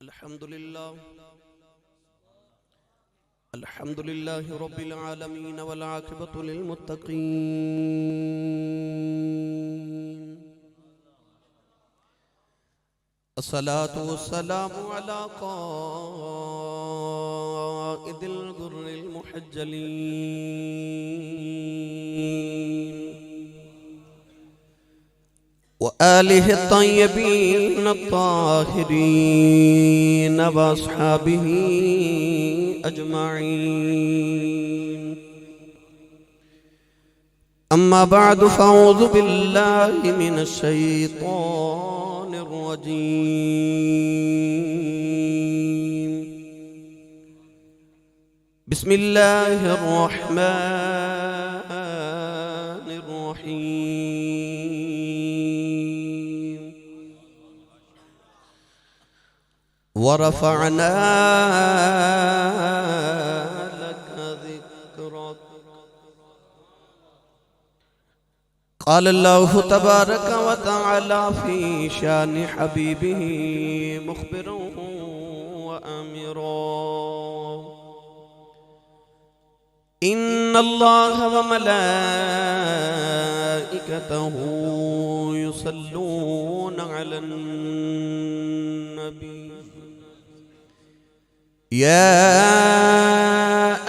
الحمد لله رب العالمين والعاقبة للمتقين الصلاة والسلام على قائد الغر المحجلين وآله الطيبين الطاهرين وأصحابه أجمعين. أما بعد فأعوذ بالله من الشيطان الرجيم. بسم الله الرحمن الرحيم. ورفعنا لك ذكرك. قال الله تبارك وتعالى في شان حبيبه مخبرا وآمرا: إن الله وملائكته يصلون على النبي يا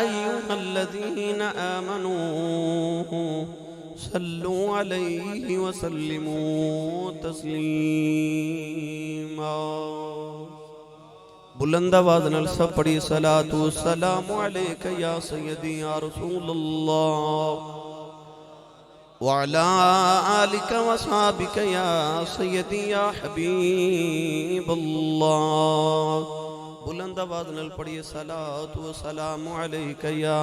أيها الذين آمنوا صلوا عليه وسلموا تسلیما. بلند آواز نال سب پڑھی صلاۃ و سلام علیک یا سیدی یا رسول اللہ وعلی آلک و صحابک یا سیدی یا حبیب اللہ. بلند آواز نال پڑھی صلاۃ و سلام علیک یا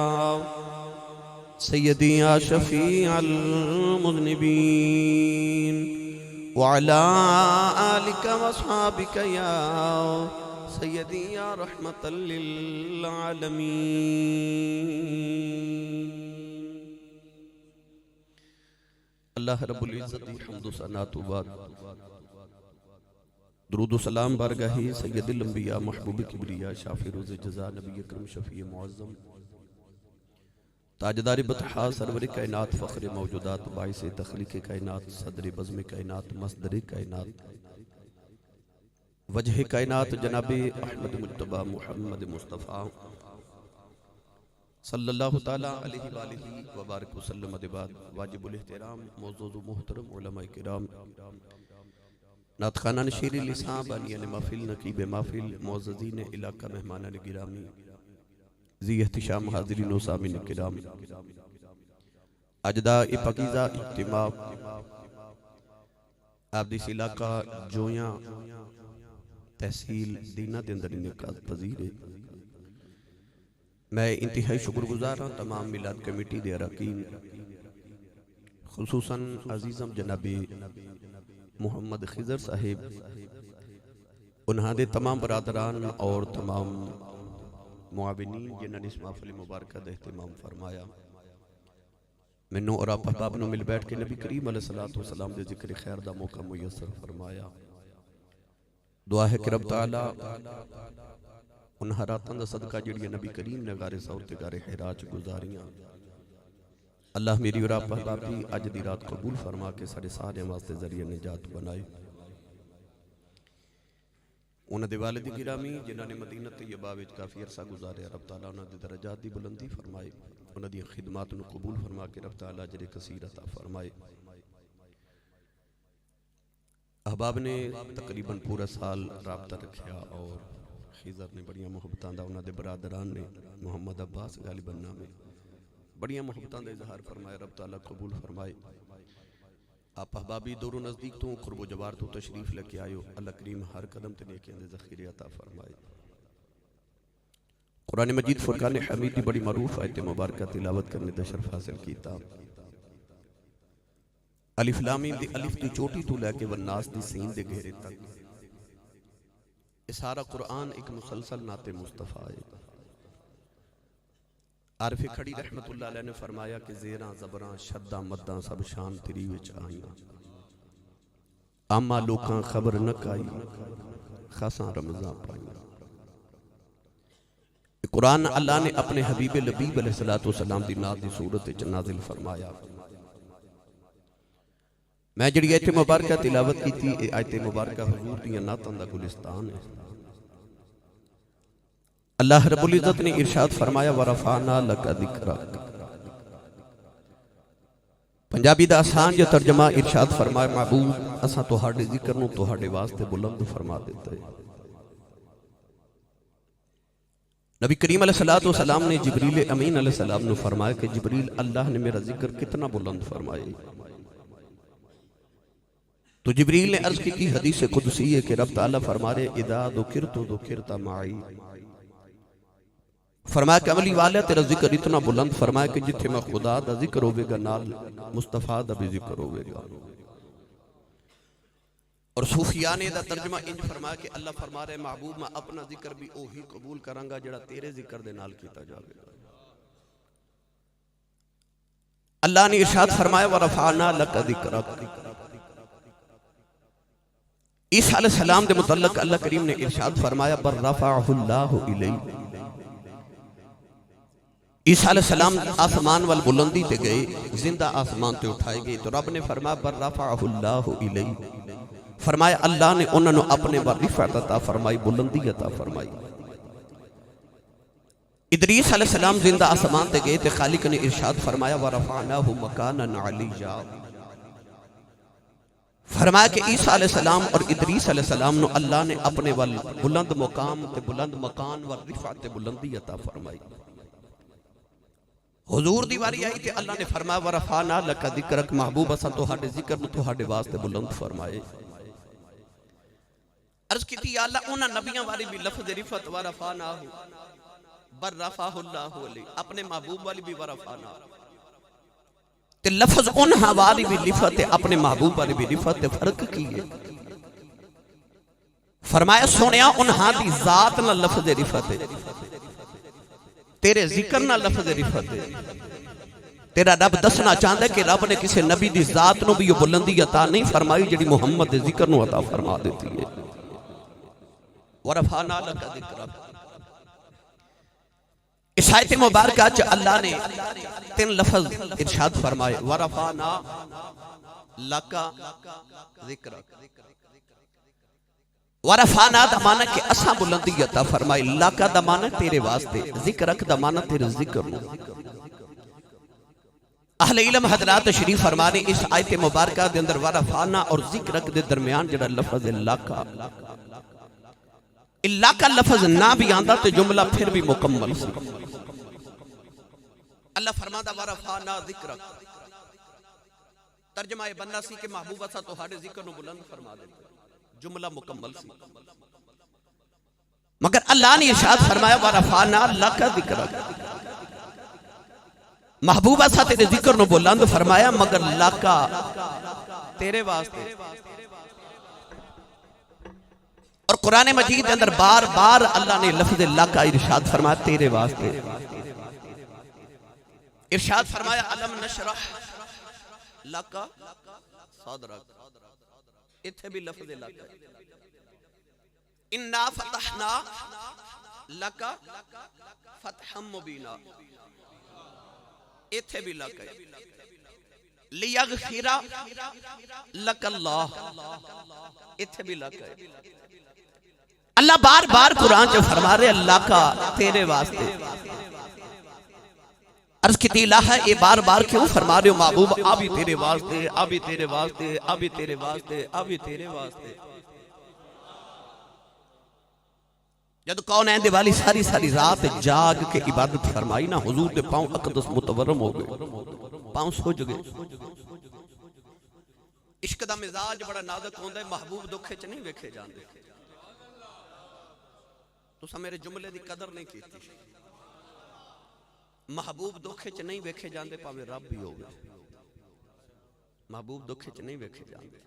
سیدی یا شفیع المذنبین وعلی آلک و صحابک یا سیدی یا رحمت للعالمین. اللہ رب العزت حمد و ثنا تو بعد درود و سلام بارگاہی سید الانبیاء محبوب کبریا شافی روز جزا نبی اکرم شفیع معظم تاجدار بطحا سرور کائنات فخر موجودات باعث تخلیق کائنات صدر بزم کائنات مصدر کائنات وجہ کائنات جناب احمد مجتبی محمد مصطفیٰ صلی اللہ تعالیٰ علیہ وآلہ وبارک وسلم ادباد واجب الاحترام معزز و محترم علماء کرام نعت خانان شیری لسان بانیان محفل نقیب محفل معززین علاقہ مہمانان گرامی ذی احتشام حاضرین و سامین کرام اجداء پاکیزہ اجتماع آپ دیس علاقہ جویاں تحصیل دینہ دے اندر انعقاد پذیر ہے. میں انتہائی شکر گزار ہوں تمام میلاد کمیٹی دے اراکین خصوصاً عزیزم جناب محمد خضر صاحب انہاں دے تمام برادران اور تمام معاونین جنہاں نے اس محفل مبارکہ دے اہتمام فرمایا. منوں اور آپ احباب نو مل بیٹھ کے نبی کریم علیہ السلام دے ذکر خیر دا موقع میسر فرمایا. دعا ہے کہ رب تعالیٰ ان حراتاں دا صدقہ جڑی نبی کریم نے غار سور تے غار حرا چ گزاریاں اللہ میری اور آپ احبابی اج دی رات قبول فرما کے سارے سارے واسطے ذریعہ نجات بنائے. انہاں دے والد گرامی جنہاں نے مدینہ طیبہ وچ کافی عرصہ گزارے رب تعالیٰ انہاں دے درجات دی بلندی فرمائے. انہاں دی خدمات نو قبول فرما کے رب تعالیٰ اجر کثیر عطا فرمائے. احباب نے تقریباً پورا سال رابطہ رکھیا اور خضر نے بڑیاں محبتاں دا انہاں دے برادران نے محمد عباس غالباً نامے بڑیاں محبتاں دا اظہار فرمائے. رب تعالیٰ قبول فرمائے. آپ احبابی دور و نزدیک تو قرب و جوار تو تشریف لے کے آئیو. اللہ کریم ہر قدم تے نیکیاں دے ذخیرے عطا فرمائے. قرآن مجید فرقان حمید دی بڑی معروف آیت مبارکہ تلاوت کرنے دا شرف حاصل کیتا. الف لام میم دی الف دی چوٹی تو لے کے والناس دی سین دے گھیرے تک یہ سارا قرآن ایک مسلسل نعت مصطفیٰ ہے. عارف کھڑی رحمت اللہ علیہ نے فرمایا کہ زیراں زبراں شداں مداں سب شان تیری وچ آئیاں اما لوکاں خبر نہ کائی خاصاں رمضان پائیاں. قرآن اللہ نے اپنے حبیب لبیب علیہ السلام دی نات دی صورت نازل فرمایا. میں جڑی ایت مبارکہ تلاوت کی تھی ایت مبارکہ حضور دی ناتاں دا گلستان ہے. اللہ رب العزت نے ارشاد فرمایا وَرَفَعْنَا لَكَ ذِكْرَكَ. پنجابی دا آسان جو ترجمہ ارشاد فرمایا معبود اساں تہاڈے ذکر نو تہاڈے واسطے بلند فرما دیتا ہے. نبی کریم علیہ السلام نے جبریل امین علیہ السلام نے فرمایا کہ جبریل اللہ نے میرا ذکر کتنا بلند فرمایا. تو جبریل نے عرض کی حدیث قدسی ہے کہ رب تعالیٰ فرما رہے اذا ذکرت ذکرت معی. فرمایا کہ عملی والا تیرا ذکر اتنا بلند فرمایا کہ جتھے میں خدا دا ذکر ہوئے گا نال مصطفیٰ دا بھی ذکر ہوئے گا. اور صوفیاء نے دا ترجمہ انج فرمایا کہ اللہ فرما رہے محبوب میں اپنا ذکر بھی اوہی قبول کرانگا جڑا تیرے ذکر دے نال کیتا جاوے گا. اللہ نے ارشاد فرمایا وَرَفَعْنَا لَكَ ذِكْرَكَ. عیسیٰ علیہ السلام دے متعلق اللہ کریم نے ارشاد فرمایا بر رفعہ اللہ الیہ. عیسیٰ علیہ السلام آسمان وال بلندی تے گئے زندہ آسمان تے اٹھائے گئے تو رب نے فرمایا بر رفعہ اللہ الیہ. فرمایا اللہ نے انہوں نے اپنے بر رفعت عطا فرمائی بلندی عطا فرمائی. ادریس علیہ السلام زندہ آسمان تے گئے تے خالق نے ارشاد فرمایا ورفعناہ مکانا علیہ. فرمایا کہ عیسیٰ علیہ السلام اور ادریس علیہ السلام نے اللہ نے اپنے وال بلند مقام تے بلند مکان ور رفعت تے بلندی عطا فرمائی. حضور دیواری آئی تے اللہ نے فرمایا ورفعنا لک ذکرک محبوب اساں تہاڈے ذکر نو تہاڈے واسطے بلند فرمائے. عرض کی تھی یا اللہ انہاں نبیاں والی بھی لفظ رفعت ورفعنا بر رفعہ اللہ علیہ اپنے محبوب والی بھی ورفعنا تے لفظ انہاں والی بھی لفظ اپنے محبوب والی بھی لفظ فرق کی ہے. فرمایا سونیا انہاں دی ذات نہ لفظ رفعت ہے تیرے ذکر نہ لفظ رفعت ہے. تیرا رب دسنا چاہتا ہے کہ رب نے کسی نبی دی ذات نو بھی یہ بلندی عطا نہیں فرمائی جڑی محمد دے ذکر نو عطا فرما دیتی ہے. ورفعنا لک ذکرک. اس آیت مبارکہ چ اللہ نے تین لفظ ارشاد فرمائے ورفعنا لک ذکرک. ورفعنا دا معنی کہ اساں بلندی عطا فرمائی لک دا معنی تیرے واسطے ذکرک دا معنی تیرے ذکر نو. اہل علم حضرات شریف فرمانے اس آیت مبارکہ دے اندر ورفعنا اور ذکرک دے درمیان جڑا لفظ لک اللہ کا لفظ نہ بھی آندہ تو جملہ پھر بھی مکمل سی. اللہ فرماتا ورفعنا ذکرک ترجمہ بننا سی کہ محبوب اسا تہاڈے ذکر نو بلند فرما دے جملہ مکمل سی. مگر اللہ نے ارشاد فرمایا ورفعنا لک ذکرک محبوب اسا تیرے ذکر نو بلند فرمایا مگر لکا تیرے واسطے. اور قرآن مجید اندر بار بار اللہ نے لفظ لکا ارشاد فرمایا تیرے واسطے. ارشاد فرمایا علم نشرح لکا صدرک اتھے بھی لفظ لکا انا فتحنا لکا فتحا مبینا اتھے بھی لکا لیغفر لک اللہ اتھے بھی لکا. اللہ بار بار قرآن جو فرما رہے اللہ کا تیرے واسطے. عرض کی الہ ہے یہ بار بار کیوں فرما رہے ہو محبوب ابھی تیرے واسطے ابھی تیرے واسطے ابھی تیرے واسطے ابھی تیرے واسطے. جب کونین دے والی ساری ساری رات جاگ کے عبادت فرمائی نا حضور دے پاؤں اقدس متورم ہو گئے پاؤں سوج گئے. عشق دا مزاج بڑا نازک ہوندہ ہے محبوب دکھے چ نہیں ویکھے جاندے. تو سا میرے جملے دی قدر نہیں کیتی. محبوب دکھے چ نہیں ویکھے جاندے پاوے رب بھی ہوگا محبوب دکھے چ نہیں ویکھے جاندے.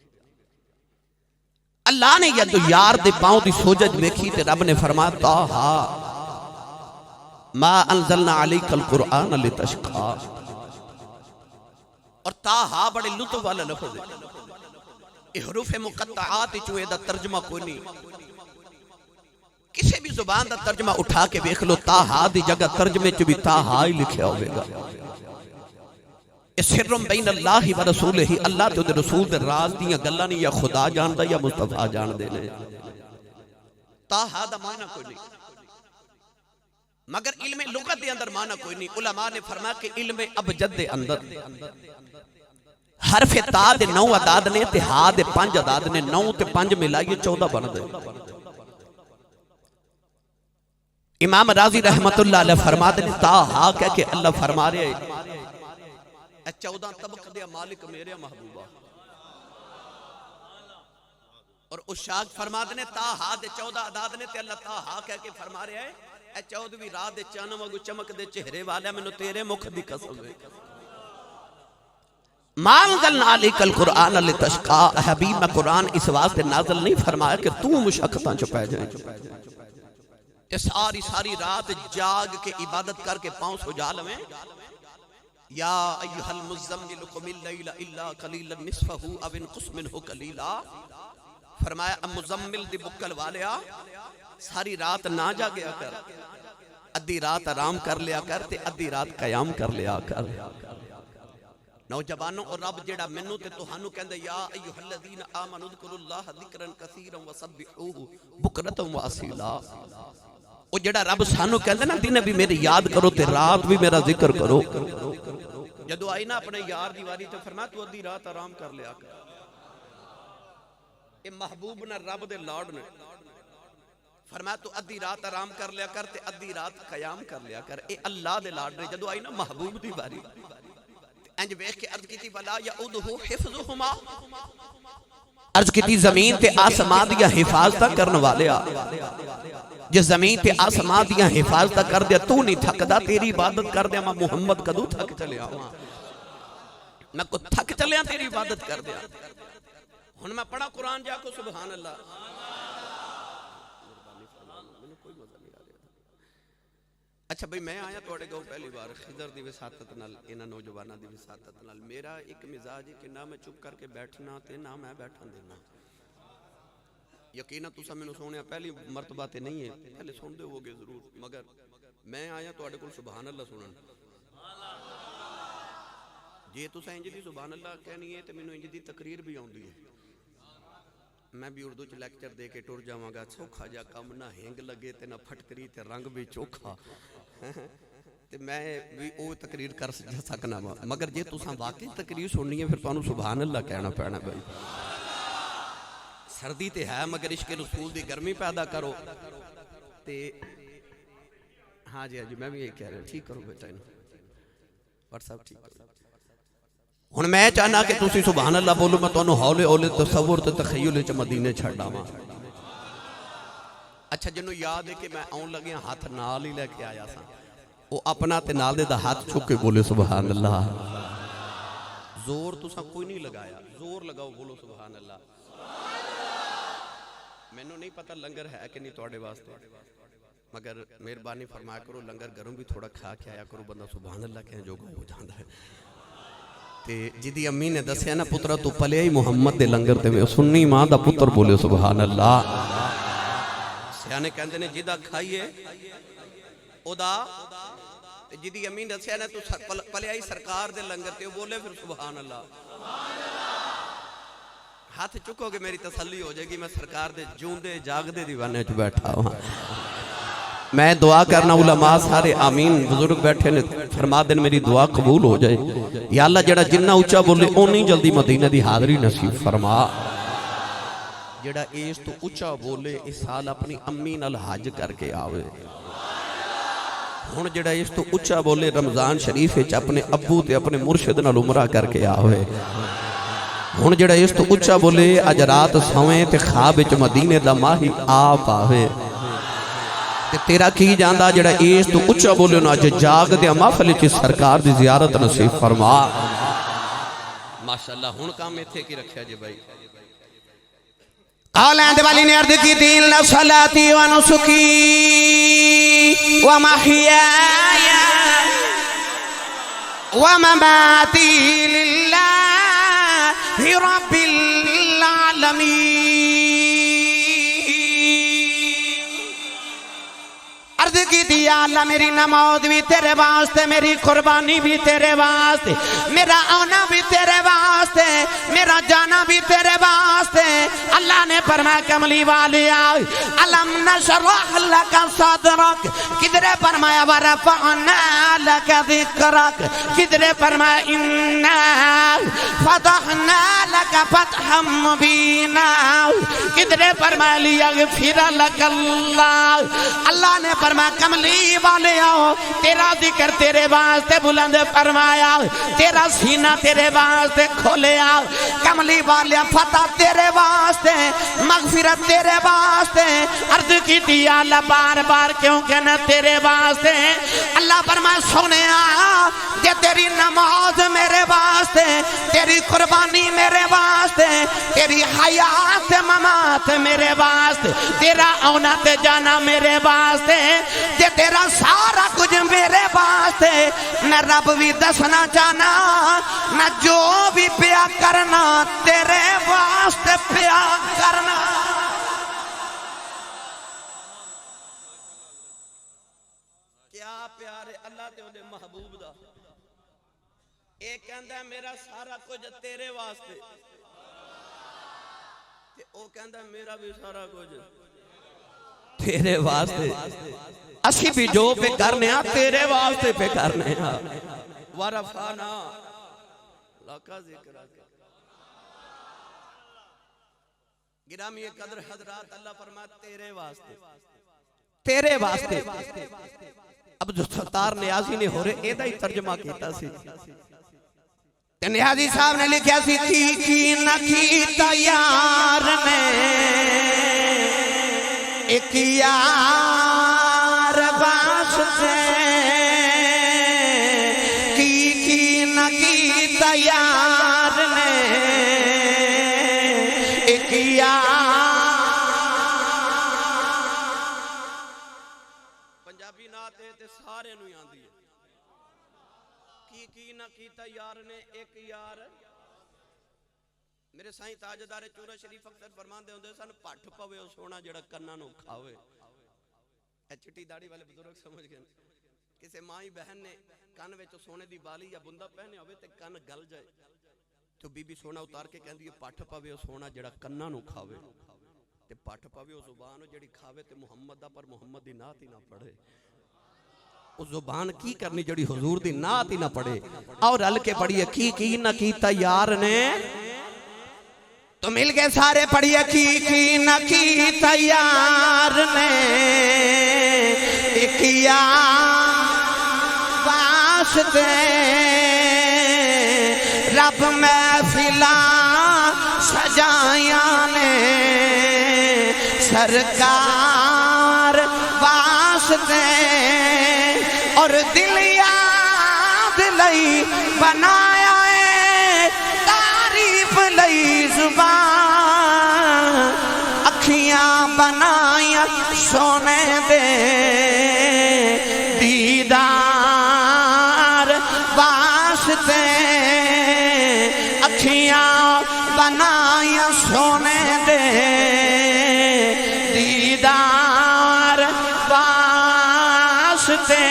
اللہ نے یا تو یار دے پاؤں دی سوجج ویکھی تے رب نے فرمایا طٰہٰ ما انزلنا علیک القرآن لتشقی. اور طٰہٰ بڑے لطف والا لفظ ہے. حروف مقطعات چوئے دا ترجمہ کوئی نہیں. کسی بھی زبان دا ترجمہ اٹھا کے دیکھ لو، تاہا دی جگہ ترجمے چ بھی تاہا ہی لکھیا ہوئے گا۔ سرم بین اللہ و رسولہ، اللہ تے رسول دے راز دیاں گلاں نہیں، یا خدا جاندا یا مصطفیٰ جان دے نے۔ تاہا دا معنی کوئی نہیں، مگر علم لغت دے اندر معنی کوئی نہیں۔ علماء نے فرمایا کہ علم ابجد دے اندر حرف تا دے 9 عداد نے تے ہا دے 5 عداد نے، 9 تے 5 ملائیے 14 بن دے۔ امام راضی رحمت اللہ علیہ فرما دے تا ہا کہہ کے اللہ فرما رہے اے 14 طبق دے مالک میرے محبوبہ، اور اشاق فرما دے تا ہا دے 14 عداد نے تے اللہ تا ہا کہہ کے فرما رہے اے 14ویں رات دے چانم اگو چمک دے چہرے والے میں تیرے مکھ دی قسم ہے۔ ما انزلنا علیک القرآن لتشقا، حبیب میں قرآن اس واسطے نازل نہیں فرمایا کہ تو مشقتاں چھپے جائیں۔ کہ ساری رات جاگ کے عبادت کر کے پاؤں سجا لویں۔ یا ایہا المزمل قم اللیل الا قلیلا نصفہ او انقص منہ قلیلا، فرمایا مزمل دی بکل والیا ساری رات نہ جاگیا کر، ادھی رات آرام کر لیا کر تے ادھی رات قیام کر لیا کر۔ نوجوانوں اور رب جیڑا منو تے تہانوں کہندے یا ایھا الذین آمنوا اذکروا اللہ ذکرا کثیرا وسبحوہ بکرۃ واصیلا، او جیڑا رب سانوں کہندے نا دن بھی میری یاد کرو تے رات بھی میرا ذکر کرو۔ جدو آئی نا اپنے یار دی واری تے فرمایا تو ادھی رات آرام کر لیا کر۔ اے محبوب نہ رب دے لاڈ نے فرمایا تو ادھی رات آرام کر لیا کر تے ادھی رات قیام کر لیا کر۔ اے اللہ دے لاڈ نے جدو آئی نا محبوب دی واری انج ویکھ کے عرض کیتی ولا یعودہ حفظہما، عرض کیتی زمین تے آسمان دیا حفاظت کرن والیا، جس زمین تے آسمان دیا حفاظت کر دیا تو نہیں تھکدا، تیری عبادت کر دیا میں محمد کدو تھک چلیا ہوں، میں کو تھک چلیا تیری عبادت کر دیا۔ ہن میں پڑھا قرآن جا کو سبحان اللہ۔ اچھا بھئی میں آیا توڑے گاؤں پہلی بار خضر دی وساطت نال، انہاں نوجوانہ دی وساطت نال، میرا ایک مزاج ہے کہ نہ میں چپ کر کے بیٹھنا تے نہ میں بیٹھن دینا۔ یقیناً تسا میں نے سونے پہلی مرتبہ تے نہیں ہے، پہلے سن دے ہوگے ضرور، مگر میں آیا توڑے کو سبحان اللہ سنن۔ جے تسا انج دی سبحان اللہ کہنی ہے تے میں نے انج دی تقریر بھی آن دی ہے، میں بھی اردو چ لیکچر دے کے ٹر جاواں گا، سوکھا جا کم نہ ہینگ لگے تے نہ پھٹکری تے رنگ بھی چوکھا، تے میں بھی او تقریر کر سکنا وا، مگر جے تساں واقعی تقریر سننی ہے پھر تانوں سبحان اللہ کہنا پینا بھائی۔ سردی تے ہے مگر عشق رسول دی گرمی پیدا کرو تے ہاں جی میں بھی یہ کہہ رہا ٹھیک کرو بیٹا واٹس ایپ ٹھیک کرو۔ ہن میں چاہنا کہ تسی سبحان اللہ بولو، میں تانوں ہولے ہولے تصور تے تخیل چ مدینے چھڈ آواں۔ اچھا جنوں یاد ہے کہ میں آن لگیا ہاتھ نال ہی لے کے آیا سا، وہ اپنا تے نال دے دا ہاتھ چک کے بولے سبحان اللہ۔ زور تساں کوئی نہیں لگایا، زور لگاؤ بولو سبحان اللہ۔ مینوں نہیں پتہ لنگر ہے کہ نہیں تواڈے واسطے، مگر مہربانی فرمایا کرو لنگر گھروں بھی تھوڑا کھا کے آیا کرو، بندہ سبحان اللہ کہنے جوگا ہو جاندا ہے۔ تے جدی امی نے دسیا نا پترا تو پلیا ہی محمد دے لنگر تے سنی ماں دا پتر بولے سبحان اللہ۔ سیانے کہندے نے جدا کھائیے او دا، جدی امی نے دسیا نا تو پلیا ہی سرکار دے لنگر تے بولے پھر سبحان اللہ۔ ہاتھ چکو کہ میری تسلی ہو جائے گی، میں سرکار دے جوندے جاگدے دیوانے چ بیٹھا ہوں۔ میں دعا کرنا علماء سارے آمین، بزرگ بیٹھے نے فرما دین میری دعا قبول ہو جائے۔ یا اللہ جڑا جنہ اچھا بولے اونی جلدی مدینہ دی حاضری نصیب فرما۔ جڑا اس تو اچھا بولے اس سال اپنی امی نال حج کر کے آوے۔ ہن جڑا اس تو اچھا بولے رمضان شریف وچ اپنے ابو تے اپنے مرشد نال عمرہ کر کے آوے۔ ہن جڑا اس تو اچھا بولے اج رات سویں تے خواب وچ مدینے دا ماہی آپ آوے۔ تے تیرا کی جاندا جڑا اس تو اچھا بولے نا اج جاگ دے محفل وچ سرکار دی زیارت نصیب فرما۔ ماشاءاللہ ہن کام ایتھے کی رکھیا جی بھائی۔ اولاد والی نے عرض کی دین صلاتی و نسکی و محیای و مماتی للہ رب العالمین عرض کی دی یا اللہ میری نماز بھی تیرے واسطے، میری قربانی بھی تیرے واسطے، میرا آنا بھی تیرے واسطے، میرا جانا بھی تیرے واسطے۔ اللہ نے فرمایا کملی والے آئے علم نشرح لک صدرک، کدھرے فرمایا ورفعنا لک ذکرک، کدھرے فرمایا انا فتحنا لک فتحا مبینا، کدھرے فرمایا لیغفر لک اللہ۔ اللہ نے فرمایا کملی والے آؤ تیرا ذکر تیرے واسطے بلند فرمایا، تیرا سینہ تیرے واسطے کھولیا، کملی والے فتح تیرے واسطے، مغفرت تیرے واسطے۔ عرض کی تھی یا اللہ بار بار کیوں کہنا تیرے واسطے؟ اللہ فرمایا سنیا کہ تیری نماز میرے واسطے، تیری قربانی میرے واسطے، تیری حیات ممات میرے واسطے، تیرا آنا تے جانا میرے واسطے، تیرا سارا کچھ میرے واسطے۔ میں رب بھی دسنا چاہنا نہ جو بھی پیا کرنا تیرے واسطے پیا کرنا۔ کیا پیارے اللہ تے دے محبوب دا، ایک کہندا ہے میرا سارا کچھ تیرے واسطے، تے او کہندا ہے میرا بھی سارا کچھ تیرے واسطے۔ اسی بھی جو پہ کرنے ہاں تیرے واسطے پہ کرنے ہاں۔ ورفعنا لک ذکرک۔ گرامی قدر حضرات اللہ فرماتا تیرے واسطے، تیرے واسطے۔ اب جو ستار نیازی نے ہو رہے ایدہ ہی ترجمہ کیتا سی، نیازی صاحب نے لکھیا سی کی نہ کیتا یار نے ایک یار واسطے، کی نہ کیتا یار نے ایک پنجابی نعت ہے تے سارے نو آندی ہے۔ کی نہ کیتا یار نے ایک یار۔ میرے سائیں تاجدار چورہ شریف اکثر فرمان دے ہوندے سن پٹھ پوے او سونا جڑا کناں نو کھاوے۔ اے چٹی داڑھی والے بزرگ سمجھ گئے، کسے مائی بہن نے کان وچ سونے دی بالی یا بندہ پہنے ہوئے تے کان گل جائے تو بی بی سونا اتار کے کہندی ہے پٹھ پوے او سونا جڑا کناں نو کھاوے، تے پٹھ پوے او زبان جڑی کھاوے تے محمد دا پر محمد دی نعت ہی نہ پڑھے۔ اس زبان کی کرنی جڑی حضور دی نعت ہی نہ پڑھے۔ اور رل کے پڑھیے کی نہ کیتا یار نے، تو مل کے سارے پڑھیے کی نہ کیتا یار نے ایک یار واسطے، رب محفلاں سجایاں نے سرکار واسطے، اور دل یاد لئی بنایا ہے تعریف لئی زبان، اکھیاں بنایا سونے دے دیدار واسطے، اکھیاں بنایا سونے دے دیدار واسطے۔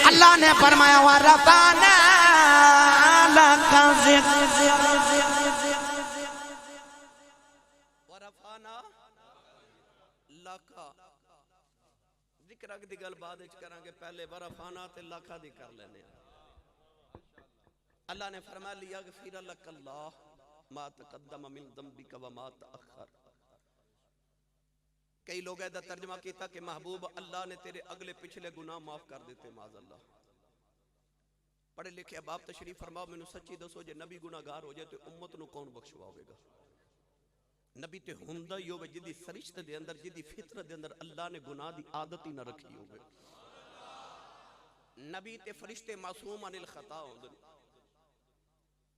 اللہ نے فرمایا ورفعنا لک ورفعنا لک ذکر دی گل بعد وچ کران گے، پہلے ورفعنا تے لکھا دی کر لینے۔ اللہ نے فرمایا لیغفر لک اللہ ما تقدم من ذنبک وما تأخر۔ کئی لوگ ایدہ ترجمہ کیتا کہ محبوب اللہ نے تیرے اگلے پچھلے گناہ معاف کر دیتے معاذ اللہ۔ پڑھے لکھے اب آپ تشریف فرماؤ میں نے سچی دسو جے نبی گناہگار ہو جائے تو امت نو کون بخشواؤ گا؟ نبی تے ہوندہ ہی ہوئے جدی فرشت دے اندر جدی فطرت دے اندر اللہ نے گناہ دی عادت ہی نہ رکھی ہوئے۔ نبی تے فرشتے معصوم عن الخطا ہوندے،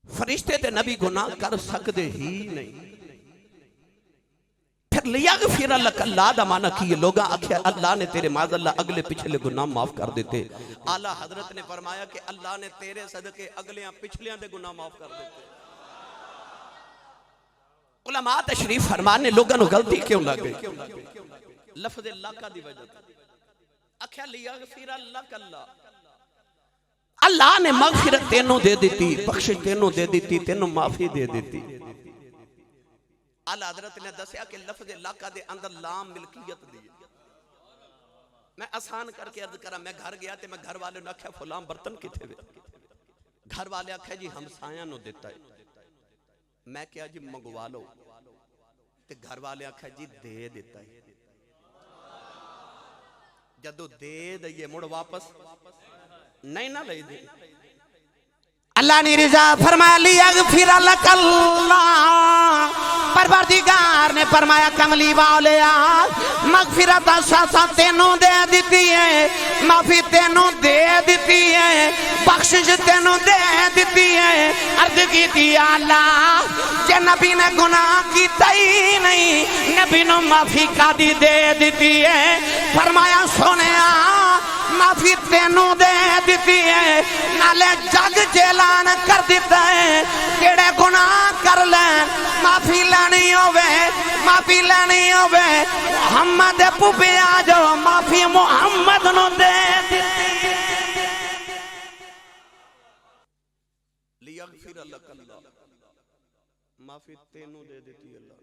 فرشتے تے نبی گناہ کر سکدے ہی نہیں۔ پھر لیغفر لک اللہ دا معنی کیے لوگاں آکھیا اللہ نے تیرے معاذ اللہ اگلے پچھلے گناہ معاف کر دیتے۔ اعلیٰ حضرت نے فرمایا کہ اللہ نے تیرے صدقے اگلیاں پچھلیاں دے گناہ معاف کر دیتے۔ علماء تشریف فرمانے لوگاں نو غلطی کیوں لگ گئی؟ لفظ لاکہ دی وجہ آکھیا لیغفر لک اللہ، اللہ نے مغفرت تینوں دے دیتی، بخشش تینوں دے دیتی، تینوں معافی دے دیتی۔ اعلیٰ حضرت نے دسیا کہ لفظ لکا دے اندر لام ملکیت دی۔ میں آسان کر کے عرض کرا، میں گھر گیا تے میں گھر والے نے آکھیا فلان برتن کتھے وے؟ گھر والے آکھیا جی ہمسایاں نو دیتا ہے۔ میں کیا جی منگوا لو، تے گھر والے آکھیا جی دے دیتا ہے۔ جدو دے دئیے مڑ واپس نہیں نہ لے دے۔ اللہ نے رضا فرمایا لیغفر لک اللہ، پروردگار نے فرمایا کملی والیا مغفرت ساسا تینوں دے دیتی ہے، معافی تینوں دے دیتی ہے، بخشش تینوں دے دیتی ہے۔ عرض کی تھی اللہ کہ نبی نے گناہ کیتا ہی نہیں، نبی نے معافی کا دی دے دیتی ہے۔ فرمایا سونیا معافی تینوں دے دیتی ہے، نالے جگ جیلان کر دیتا ہے، کیڑے گناہ کر لیں معافی لینی ہوئے، معافی لینی ہوئے محمد پوپے آ جاؤ، معافی محمد نو دے دیتی ہے۔ لیغفر لک اللہ، معافی تینوں دے دیتی اللہ۔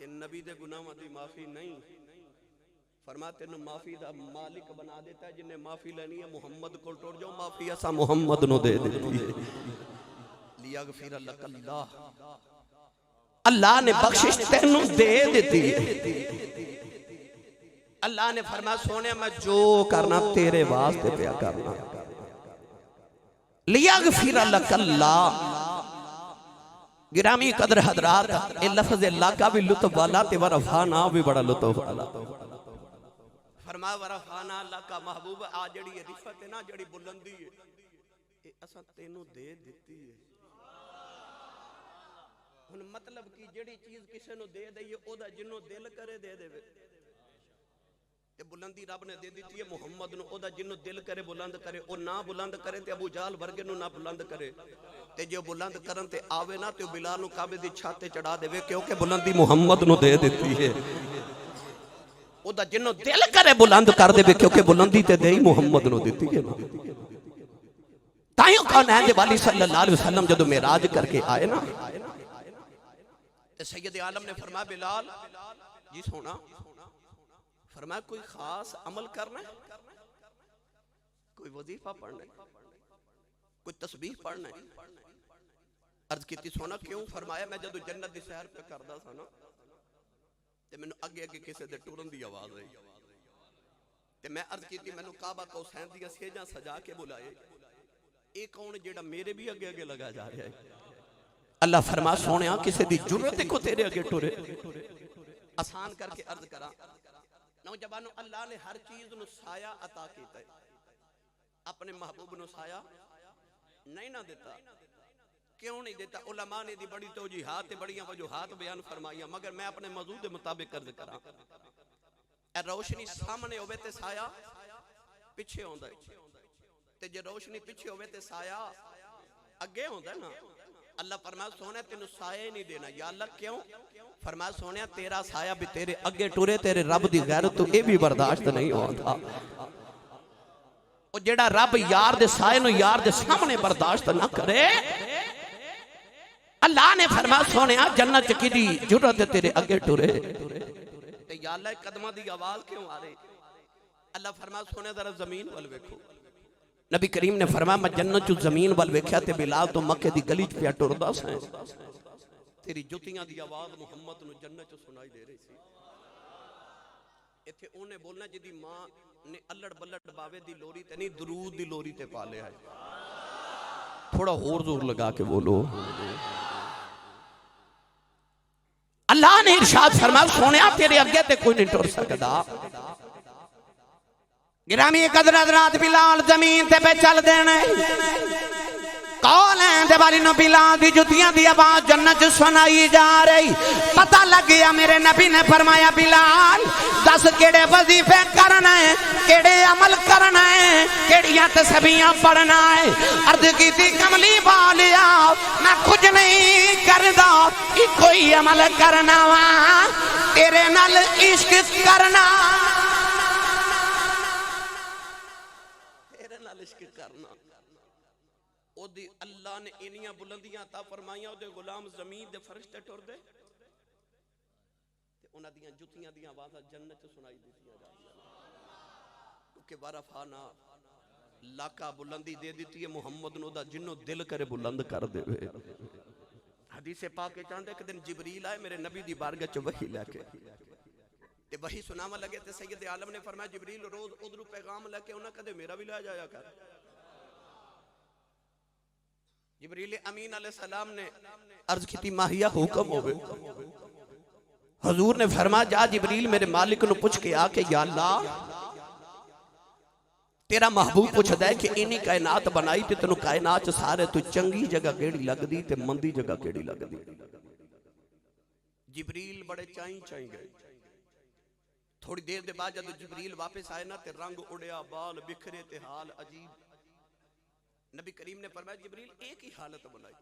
ان نبی دے گناہ دی معافی نہیں، فرماتے ہیں معافی دا مالک بنا دیتا ہے، جنہیں معافی لینی ہے محمد کو ٹوڑ جاؤ، معافی ایسا محمد نو دے دیتی ہے۔ لیغفر لک اللہ، اللہ نے بخشش تینوں دے دیتی ہے۔ اللہ نے فرمایا سونے میں جو کرنا تیرے واسطے پیا کرنا۔ لیغفر لک اللہ، گرامی قدر حضرات، یہ لفظ اللہ کا بھی لطف والا تے ورفانا بھی بڑا لطف والا۔ فرمایا ورفانا اللہ کا محبوب آ جڑی رفت ہے نا، جڑی بلندی ہے، یہ اساں تینوں دے دیتی ہے۔ ہن مطلب کی جڑی چیز کسے نو دے دئیے او دا جنوں دل کرے دے دے وے، یہ بلندی رب نے دے دیتی ہے محمد نو، او دا جنوں دل کرے بلند کرے، او نہ بلند کرے تے ابو جہل ورگے نو نہ بلند کرے، تے جو بلند کرن تے آوے نا تے بلال نو کعبے دی چھت تے چڑھا دے وے، کیونکہ بلندی محمد نو دے دیتی ہے۔ او دا جنوں دل کرے بلند کر دے وے، کیونکہ بلندی تے دے ہی محمد نو دیتی ہے۔ تائیوں کونین دے والی صلی اللہ علیہ وسلم جدو معراج کر کے آئے نا، سید عالم نے فرمایا بلال جی سونا، فرمایا کوئی خاص عمل کرنا ہے، کوئی وظیفہ پڑھنا ہے، کوئی تسبیح پڑھنا ہے؟ عرض کی تھی سونا کیوں؟ فرمایا میں جدو جنت دی سیر پہ کردہ تھا نا، تے میں نے اگے اگے کسے دے ٹورن دی آواز آئی، تے میں عرض کی تھی میں نے کعبہ کو حسین دیا سیجاں سجا کے بلائے، ایک کون جیڑا میرے بھی اگے اگے لگا جا رہا ہے۔ اللہ فرما سونیا کسے دی جرت کو تیرے اگے ٹورے۔ آسان کر کے عرض کرا، نوجوانوں اللہ نے ہر چیز نو سایہ عطا کیتا ہے، اپنے محبوب نو سایہ نہیں نہ دیتا۔ کیوں نہیں دیتا؟ علماء نے دی بڑی توجیحات بڑیاں وجوہات بیان فرمائیاں، مگر میں اپنے موضوع دے مطابق عرض کرا۔ اے روشنی سامنے ہوئے تے سایہ پیچھے ہوندا ہے، تے جے روشنی پیچھے ہوئے تے سایہ اگے ہوندا ہے نا۔ اللہ فرمایا سونے تینوں سایہ نہیں دینا، یا اللہ کیوں؟ فرمایا سونے تیرا سایہ بھی تیرے اگے ٹورے، تیرے رب دی غیرت تو اے بھی برداشت نہیں ہوتا۔ او جیڑا رب یار دے سایہ نو یار دے سامنے برداشت نہ کرے، اللہ نے فرمایا سونے جنت کی دی جرت تیرے اگے ٹورے، تے یا اللہ قدمہ دی آواز کیوں آ رہے؟ اللہ فرمایا سونے ذرا زمین وال ویکھو۔ نبی کریم نے فرمایا میں جنت چو زمین وال ویکھیا تے بلال تو مکے دی گلی پیا ٹردا سائیں، تیری جوتیاں دی آواز محمد نو جنت چو سنائی دے رہی سی۔ ایتھے اونے بولنا جدی ماں نے الڑ بلڑ باوے دی لوری تے نہیں درود دی لوری تے پالے ہے۔ تھوڑا اور زور لگا کے بولو۔ اللہ نے ارشاد فرمایا سونیا تیرے اگے تے کوئی نہیں ٹر سکدا۔ گرامی قدر حضرات بلال زمین تے پہ چل دینے، کون ہے دیوالی نو بلال دی جتیاں دی آواز جنت سنائی جا رہی۔ پتہ لگ گیا میرے نبی نے فرمایا بلال دس کیڑے وظیفے کرنا ہے، کیڑے عمل کرنا ہے، کیڑیاں تسبیحاں پڑھنا ہے۔ عرض کی تھی کملی والیا میں کچھ نہیں کردا، کوئی عمل کرنا وا تیرے نال عشق کرنا، کرنا او دی اللہ نے انیاں بلندیاں عطا فرمائیاں او دے غلام زمین دے فرشتے ٹر دے تے انہاں دیاں جتیاں دیاں آوازاں جنت سنائی دیتیاں جاندیاں کیونکہ برفانا لاکا بلندی دے دیتی ہے محمد نو دا جنو دل کرے بلند کر دے حدیث پاک کے چاندے کہ دن جبریل آئے میرے نبی دی بارگاہ چ وحی لے کے تے وحی سناوا لگے تے سید عالم نے فرمایا جبریل روز ادھر پیغام لے کے انہاں کدے میرا بھی لے جایا کر جبریل امین علیہ السلام نے عرض کی تھی ماہیہ حکم ہوئے حضور نے فرمایا جا جبریل میرے مالک نو پوچھ کے آ کے یا اللہ تیرا محبوب پوچھ دے کہ انہی کائنات بنائی تے تنو کائنات سارے تو چنگی جگہ کیڑی لگ دی تے مندی جگہ کیڑی لگ دی جبریل بڑے چائیں گئے تھوڑی دیر دے بعد جب جبریل واپس آئے نا تے رنگ اڑیا بال بکھرے تے حال عجیب نبی کریم نے فرمایا جبریل ایک ہی حالت بنائی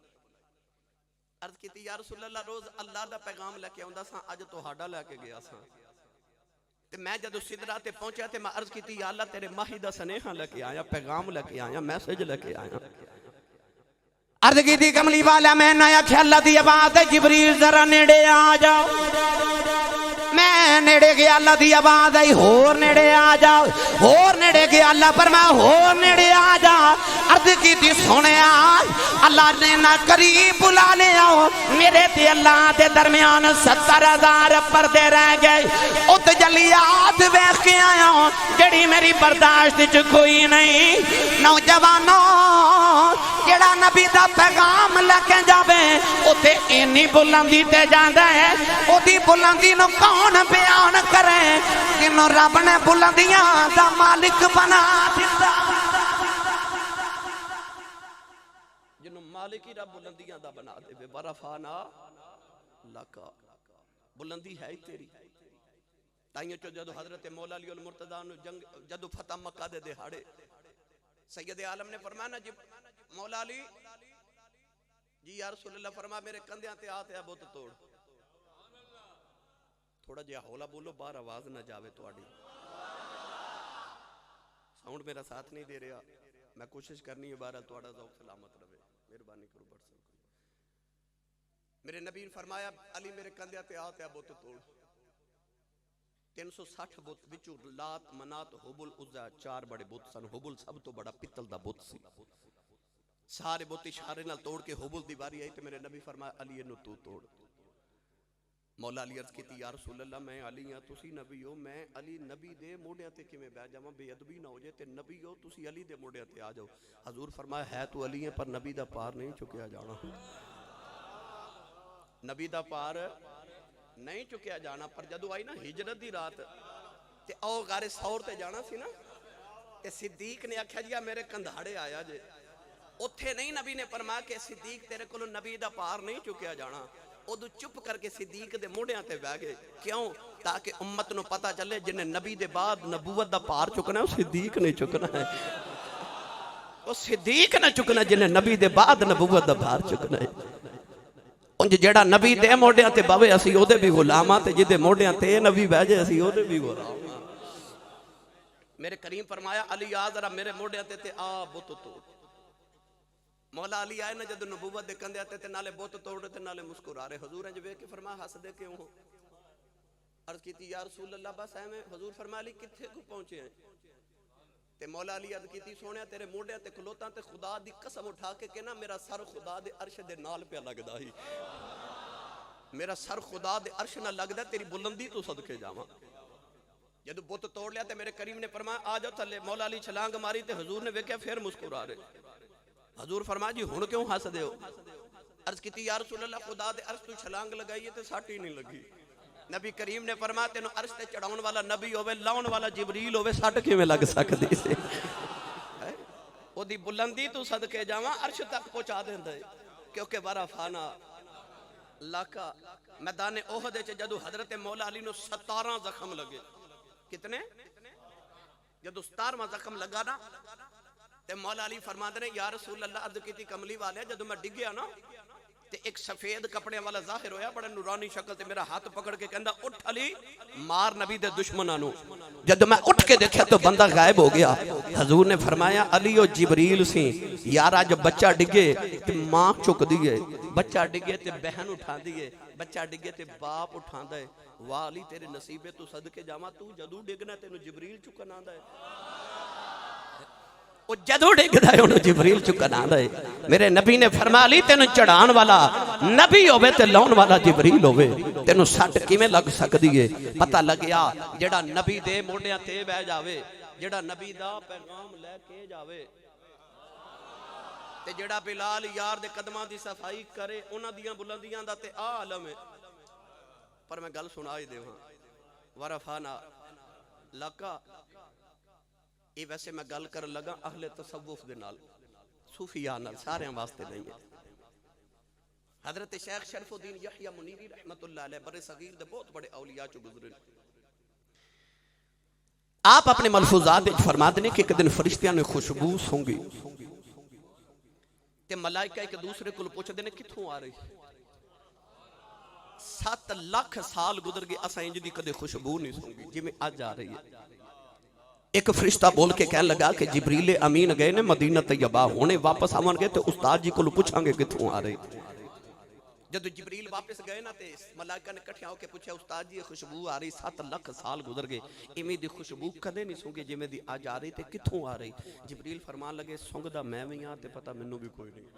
عرض کی تھی یا رسول اللہ روز اللہ دا پیغام لے کے آندا ساں اج تہاڈا لے کے گیا ساں تے میں جدو سدرہ تے پہنچیا تے میں عرض کی تھی یا اللہ تیرے ماہی دا سنیحہ لے کے آیا پیغام لے کے آیا میسج لے کے آیا عرض کی تھی کملی والا میں نیا خیال دی آواز جبریل ذرا نیڑے آ جاؤ میں نیڑے گیا اللہ دی آواز آئی ہور نیڑے آ جاؤ ہور نیڑے گیا اللہ پر میں ہور نیڑے آ جا عرض کی تھی سونے آج اللہ نے نہ قریب بلا لے آؤ میرے تے اللہ دے درمیان 70,000 پردے رہ گئے او تجلیات ویکھ کے آیا ہوں جڑی میری برداشت چ کوئی نہیں نوجوانوں جڑا نبی دا پیغام لے کے جاوے اوتے اینی بلندی تے جاندا ہے او دی بلندی نو کون بیان کرے جنوں رب نے بلندیاں دا مالک بنا دتا جنوں مالک ہی رب بلندیاں دا بنا دے برفانا لکا بلندی ہے ہی تیری تائیوں چو جدو حضرت مولا علی المرتضیٰ نو جنگ جدو فتح مکہ دے دہاڑے سید عالم نے فرمایا نا جب مولا علی جی یا رسول اللہ فرما میرے کندیاں تے آتے ہیں بہت توڑ تھوڑا جہا ہولا بولو باہر آواز نہ جاوے تو آڑی ساؤنڈ میرا ساتھ نہیں دے رہا میں کوشش کرنی ہے بارہ تو آڑا ذوق سلامت رہے مہربانی کرو بڑھ سکو میرے نبی نے فرمایا علی میرے کندیاں تے آتے ہیں بہت توڑ 360 بت وچوں لات منات حبل عزا 4 بڑے بت سن حبل سب تو بڑا پتل دا بت سی سارے بت اشارے نال توڑ کے حبل دی باری آئی تے میرے نبی فرمایا علی نو تو توڑ مولا علی عرض کیتی یا رسول اللہ میں علی ہاں تسی نبی ہو میں علی نبی دے موڑیاں تے کیویں بیٹھ جاواں بے ادبی نہ ہو جائے تے نبی ہو تسی علی دے موڑیاں تے آ جاؤ حضور فرمایا ہے تو علی ہے پر نبی دا پار نہیں چکیا جانا نبی دا پار نہیں چکیا جانا پر جدو آئی نا ہجرت دی رات تے او غار سور تے جانا سی نا تے صدیق نے آکھیا جی میرے کندھاڑے آیا جے اتھے نہیں نبی نے فرمایا کہ صدیق تیرے کولو نبی دا پار نہیں چکیا جانا ادو چپ کر کے صدیق دے موڑیاں تے بہ گئے کیوں تاکہ امت نو پتہ چلے جنہیں نبی دے بعد نبوت دا پار چکنا ہے وہ صدیق نہیں چکنا ہے وہ صدیق نہ چکنا جنہیں نبی دے بعد نبوت دا پار چکنا ہے انج جیڑا نبی دے موڑیاں تے باوے اسی او دے بھی غلاماں تے جدے موڑیاں تے نبی بہ جے اسی او دے بھی غلاماں میرے کریم فرمایا علی آ ذرا میرے موڑیاں تے آ بت توڑ مولا علی آئے نا جدو نبوت دے کندے آتے تے نالے بت توڑے تے نالے مسکرا رہے حضور ہیں جو کہ فرمایا ہس دے کیوں ہو عرض کی تھی یا رسول اللہ بس ہے میں حضور فرمایا علی کتھے کو پہنچے ہیں تے مولا علی عرض کی تھی سونے تیرے موڑے تے کھلوتا تے خدا دی قسم اٹھا کے کہ نا میرا سر خدا دے عرش دے نال پہ لگدا ہی میرا سر خدا دے عرش نہ لگدا تیری بلندی تو صدقے جاواں جدو بت توڑ لیا تے میرے کریم نے فرمایا آ جاؤ تھلے مولا علی چھلانگ ماری تے حضور نے ویکھیا پھر مسکرا رہے حضور فرمایا جی ہن کیوں ہس دے ہو عرض کی تھی یا رسول اللہ خدا دے عرش تو چھلانگ لگائیے تے ساٹھ ہی نہیں لگی نبی کریم نے فرمایا تینوں عرش تے چڑھاؤن والا نبی ہوئے لاؤن والا جبریل ہوئے ساٹھ کیویں لگ سکدی سے او دی بلندی تو صدقے جاواں عرش تک پہنچا دیندا ہے کیونکہ برفانا لاکا میدان احد وچ جدو حضرت مولا علی نو 17 زخم لگے کتنے جدو 17واں زخم لگا نا تے مولا علی فرماندے نے یا رسول اللہ عرض کیتی کملی والے جدو میں ڈگیا نا تے ایک سفید کپڑے والا ظاہر ہویا بڑا نورانی شکل تے میرا ہاتھ پکڑ کے کہندا اٹھ علی مار نبی دے دشمناں نو. جد میں اٹھ کے دیکھا تو بندہ غائب ہو گیا. حضور نے فرمایا علی و جبریل سی یارا جب بچہ ڈگے تے ماں چک دیئے, بچہ ڈگے تے بہن اٹھا دیئے, بچہ ڈگے تے باپ اٹھا دے. واہ علی تیرے نصیبے تو صدقے جاواں تو جدو ڈگنا تینو جبریل چکن آندا ہے. وہ جدو ڈگدا ہے انہوں جبریل چکن آندا ہے. میرے نبی نے فرمایا علی تینو چڑھان والا نبی ہوئے تے لاؤن والا جبریل ہوئے, تینو سٹ کیویں لگ سکدی ہے؟ پتہ لگیا جڑا نبی دے موڈیاں تے بہ جاوے, جڑا نبی دا پیغام لے کے جاوے تے جڑا بلال یار دے قدماں دی صفائی کرے انہاں دیاں بلندیاں دا تے عالم ہے. پر میں گل سنا ہی دیواں ورفانا لکا. یہ ویسے میں گل کر لگا اہل تصوف دے نال, صوفیاء نال, سارے واسطے نہیں ہے. حضرت شیخ شرف الدین یحییٰ منیری رحمت اللہ علیہ بر صغیر دے بہت بڑے اولیاء چو گزرے. آپ اپنے ملفوظات فرماتے ہیں کہ ایک دن فرشتیاں نے خوشبو سونگی تے ملائکہ ایک دوسرے کو پوچھ دینے کتھوں آ رہی. 7 لاکھ سال گزر گئے اساں انج دی کدے خوشبو نہیں سونگی جی میں آج آ رہی ہے. ایک فرشتہ بول کے کہنے لگا کہ جبریل امین گئے نے مدینہ طیبہ ہونے واپس آون گے تو استاد جی کو پوچھاں گے کتھوں آ رہی. جب جبریل واپس گئے نا تے ملائکہ نے کٹھے ہو کے پوچھا استاد جی خوشبو آ رہی 7 لاکھ سال گزر گئے ایویں دی خوشبو کدے نہیں سونگی جویں دی اج آ رہی تے کتھوں آ رہی. جبریل فرمان لگے سونگدا میں وی ہاں تے پتہ مینوں بھی کوئی نہیں.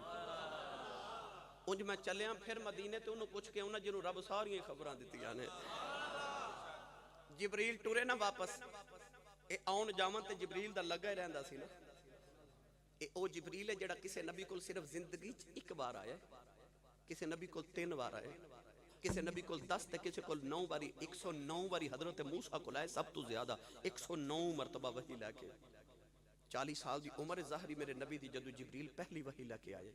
انج میں چلیاں پھر مدینے تے انہوں پوچھ کے انہاں جنوں رب ساری خبراں دتیاں نے. جبریل ٹرے نا واپس اے آن جاون تے جبریل دا لگا ہی رہندا سی نا. اے او جبریل ہے جڑا کسے نبی کول صرف زندگی چ ایک بار آیا, کسے نبی کول 3 بار آئے, کسے نبی کول 10 تے کسے کول 9 باری. 109 باری حضرت موسیٰ کول آئے سب تو زیادہ 109 مرتبہ وحی لے کے. 40 سال دی عمر ظاہری میرے نبی دی جدو جبریل پہلی وحی لے کے آئے,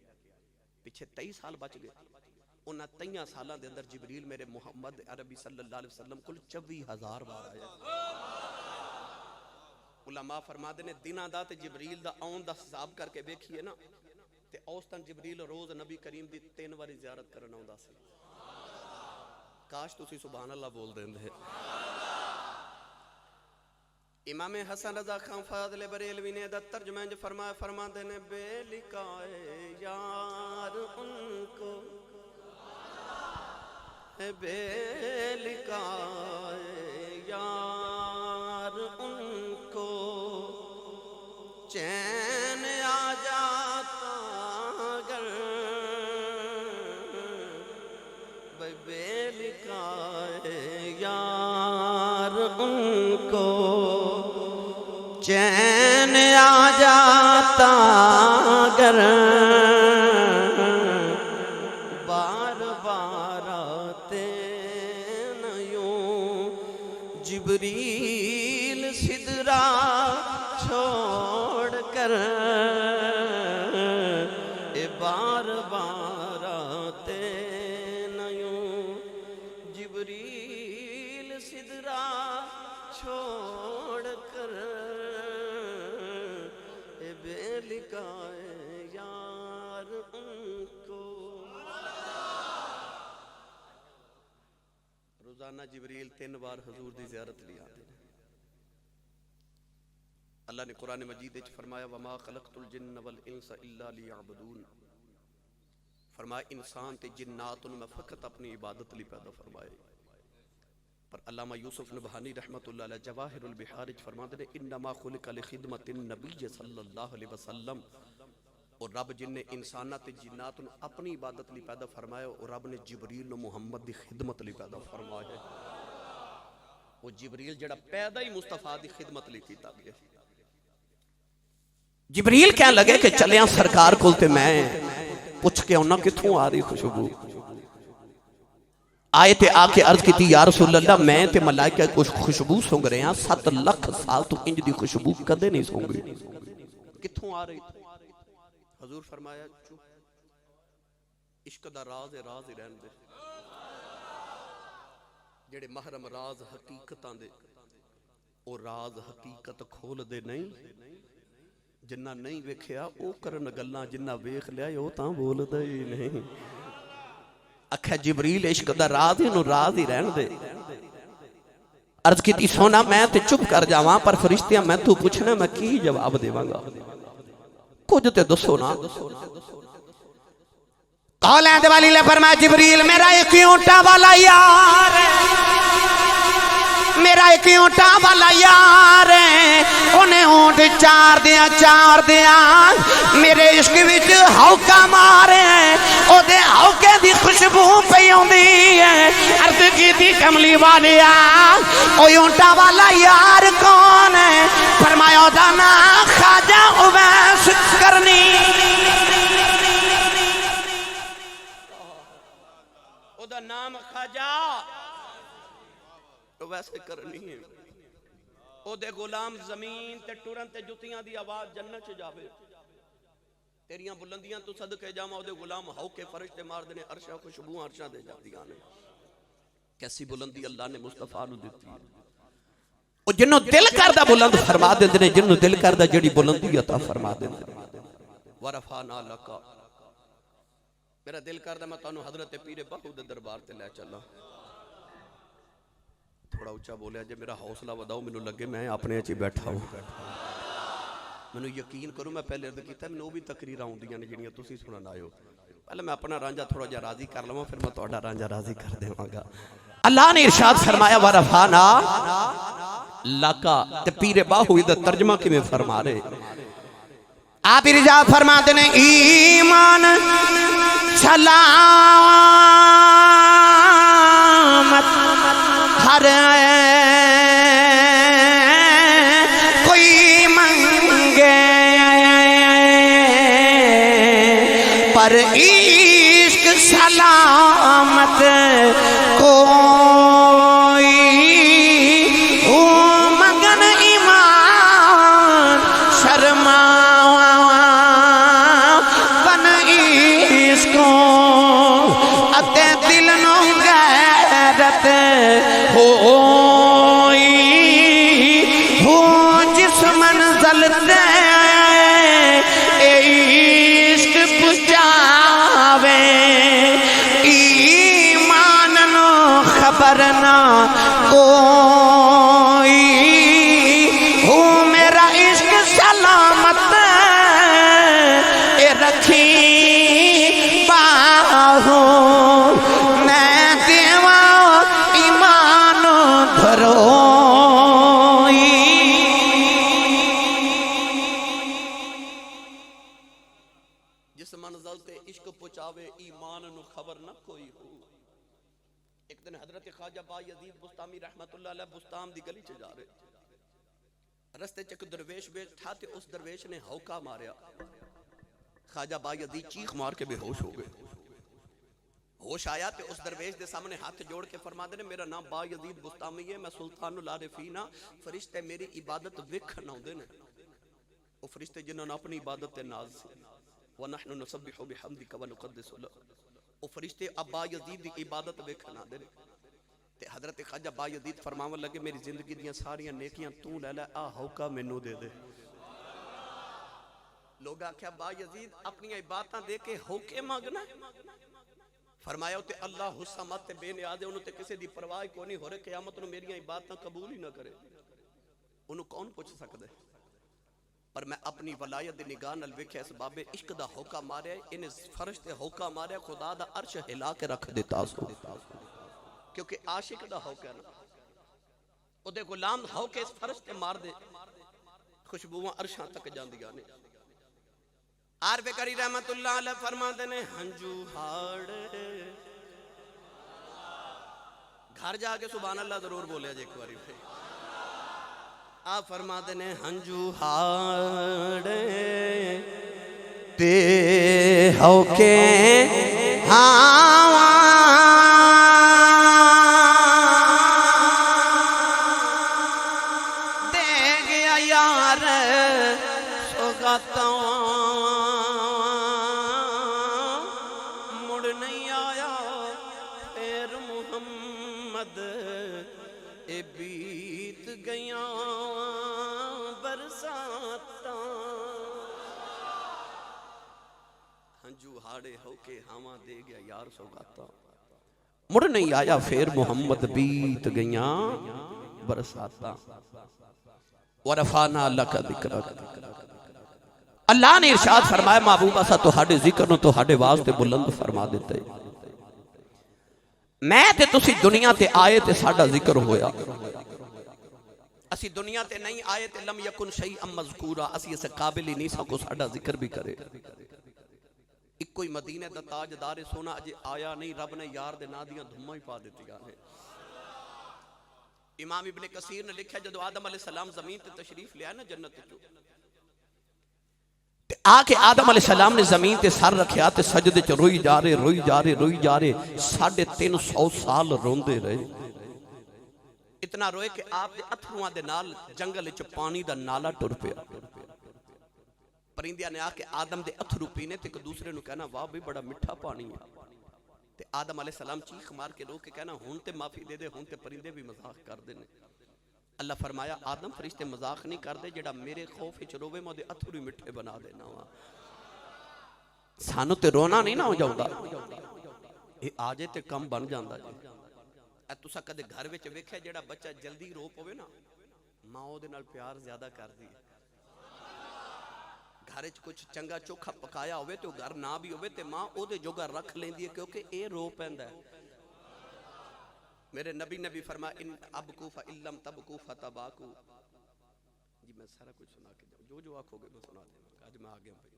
پیچھے 23 سال بچ گئے. انہاں 23 سالاں دے اندر جبریل میرے محمد عربی صلی اللہ علیہ وسلم کل 24,000 بار آیا. علماء فرما دے نے دنہ دا تے جبریل دا آن دا حساب کر کے بیکھئے نا تے اوستان جبریل روز نبی کریم دی 3 باری زیارت کرنا ہوندا سی. کاش تسی سبحان اللہ بول دیں. امام حسن رضا خان فاضل بریلوی نے دا ترجمہ انج فرما دے نے بے لکھائے یار ان کو بے لکھائے یار ان کو چین آ جاتا گر بے لکھائے یار ان کو چین آ جاتا گر بار بار آتے نہ یوں جبریل سدرا چھوڑ کر بار بار آتے نہ یوں جبریل سدرا چھوڑ کر بے لکھائے یار ان کو. روزانہ جبریل 3 بار حضور دی زیارت لیا. اللہ نے قرآن مجید وچ فرمایا وما خلقت الجن والانس الا لیعبدون. فرمایا انسان تے جنات میں فقط اپنی عبادت لی پیدا فرمائے. پر علامہ یوسف نبہانی رحمت اللہ علیہ جواہر البحار فرماتے ہیں انما خلق لخدمت النبی صلی اللہ علیہ وسلم. اور رب جن نے انسانات جنات اپنی عبادت لی پیدا فرمایا اور رب نے جبریل و محمد دی خدمت لی پیدا فرمایا. وہ جبریل جڑا پیدا ہی مصطفیٰ دی خدمت لی کیتا گیا. جبریل کہنے لگے کہ چلیاں سرکار کھولتے میں پوچھ کے انہاں کتھوں آ رہی خوشبو. آئے تے آ کے عرض کی تھی یا رسول اللہ میں تے ملائکہ کچھ خوشبو سونگ رہے ہیں 7 لاکھ سال تو انج دی خوشبو کدے نہیں سونگی کتھوں آ رہی. حضور فرمایا چپ عشق دا راز ہی رہن دے. جڑے محرم راز حقیقتاں دے او راز حقیقت کھول دے نہیں. جنہ نہیں ویکھیا او کرن گلاں جنہ ویکھ لیا او تاں بول دے ہی نہیں. آکھیا جبریل عشق دا راز ہی نو راز ہی رہن دے. عرض کی سونا میں تے چپ کر جاواں پر فرشتیاں میں تو پوچھنا میں کی جواب دیواں گا کچھ تے دسو نا. قولیں دے والی لے فرمایا جبریل میرا ایک اونٹا والا یار میرا ایک اونٹا والا یار انہیں اونٹ چار دیا میرے عشق وچ ہوکا مارے او دے ہوکے دی خوشبو پئی ہوندی ہے. عرض کیتی کملی والیا او اونٹا والا یار کون ہے؟ فرمایا او دا نام خواجہ اویس کرنی. او دا نام خواجہ ویسے کرنی ہے. او دے غلام زمین تے ٹورن تے جتیاں دی آواز جنت چ جاوے تیریاں بلندیاں تو صدقے جاواں. او دے غلام ہو کے فرشتے مار دینے عرشاں خوشبوئاں عرشاں دے جاندیاں نے. کیسی بلندی اللہ نے مصطفیٰ نو دتی ہے. او جنوں دل کردا بلند فرما دیندے نے جنوں دل کردا جڑی بلندی عطا فرما دیندے نے. ورفعنا لک میرا دل کردا میں تانوں حضرت پیر بہو دے دربار تے لے چلاں. تھوڑا اچھا بولیا جے میرا حوصلہ وداؤ مینوں لگے میں اپنے اچ بیٹھا ہوں. مینوں یقین کرو میں پہلے عرض کیتا مینوں بھی تقریراں ہوندیاں نے جڑیاں تسی سنن آئے ہو. پہلے میں اپنا رانجھا تھوڑا جا راضی کر لواں پھر میں تہاڈا رانجھا راضی کر دیواں گا. اللہ نے ارشاد فرمایا ورفعنا لک تے پیر باہو دا ترجمہ کیویں فرما رہے آپ ارشاد فرماتے ہیں ایمان سلامت ہر کوئی منگے پر عشق سلامت کوئی مگن ایمان شرما بن عشق اتے دل نو غیرت ہوئی ہو جس منزل تے عشق پہنچاوے ایمان نو خبر نہ کوئی ہو میرا عشق سلامت اے رکھی باہو میں دیواں ایمان دھروئی. جس منزل تے عشق پہنچاوے ایمان نو خبر نہ کوئی ہو. ایک دن حضرت خواجہ با یزید بستامی رحمت اللہ علیہ بستام دی گلی چ جا رہے رستے چ ایک درویش بیٹھا تے اس درویش نے ہوکا ماریا. خواجہ با یزید چیخ مار کے بے ہوش ہو گئے. ہوش آیا تے اس درویش دے سامنے ہاتھ جوڑ کے فرما دے میرا نام با یزید بستامی ہے میں سلطان العارفین ہاں. فرشتے میری عبادت ویکھن آوندے نے. او فرشتے جنہاں نے اپنی عبادت تے ناز سے وَنَحْنُ نُسَبِّحُ بِحَمْدِكَ وَنُقَدِّسُ لَكَ. او فرشتے اب با یزید دی عبادت ویکھن آندے نے. تے حضرت خواجہ با یزید فرماون لگے میری زندگی دیاں ساریاں نیکیاں تو لے لے آ ہوکا مینوں دے دے. لوگ آکھیا با یزید اپنی عبادتاں دے کے ہوکے مانگنا. فرمایا تے اللہ حسامت تے بے نیاز ہے انہوں تے کسے دی پرواہ کو نہیں ہو رہے قیامت نو میری عبادتاں قبول ہی نہ کرے. انہوں کون پوچھ سکدے؟ پر میں اپنی ولایت دی نگاہ نال ویکھیا اس بابے عشق دا ہوکا ماریا انہیں فرشتے ہوکا ماریا خدا دا عرش ہلا کے رکھ دیتا سو. کیونکہ عاشق دا ہوکا نا او دے غلام ہوکے اس فرشتے مار دے خوشبوواں عرشاں تک جاندیاں نے. عارف کری رحمت اللہ علیہ فرماتے نے ہنجو ہاڑے گھر جا کے سبحان اللہ ضرور بولیا جے ایک باری پہ. آپ فرماتے نے ہنجو ہاڑے تے ہوکے ہاں دے گیا یار سوگاتا مڑ نہیں آیا پھر محمد اے بیت گیاں برساتاں. ہنجو ہاڑے ہو کے ہاواں دے گیا یار سوگاتا مڑ نہیں آیا پھر محمد بیت گئیاں برساتاں ورفعنا لک ذکرک اللہ نے ارشاد فرمایا محبوب اسا تہاڈے ذکر نو تہاڈے واسطے بلند فرما دیتا ہے میں تے تسی دنیا تے آئے تے ساڈا ذکر ہویا اسی دنیا تے نہیں آئے تے لم یکن شیئا مذکورا اسی اسے قابل ہی نہیں سا کو ساڈا ذکر بھی کرے ایک کوئی مدینے دا تاجدار سونا اجے آیا نہیں رب نے یار دے نا دیاں دھماں ہی پا دیتیاں ہیں امام ابن کثیر نے لکھا جدو آدم علیہ السلام زمین تے تشریف لیا نا جنت چو آکے آدم علیہ السلام نے زمین تے سر رکھیا تے سجدے چ روئی جا رہے 350 سال روندے رہے اتنا روئے کہ آپ دے اتھرواں دے نال جنگل چ پانی دا نالا ٹر پیا پرندیاں نے آکے آدم دے اتھرو پینے تے ایک دوسرے نو کہنا واہ بھی بڑا مٹھا پانی ہے تے آدم علیہ السلام چیخ مار کے رو کے کہنا ہون تے معافی دے دے ہون تے پرندے بھی مذاق کر دینے اللہ فرمایا آدم فرشتے مذاق نہیں کر دے جڑا میرے خوف وچ روے میں دے اتھرو مٹھے بنا دینا وا سانو تے رونا نہیں نہ ہو جاؤندا اے آجے تے کم بن جاندا جی اے تساں کدے گھر وچ ویکھیا جڑا بچہ جلدی رو پوے نا ماں او دے نال پیار زیادہ کردی ہے گھر وچ کچھ چنگا چوکھا پکایا ہوئے تو گھر نہ بھی ہوئے تے ماں او دے جوگا رکھ لیندی ہے کیونکہ اے رو پیندا ہے میرے نبی نے بھی فرمایا ان ابکو فإلم تبکو فتباکو جی میں سارا کچھ سنا کے جاؤں جو آنکھو گے میں سنا دیں آج میں آگے ہوں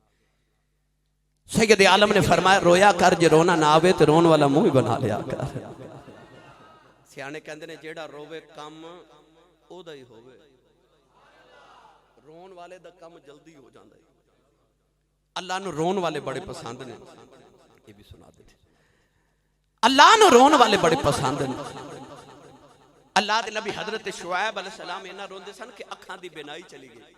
سید عالم نے فرمایا رویا کر جے رونا نہ آوے تے رون والا منہ بنا لیا کر سیانے کہندے نے جیڑا روے کم او دا ہی ہوئے رون والے دا کم جلدی ہو جاندہ ہے اللہ نو رون والے بڑے پسند نے یہ بھی سنا دیتے اللہ نو رون والے بڑے پسند ہیں اللہ دے نبی حضرت شعیب علیہ السلام اینا روندے سن کہ اکھاں دی بینائی چلی گئی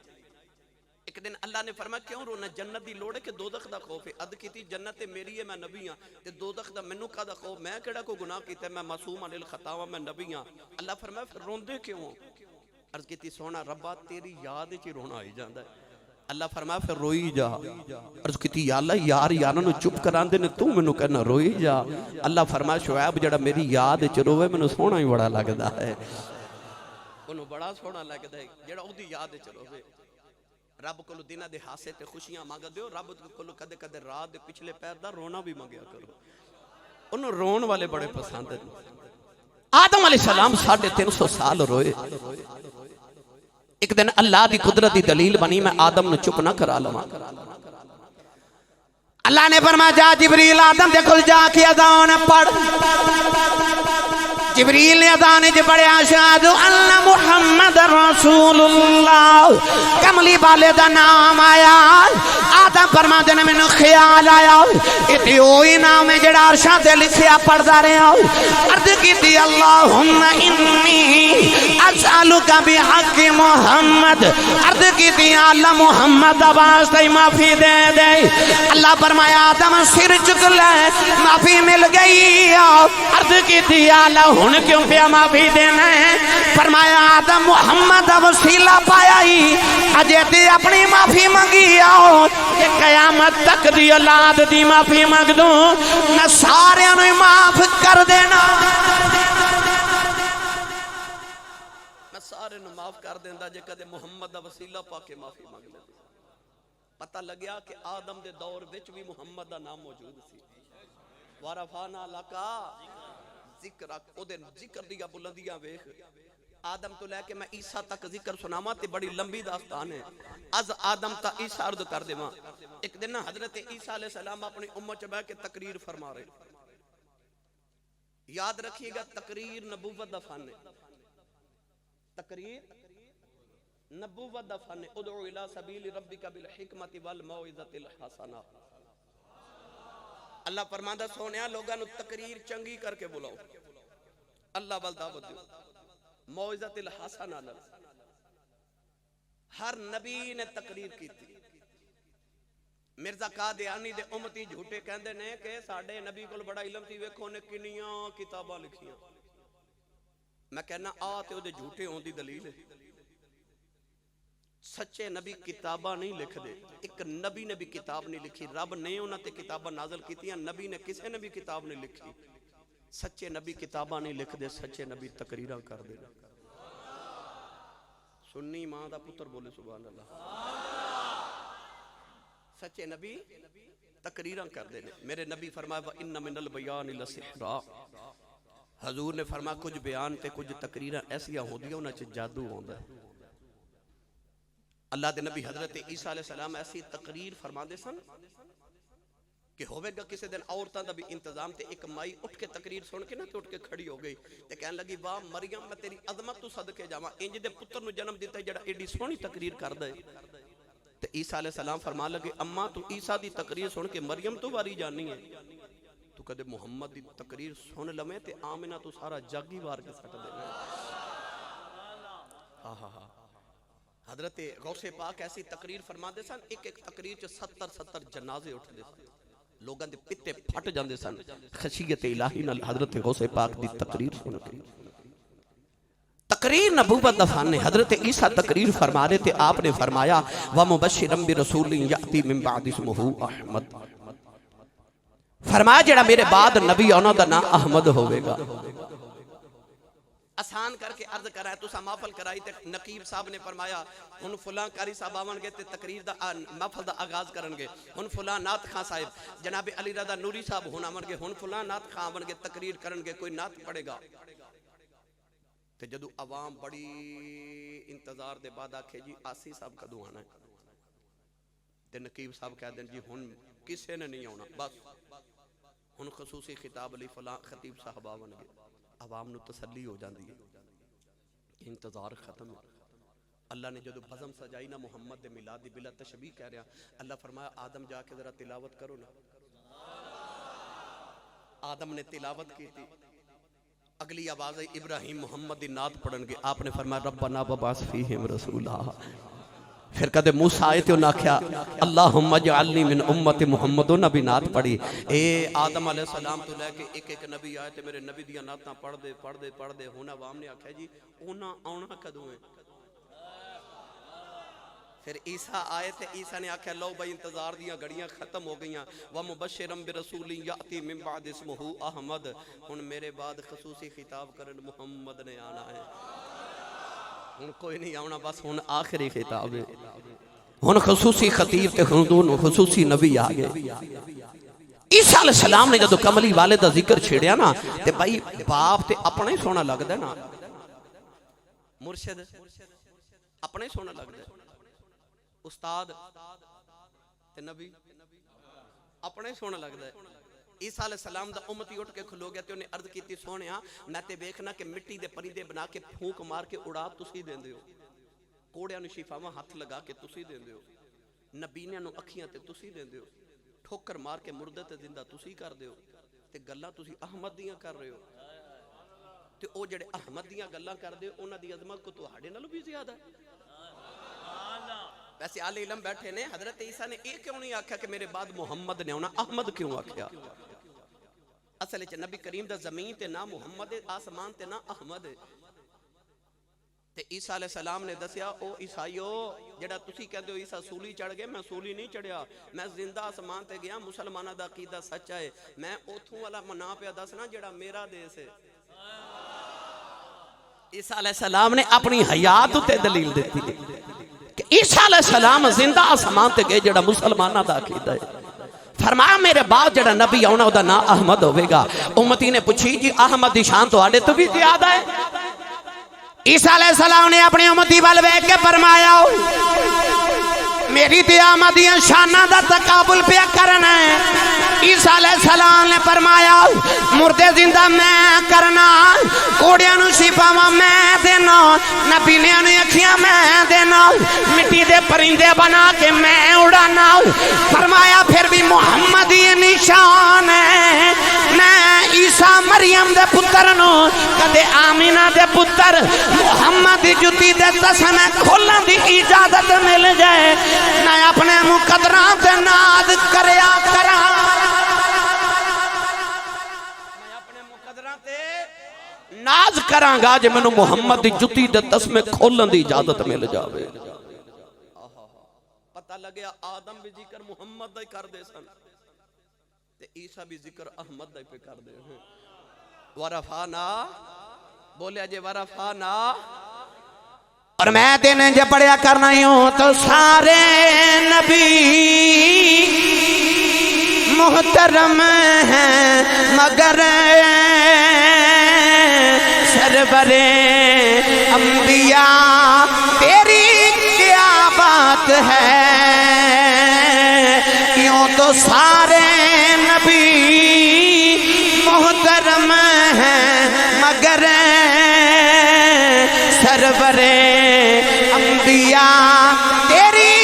ایک دن اللہ نے فرمایا کیوں رونا جنت دی لوڑے کہ دوزخ دا خوف ہے اد کیتی جنت میری ہے میں نبی ہاں تے دوزخ دا منو کا دا خوف میں کیڑا کو گناہ کیتا ہے میں معصوم عن الخطا ہوں میں نبی ہاں اللہ فرمایا پھر روندے کیوں عرض کیتی سونا ربا تیری یاد وچ رونا آئی جاندا ہے اللہ فرمایا پھر روئی جا عرض کیتی یا اللہ یار یاراں نو چپ کراندے نے تو مینوں کہنا روئی جا اللہ فرمایا شعیب جڑا میری یاد وچ روے مینوں سونا ہی بڑا لگدا ہے اونوں بڑا سونا لگدا ہے جڑا اودی یاد وچ روے رب کولو دیناں دے ہاسے تے خوشیاں منگ دیو رب کولو کدے کدے رات دے پچھلے پیر دا رونا بھی منگیا کرو اونوں رون والے بڑے پسند ہیں آدم علیہ السلام 350 سال روئے ایک دن اللہ دی قدرت دی دلیل بنی میں آدم نے چپ نہ کرا لما اللہ نے فرمایا جا جبریل آدم دے کھل جا کے اذان پڑھ جبریل نے اذان وچ پڑھیا اشہد ان محمد رسول اللہ کملی والے دا نام آیا آدم فرماندے نے مینوں خیال آیا اتے اوہی نام ہے جڑا عرشاں تے لکھیا پڑھدا رہیا عرض کیتی اللہم انی اسالک بحق محمد عرض کیتی اللہ محمد دا واسطے معافی دے دے اللہ فرمایا آدم سر چک لے معافی مل گئی عرض کیتی اللہ ہن کیوں پیا معافی دینا ہے فرمایا آدم محمد دا وسیلہ پایا ہی اجے تے اپنی معافی منگی آؤ کہ قیامت تک دی اولاد دی معافی منگ دوں میں سارے انہیں معاف کر دینا میں سارے انہیں معاف کر دینا جے کدے محمد دا وسیلہ پا کے معافی منگ لے پتہ لگیا کہ آدم دے دور وچ بھی محمد دا نام موجود سی ورفعنا لکا ذکرک او دے ذکر دیا بلندیاں ویکھ آدم تو لے کے میں عیسیٰ تک ذکر سناما تے بڑی لمبی داستان ہے از آدم تا عیسیٰ عرض کر دے ماں ایک دن حضرت عیسیٰ علیہ السلام اپنی امت چبہ کے تقریر فرما رہے یاد رکھیے گا تقریر نبوت دا فن ہے تقریر نبوت دا فن ہے ادعو الى سبیل ربک بالحکمت والموعظۃ الحسنہ اللہ فرماندہ سونیا لوگاں نو تقریر چنگی کر کے بلاؤ اللہ وال دعوت دیو موعظۃ الحسنہ ہر نبی نے تقریر کی تھی مرزا قادیانی دے امتی جھوٹے کہندے نے کہ ساڈے نبی کول بڑا علم سی ویکھو نے کنیاں کتاباں لکھیاں میں کہنا آ تے او دے جھوٹے ہون دی دلیل ہے سچے نبی کتاباں نہیں لکھ دے ایک نبی نے بھی کتاب نہیں لکھی رب نے انہاں تے کتاباں نازل کیتیاں نبی نے کسے نے بھی کتاب نہیں لکھی سچے نبی کتاباں نہیں لکھ دے، سچے نبی تقریراں کر دے۔ سنی ماں دا پتر بولے سبحان اللہ۔ سچے نبی تقریراں کر دے۔ میرے نبی فرمایا وَإِنَّ مِنَ الْبَيَانِ لَسِحْرًا، حضور نے فرمایا کچھ بیان تے کچھ تقریراں ایسیاں ہوندیاں انہاں چ جادو ہوندا ہے۔ اللہ دے نبی حضرت عیسیٰ علیہ السلام ایسی تقریر فرما دے سن کہ ہوئے گا کسی دن عورتاں دا بھی انتظام تے ایک مائی اٹھ کے تقریر سن کے نہ تے اٹھ کے کھڑی ہو گئی تے کہنے لگی واہ مریم میں تیری عظمت تو صدقے جاواں، انج دے پتر نو جنم دیتا ہے جڑا ایڈی سونی تقریر کردا ہے۔ تے عیسیٰ علیہ السلام فرما لگے اماں تو عیسیٰ دی تقریر سن کے مریم تو واری جانی ہے، تو کدے محمد دی تقریر سن لویں تے آمنہ تو سارا جگ ہی وار کے سٹ دینا۔ حضرت غوث پاک ایسی تقریر فرما دے سن، ایک ایک تقریر چ 70 جنازے اٹھ دے سن، لوگاں دے پتے پھٹ جاندے سن خشیت الہی نال حضرت غوث پاک دی تقریر سن کے۔ تقریر نبوت دا فن ہے۔ حضرت عیسیٰ تقریر فرما رہے تھے، آپ نے فرمایا وَمُبَشِّرًا بِرَسُولٍ يَأْتِي مِن بَعْدِ اسْمُهُ احمد، فرمایا جڑا میرے بعد نبی آنا دا نام احمد ہوئے گا۔ آسان کر کے عرض کرایا تسا محفل کرائی تے نقیب صاحب نے فرمایا ہن فلاں قاری صاحب آون گے تے تقریر دا محفل دا آغاز کرن گے، ہن فلاں نعت خان صاحب جناب علی رضا نوری صاحب ہن آون گے، ہن فلاں نعت خان آون گے تقریر کرن گے، کوئی نعت پڑھے گا۔ تے جدو عوام بڑی انتظار دے بعد آکھے جی آسی صاحب کدوں آنا ہے تے نقیب صاحب کہہ دیں جی ہن کسے نے نہیں آنا، بس ہن خصوصی خطاب علی فلاں خطیب صاحب آون گے، عوام نو تسلی ہو جاندی ہے، انتظار ختم ہے۔ اللہ نے جدو بزم سجائی نا محمد دے میلاد دی بلا تشبیہ کہہ رہا، اللہ فرمایا آدم جا کے ذرا تلاوت کرو نا۔ آدم نے تلاوت کی تھی، اگلی آواز ابراہیم محمد دی نعت پڑھن گے، آپ نے فرمایا ربنا وبعث فیہم رسولا۔ پھر کدے موسیٰ آئے تھے انہاں کیا اللہم اجعلنی من امت محمد، نبی نعت پڑھی۔ اے آدم علیہ السلام تو لے کے ایک ایک نبی آئے تھے میرے نبی دیا نعتاں پڑھ دے ہونا عوام نے آکھا جی اونا آنا کدوں ہے۔ پھر عیسیٰ آئے تھے، عیسیٰ نے آکھا لو بھائی انتظار دیاں گھڑیاں ختم ہو گئیاں، وَمُبَشِّرًا بِرَسُولٍ يَأْتِي مِن بَعْدِ اسْمُهُ احمد، ہن میرے بعد خصوصی خطاب کرن محمد نے آنا ہے، ہن کوئی نہیں آنا، بس ہن آخری خطاب ہے، ہن خصوصی خطیب تے خصوصی نبی آگئے۔ عیسیٰ علیہ السلام نے جدو کملی والد دا ذکر چھیڑیا نا تے بھائی باپ تے اپنے سونا لگ دے نا، مرشد اپنے سونا لگ دے، استاد تے نبی اپنے سونا لگ دے۔ عیسیٰ علیہ السلام دا امتی اٹھ کے کھلو گیا تے انہیں عرض کیتی سونیا میں تے بیکھنا کہ مٹی دے پرندے بنا کے پھونک مار کے اڑا تسی دین دیو، کوڑیاں نو شفاواں ہاتھ لگا کے تسی دین دیو، نبینیاں نو اکھیاں تے تسی دین دیو، ٹھوکر مار کے مردے تے زندہ تسی کر دیو، تے گلاں تسی احمد دیاں کر رہے ہو، تے او جڑے احمد دیاں گلاں کر دے انہاں دی عظمت کو تہاڈے نالوں بھی زیادہ ہے۔ ویسے آل علم بیٹھے نے، حضرت عیسیٰ نے ایک کیوں نہیں آکھا کہ میرے بعد محمد نے ہونا، احمد کیوں آکھیا؟ اصل ہے نبی کریم دا زمین تے نا محمد ہے، آسمان تے نا احمد ہے۔ تے عیسیٰ علیہ السلام نے دسیا او عیسائیو جڑا تسی کہندے ہو عیسیٰ سولی چڑھ گئے، میں سولی نہیں چڑھیا، میں زندہ آسمان تے گیا، مسلمانہ دا عقیدہ سچا ہے، میں اوتھوں والا منا پہ دسنا جڑا میرا دیس ہے۔ عیسیٰ علیہ السلام نے اپنی حیات تے دلیل دیتی ہے کہ عیسیٰ علیہ السلام زندہ آسمان تے گئے جڑا مسلمانہ دا عقیدہ ہے۔ فرمایا میرے بعد جڑا نبی آنا او دا نا احمد ہوئے گا۔ امتی نے پوچھی جی احمد دی شان تو آڑے تو بھی زیادہ ہے؟ عیسیٰ علیہ السلام نے اپنی امتی والوے کے فرمایا میری تے آمدیاں شانہ دا تقابل پہ کرنا ہے۔ عیسیٰ علیہ السلام نے فرمایا مردے زندہ میں کرنا، کوڑیاں نو شفاواں میں دینا، نبینیاں نو اکھیاں میں دینا، مٹی دے پرندے بنا کے میں اڑانا۔ فرمایا پھر بھی محمد یہ نشان ہے، میں عیسیٰ مریم دے پتر نو کدے آمینہ دے پتر محمد جتی دے تسمے کھولن دی اجازت مل جائے میں اپنے مقدران تے ناد کریا کرا، میں اپنے مقدران تے ناز کراں گا جے میں محمد جتی دے تسمے کھولن دی اجازت مل جاوے۔ پتہ لگیا آدم بھی ذکر محمد دا کر دے سن تے عیسیٰ بھی ذکر احمد دا پہ کر دے ہیں۔ ورفعنا بولے اجے ورفعنا. اور میں دن جب پڑھیا کرنا ہوں تو سارے نبی محترم ہیں مگر سرور انبیاء تیری کیا بات ہے. کیوں تو سارے نبی محترم ہیں مگر سرور انبیاء تیری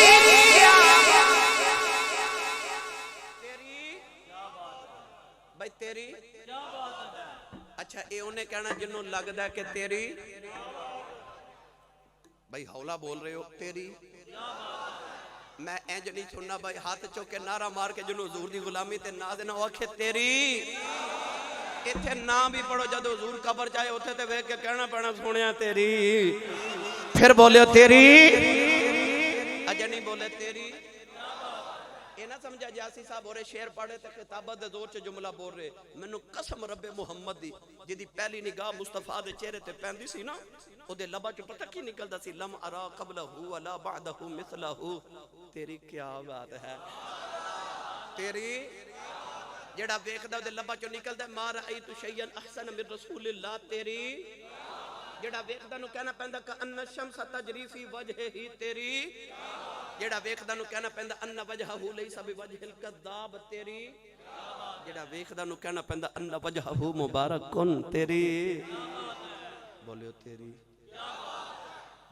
بھائی تیری. اچھا اے انہیں کہنا جنہوں لگتا ہے کہ تیری. بھائی ہولا بول رہے ہو تیری. میں اینج نہیں سننا بھائی ہاتھ چوکے نعرہ مار کے جنہوں حضور دی غلامی تے ناز نہ آکھے تیری. اتھے نام بھی پڑھو جدو حضور قبر چاہے اتھے تے ویک کے کہنا پڑنا سونیا تیری. پھر بولے تیری. اجے نہیں بولے تیری. یہ نہ سمجھا جاسی صاحب اور شعر پڑھے تے کتابت دے زور چ جملہ بول رہے. مینوں قسم رب محمد دی جدی پہلی نگاہ مصطفیٰ دے چہرے تے پیندی سی نا او دے لبا چ پتہ کی نکلدا سی لم ارا قبلہ ولا بعدہ مثلہ. تیری کیا بات ہے. تیری جڑا ویکھدا دے لبا چ نکلدا ما رأیت شیئا احسن من رسول اللہ. تیری جڑا ویکھدا نو کہنا پیندا کہ ان الشمس تجری فی وجہہ ہی. تیری جڑا ویکھدا نو کہنا پیندا ان وجہہ لیس بوجہ الکذاب. تیری جڑا ویکھدا نو کہنا پیندا ان وجہہ مبارکن. تیری بولیو تیری.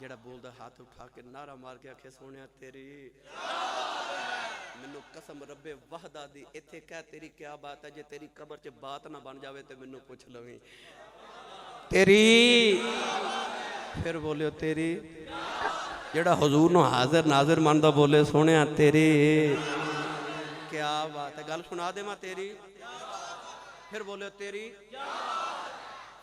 جڑا بولدا ہاتھ اٹھا کے نعرہ مار کے آکھے سونیا تیری. منو قسم رب وحدہ دی ایتھے کہہ تیری کیا بات ہے. جے تیری قبر چ بات نہ بن جاوے تے منو پوچھ لویں تیری. پھر بولیو تیری. جڑا حضور نو حاضر ناظر ماندا بولے سونیا تیری کیا بات ہے. گل سنا دے ماں تیری. پھر بولے تیری.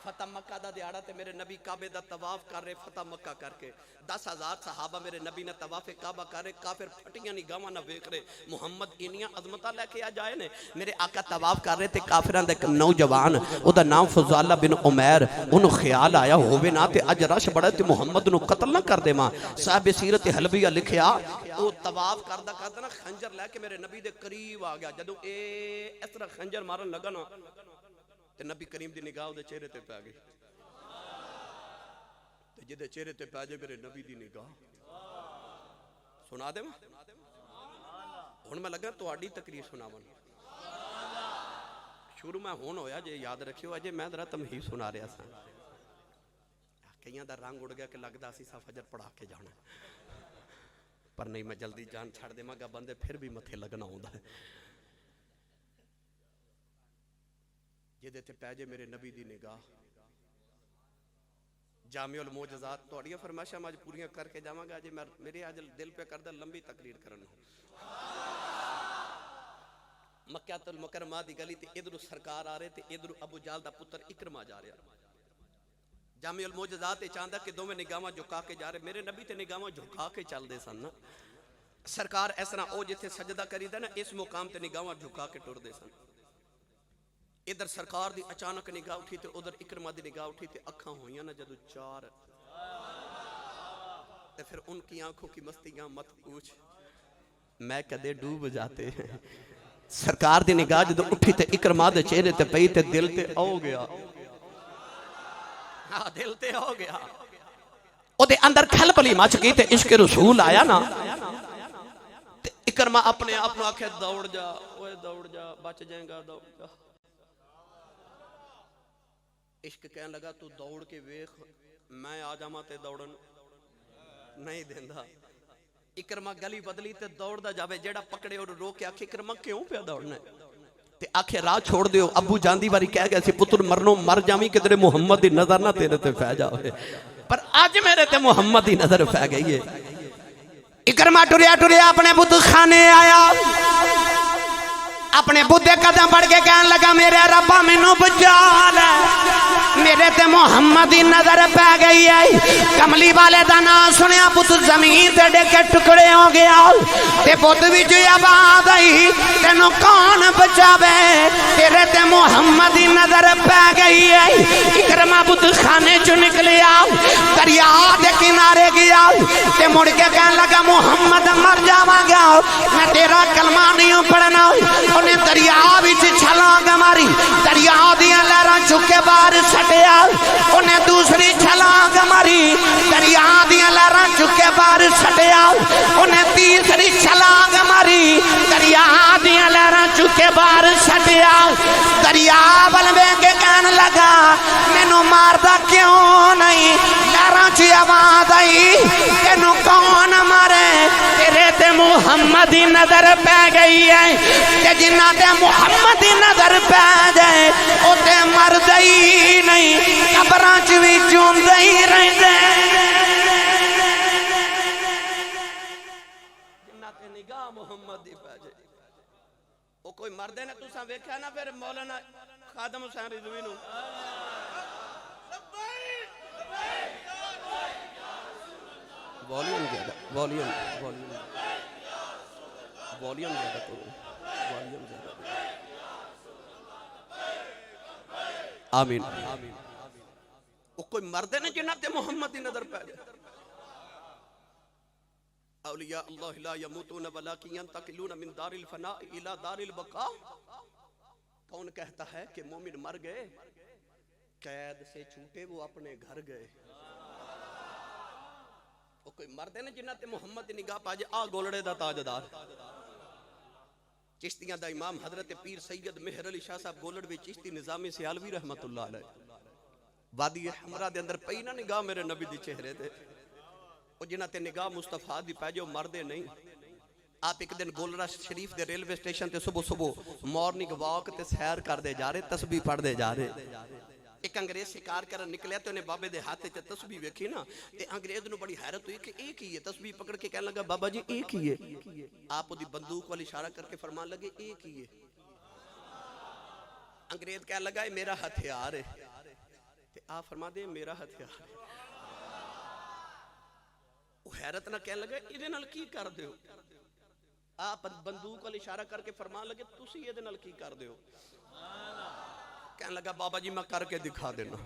فتح مکہ دا دیاڑا تے میرے نبی کعبے دا طواف کر رہے. فتح مکہ کر کے 10,000 صحابہ میرے نبی نے طواف کعبہ کر رہے. کافر پھٹیاں نگاہاں نہ ویکھ رہے. محمد انیاں عظمتاں لے کے آ جائے نے. میرے آقا طواف کر رہے تے کافراں دے نوجوان او دا نام فضالہ بن عمیر. انہوں خیال آیا ہووے نا تے اج رش بڑا تے محمد نو قتل نہ کر دے ماں. صاحب سیرت حلبیہ لکھیا او طواف کردا کردا نا خنجر لے کے میرے نبی دے قریب آ گیا. جدوں اے اس طرح خنجر مارن لگا نا تے نبی کریم دی نگاہ دے چہرے تے پے گئی. جدے چہرے تے پہ جائے میرے نبی دی نگاہ. سنا دے میں ہن میں لگا تہاڈی تقریر سناون. شروع میں ہون ہویا جے یاد رکھیو اجے میں ذرا تمہید سنا رہا سا. کئیاں دا رنگ اڑ گیا کہ لگدا سی سا فجر پڑھا کے جانا پر نہیں. میں جلدی جان چھڑ دے گا بندے پھر بھی متھے لگنا ہوندا ہے. جدے تے پہ جائے میرے نبی دی نگاہ. جامع المعجزات توڑیاں فرمائشاں میں پوریاں کر کے جاواں گا. جی میرے آج دل پہ کردہ لمبی تقریر کرنا. مکہ المکرمہ دی گلی تے ادھر سرکار آ رہے تے ادھر ابو جہل دا پتر اکرمہ جا رہا. جامع المعجزات چاہندا کہ دو میں نگاہاں جھکا کے جا رہے. میرے نبی تے نگاہاں جھکا کے چل دے سن. سرکار اس طرح او جتھے سجدہ کریدا نا اس مقام تے نگاہاں جھکا کے ٹر دے سن. ادھر سرکار دی اچانک نگاہ اٹھی تے ادھر اکرمہ دی نگاہ اٹھی تے اکھاں ہوئیاں نا جدو چار تے پھر ان کی آنکھوں کی مستیاں مت پوچھ میں کدے ڈوب جاتے ہیں. سرکار دی نگاہ جدو اٹھی تے اکرمہ دے چہرے تے پئی تے دل تے آو گیا. دل تے آو گیا. او دے اندر کھل پلی مچ گئی تے عشق رسول آیا نا تے اکرمہ اپنے آپ نو آکھے دوڑ جا اوے دوڑ جا بچ جائیں گا دوڑ جا. عشق کہنے لگا تو دوڑ کے ویخ میں آ جاما تے دوڑن نہیں دیندہ. اکرمہ گلی بدلی تے دوڑ دا جاوے. جیڑا پکڑے اور رو کے آکھے اکرمہ کیوں پہ دوڑنا ہے تے آکھے راہ چھوڑ دیو. ابو جاندی باری کہہ گیا سی پتر مرنوں مر جامی کہ تیرے محمد دی نظر نہ تیرے تے پہ جاوے. پر آج میرے تے محمد دی نظر پہ گئی ہے. اکرمہ ٹریا ٹریا اپنے بت خانے آیا. اپنے بدھے قدم بڑھ کے کہنے لگا میرے ربا مینوں بچا لے. میرے تے محمد دی نظر پہ گئی ہے کملی والے دا نام سنیا پت زمین تے ڈے کے ٹکڑے ہو گیا تے پت بھی جو آواز آئی تینوں کون بچاوے تیرے تے محمد دی نظر پہ گئی ہے اکرمہ پت خانے چو نکلیا دریا دے کنارے گیا تے مڑ کے کہنے لگا محمد مر جاواں گا میں تیرا کلمہ نہیں پڑھنا انہیں دریا وچ چھلانگ ماری دریا دیاں لہراں چکے باہر سٹیا انہیں دوسری چھلانگ ماری دریا دیاں لہراں چکے باہر سٹیا انہیں تیسری چھلانگ ماری دریا دیاں لہراں چکے باہر سٹیا دریا بلوے کے کہنے لگا مینوں ماردا کیوں نہیں لہراں چ آواز آئی تینوں کون مارے تیرے تے محمد دی نظر پہ گئی ہے کہ جنہ تے محمد دی نظر پہ جائے او تے مرد ہی نہیں قبراں چ وی جوندے ہی رہندے جنہ تے نگاہ محمد دی پہ جائے او کوئی مردے نے تساں ویکھیا نا پھر مولانا خادم حسین رضوی نو والیوم زیادہ والیوم زیادہ کرو والیوم زیادہ آمین وہ کوئی مرد ہے نا جنہ تے محمد دی نظر پہ جائے اولیاء اللہ لا یموتون ولکن ینتقلون من دار الفناء الى دار البقاء کون کہتا ہے کہ مومن مر گئے قید سے چھوٹے وہ اپنے گھر گئے وہ کوئی مرد ہے نا جنہ تے محمد دی نگاہ پا جائے آ گولڑے دا تاجدار چشتیاں دا امام حضرت پیر سید مہر علی شاہ صاحب گولڑ بھی چشتی نظامی سیالوی رحمت اللہ علیہ وادی حمرہ دے اندر پئی نا نگاہ میرے نبی دی چہرے تے وہ جنہ تے نگاہ مصطفیٰ دی پہ جو مردے نہیں آپ ایک دن گولڑا شریف دے ریلوے سٹیشن تے صبح مارننگ واک تے سیر کر دے جا رہے تسبیح پڑھ دے جا رہے ایک انگریز شکار کرن نکلیا تو انہیں بابے دے ہاتھے چا تسبیح ویکھی نا تے انگریز نو بڑی حیرت ہوئی کہ ایک ہی ہے تسبیح پکڑ کے کہنے لگا بابا جی ایک ہی ہے آپ دی بندوق والی اشارہ کر کے فرمان لگے ایک ہی ہے انگریز کہنے لگا یہ میرا ہتھیار ہے تے آپ فرما دے میرا ہتھیار ہے وہ حیرت نہ کہنے لگا ادھے نال کی کر دیو آپ بندوق والی اشارہ کر کے فرمان لگے تسی ادھے نال کی کر دیو کہنے لگا بابا جی میں کر کے دکھا دینا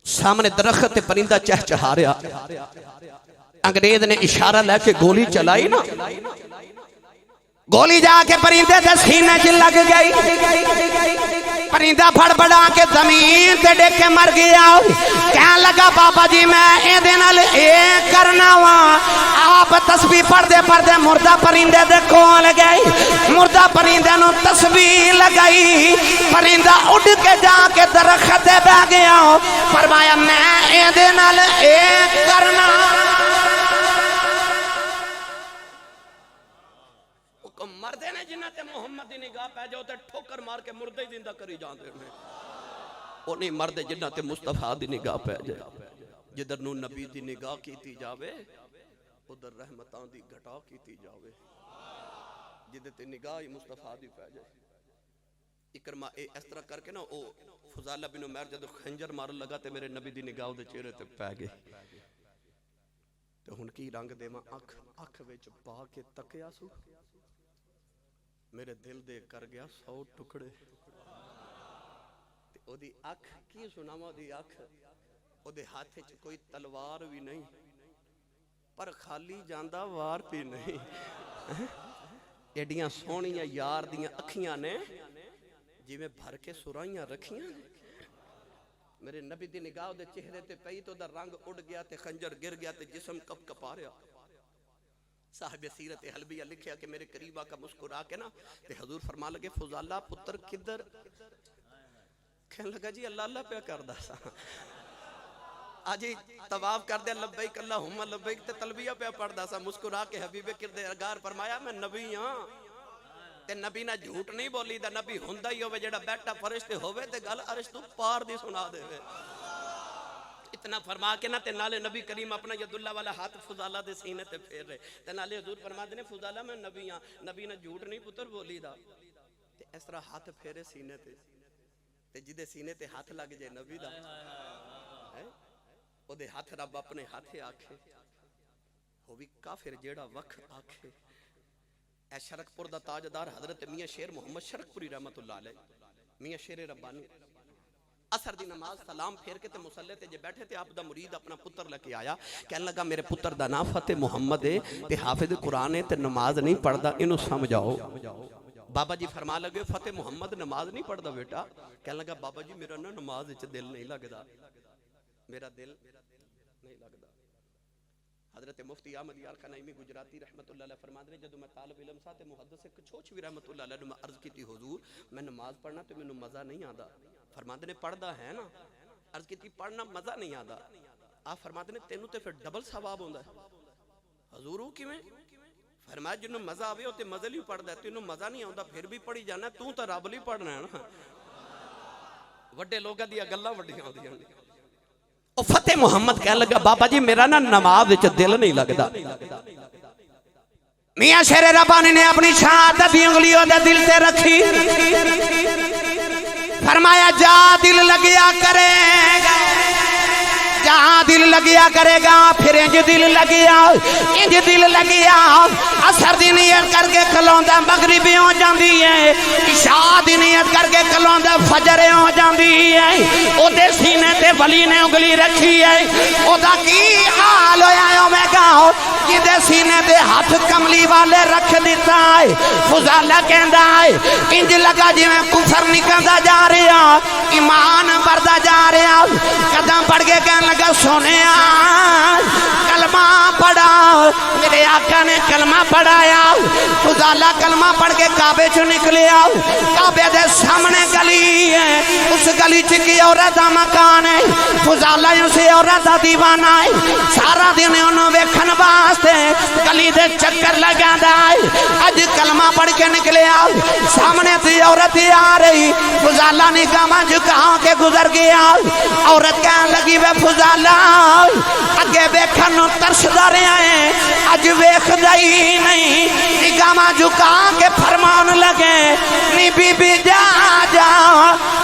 سامنے درخت پرندہ چہچہا رہا انگریز نے اشارہ لے کے گولی چلائی نا گولی جا کے پرندے سے سینے چ لگ گئی پرندہ پھڑ پڑا کے زمین تے ڈگ کے مر گیا کہنے لگا بابا جی میں اے نال اے کرنا وا آپ تسبیح پڑھدے مردہ پرندے دے کول گئی مردہ پرندے نو تسبیح لگائی پرندہ اڑ کے جا کے درخت تے بیٹھ گیا فرمایا میں اے نال اے کرنا مردے نے جنہ تے محمد دی نگاہ پہ جاؤ تے ٹھوکر مار کے مردے ہی زندہ کری جان دے میں وہ نہیں مردے جنہ تے مصطفیٰ دی نگاہ پہ جائے جدر نو نبی دی نگاہ کیتی جاوے ادھر رحمتاں دی گھٹا کیتی جاوے جدر تے نگاہ مصطفیٰ دی پہ جائے اکرمہ اس طرح کر کے نا او فضالہ بن عمیر جدو خنجر مار لگا تے میرے نبی دی نگاہ دے چہرے تے پہ گئے تو ہن کی رنگ دے ماں اکھ وچ پا کے تکیا سو میرے دل دے کر گیا 100 ٹکڑے او دی اکھ کی سناواں دی اکھ او دے ہاتھ وچ کوئی تلوار بھی نہیں پر خالی جاندا وار بھی نہیں ایڈیاں سونیاں یار دیاں اکھیاں نے جی میں بھر کے سرائیاں رکھیاں میرے نبی دی نگاہ دے چہرے تے پئی تو دا رنگ اڑ گیا تے خنجر گر گیا تے جسم کپ کپا رہا صاحب سیرت حلبیہ لکھیا کہ میرے قریبہ کا مسکرا کے نا تے حضور فرما لگے فضالہ پتر کدھر کہنے لگا جی اللہ اللہ پہ کر دا سا آجی طواف کر دے لبیک اللہم لبیک تے تلبیہ پہ پڑھ دا سا مسکرا کے حبیب کردگار فرمایا میں نبی ہاں تے نبی نہ جھوٹ نہیں بولی دا نبی ہندہ ہی ہوئے جڑا بیٹھا فرشتے ہوئے تے گل عرش تو پار دی سنا دے ہوئے اتنا فرما کے نا تے نالے نبی کریم اپنا ید اللہ والا ہاتھ فضالہ دے سینے تے پھیر رہے تے نالے حضور فرما دینے فضالہ میں نبی ہاں نبی نہ جھوٹ نہیں پتر بولی دا تے اس طرح ہاتھ پھیرے سینے تے تے جدے سینے تے ہاتھ لگ جائے نبی دا او دے ہاتھ رب اپنے ہاتھے آکھے وہ بھی کافر جیڑا وقت آکھے اے شرک پور دا تاجدار حضرت میاں شیر محمد شرک پوری رحمت اللہ علیہ میاں شیر ربانی اثر دی نماز سلام پھیر کے تے مسلح تے جے بیٹھے تے آپ دا مرید اپنا پتر لے کے آیا کہنے لگا میرے پتر دا نام فتح محمد ہے تے حافظ قرآن ہے تے نماز نہیں پڑھدا انہوں سمجھاؤ بابا جی فرما لگے فتح محمد نماز نہیں پڑھدا بیٹا کہنے لگا بابا جی میرا نا نماز وچ دل نہیں لگدا میرا دل نہیں لگدا حضرت مفتی احمد یار خنائمی گجراتی رحمت اللہ علیہ فرماتے ہیں جدو میں طالب علم ساتھ محدث ایک چھوچ بھی رحمت اللہ علیہ نے عرض کی تھی حضور میں نماز پڑھنا تو میں مزہ نہیں آتا فرماتے ہیں پڑھدا ہے نا عرض کی تھی پڑھنا مزہ نہیں آتا آپ فرماتے ہیں تینوں تے پھر ڈبل ثواب ہوندہ ہے حضور ہو کیویں فرمایا جنہوں مزہ آوے ہوتے مزہ نہیں پڑھدا ہے تینوں مزہ نہیں آتا پھر بھی پڑھی جانا ہے تو رب نہیں پڑھنا ہے نا وڈے لوگاں دیا گلاں وڈیاں ہوندیاں او فتح محمد کہنے لگا بابا جی میرا نا نماز وچ دل نہیں لگدا میاں شیر ربانی نے اپنی شہادت دی انگلیوں دے دل تے رکھی فرمایا جا دل لگیا کرے گا جہاں دل لگیا کرے گا پھر انج دل لگیا اثر دی نیت کر کے کلوندا مغربی ہو جاندی ہے عشاء دی نیت کر کے کلوندا فجر ہو جاندی ہے او دے سینے تے ولی نے انگلی رکھی ہے او دا کی حال ہویا او میں کہا جدے سینے تے ہاتھ کملی والے رکھ دیتا ہے فضالہ کہندا ہے انج لگا جی میں کفر نکلدا جا رہا ایمان بڑھدا جا رہا قدم پڑھ کے کہنے لگا سونے کلمہ پڑھا میرے آقا نے کلمہ پڑھایا فضالہ کلمہ پڑھ کے کعبے چو نکلیا کعبے دے سامنے گلی ہے اس گلی چکی عورت دا مکان ہے فضالہ اسے عورت دا دیوانہ ہے سارا دن انہوں ویکھن واسطے گلی دے چکر لگا دائے اج کلمہ پڑھ کے نکلیا سامنے تھی عورت آ رہی فضالہ نے کہا جھکا کے گزر گیا عورت کہنے لگی وے فضالہ اگے ویکھن نو ترسدا رہے ہیں اج ویکھدا ہی نہیں نگاہ جھکا کے فرمان لگے نی بی بی جا جا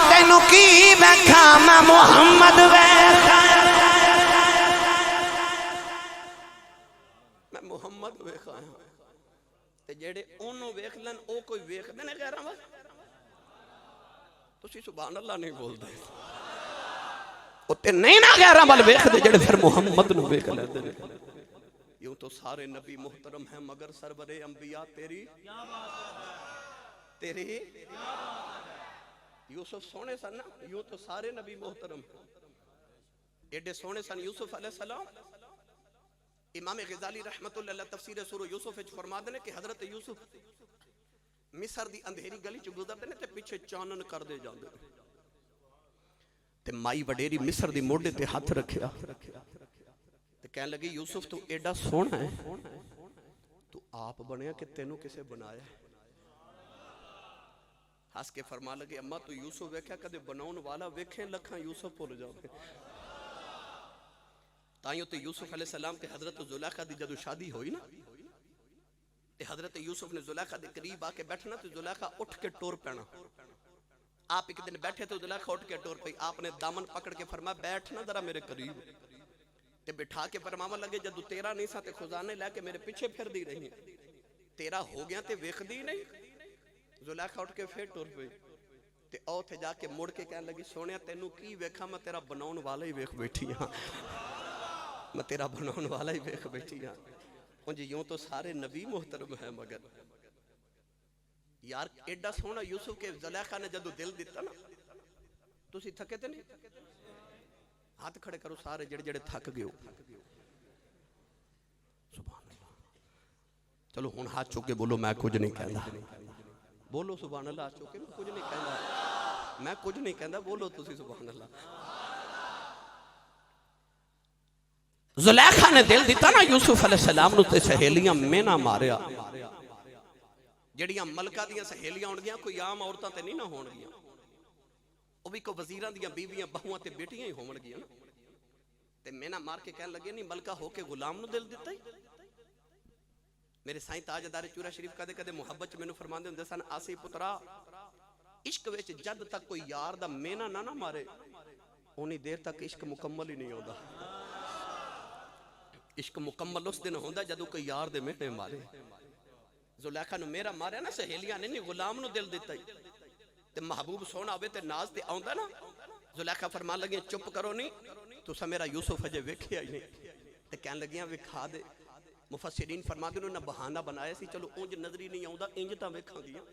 تینوں کی ویکھا میں محمد ویکھا میں محمد ویکھا تے جڑے اونوں ویکھ لن او کوئی ویکھدے نے غیراں وا تسی سبحان اللہ نہیں بولدے اتے نہیں نہ غیراں ول ویکھ دے جڑے پھر محمد نو ویکھ لیندے نے یوں تو سارے نبی محترم ہیں مگر سرور انبیاء تیری یوسف سونے سن یوں تو سارے نبی محترم ایڈے سونے سن یوسف علیہ السلام امام غزالی رحمت اللہ علیہ تفسیر سورہ یوسف وچ فرما دے کہ حضرت یوسف مصر دی اندھیری گلی چ گزردے نے تے پیچھے چانن کر دے جاندے تے مائی وڈیری مصر دی موڈے تے ہاتھ رکھیا تے کہنے لگی یوسف تو ایڈا سونا ہے تو آپ بنیا کہ تینوں کسے بنایا ہس کے فرما لگے اماں تو یوسف ویکھیا کدے بناون والا ویکھیں لکھاں یوسف بھول جاؤ تائیوں تے یوسف علیہ السلام تے حضرت زلیخا دی جدو شادی ہوئی نا تے حضرت یوسف نے زلیخا دے قریب آ کے بیٹھنا تے زلیخا اٹھ کے ٹور پینا آپ ایک دن بیٹھے تو زلیخا اٹھ کے ٹور پئی آپ نے دامن پکڑ کے فرمایا بیٹھنا ذرا میرے قریب تے بٹھا کے فرماوا لگے جدو تیرا نہیں سا تے خزانے لے کے میرے پیچھے پھر دی رہی تیرا ہو گیا تے ویکھ دی نہیں زلیخا اٹھ کے پھر ٹور پئی تے او تھے جا کے مڑ کے کہنے لگی سونیا تینوں کی ویکھا میں تیرا بناون والا ہی ویکھ بیٹھی ہاں میں تیرا بناون والا ہی ویکھ بیٹھی ہاں انجی یوں تو سارے نبی محترم ہیں مگر یار ایڈا سونا یوسف کے زلیخا نے جدو دل دیتا نا تو اسی تھکے تے نہیں ہاتھ کھڑے کرو سارے جڑے جڑے تھک گئے ہو سبحان اللہ چلو ہن ہاتھ چوکے بولو میں کچھ نہیں کہندا بولو سبحان اللہ ہاتھ چوکے میں کچھ نہیں کہندا میں کچھ نہیں کہندا بولو تسی سبحان اللہ زلیخا نے دل دیتا نا یوسف علیہ السلام نو تے سہیلیاں میں نہ ماریا جڑیاں ملکہ دیاں سہیلیاں ہون گیاں کوئی عام عورتاں تے نہیں نہ ہون گیاں او بھی کو وزیراں دیاں بیویاں بہواں تے بیٹیاں ہی ہون گیاں تے میں نہ مار کے کہنے لگے نہیں ملکہ ہو کے غلام نو دل دیتا ہی میرے سائیں تاجدار چورا شریف کدے کدے محبت چ مینوں فرماندے ہوندے سن آسی پترا عشق وچ جد تک کوئی یار دا مینا نہ مارے اونی دیر تک عشق مکمل ہی نہیں ہوتا. عشق مکمل اس دن ہوندا جدوں کوئی یار دے مینے مارے. زلیخا نو میرا ماریا نا سہیلیاں نے نہیں غلام نو دل دیتا ہی تے محبوب سونا ہوئے تے ناز تے آؤندا نا. زلیخا فرمان لگی چپ کرو نہیں تسا میرا یوسف اجے ویکھیا ہی نہیں تے کہن لگیاں وکھا دے. مفسرین فرماندے نے بہانہ بنایا سی چلو اونج نظری نہیں آوندا انج تاں ویکھاں گیاں.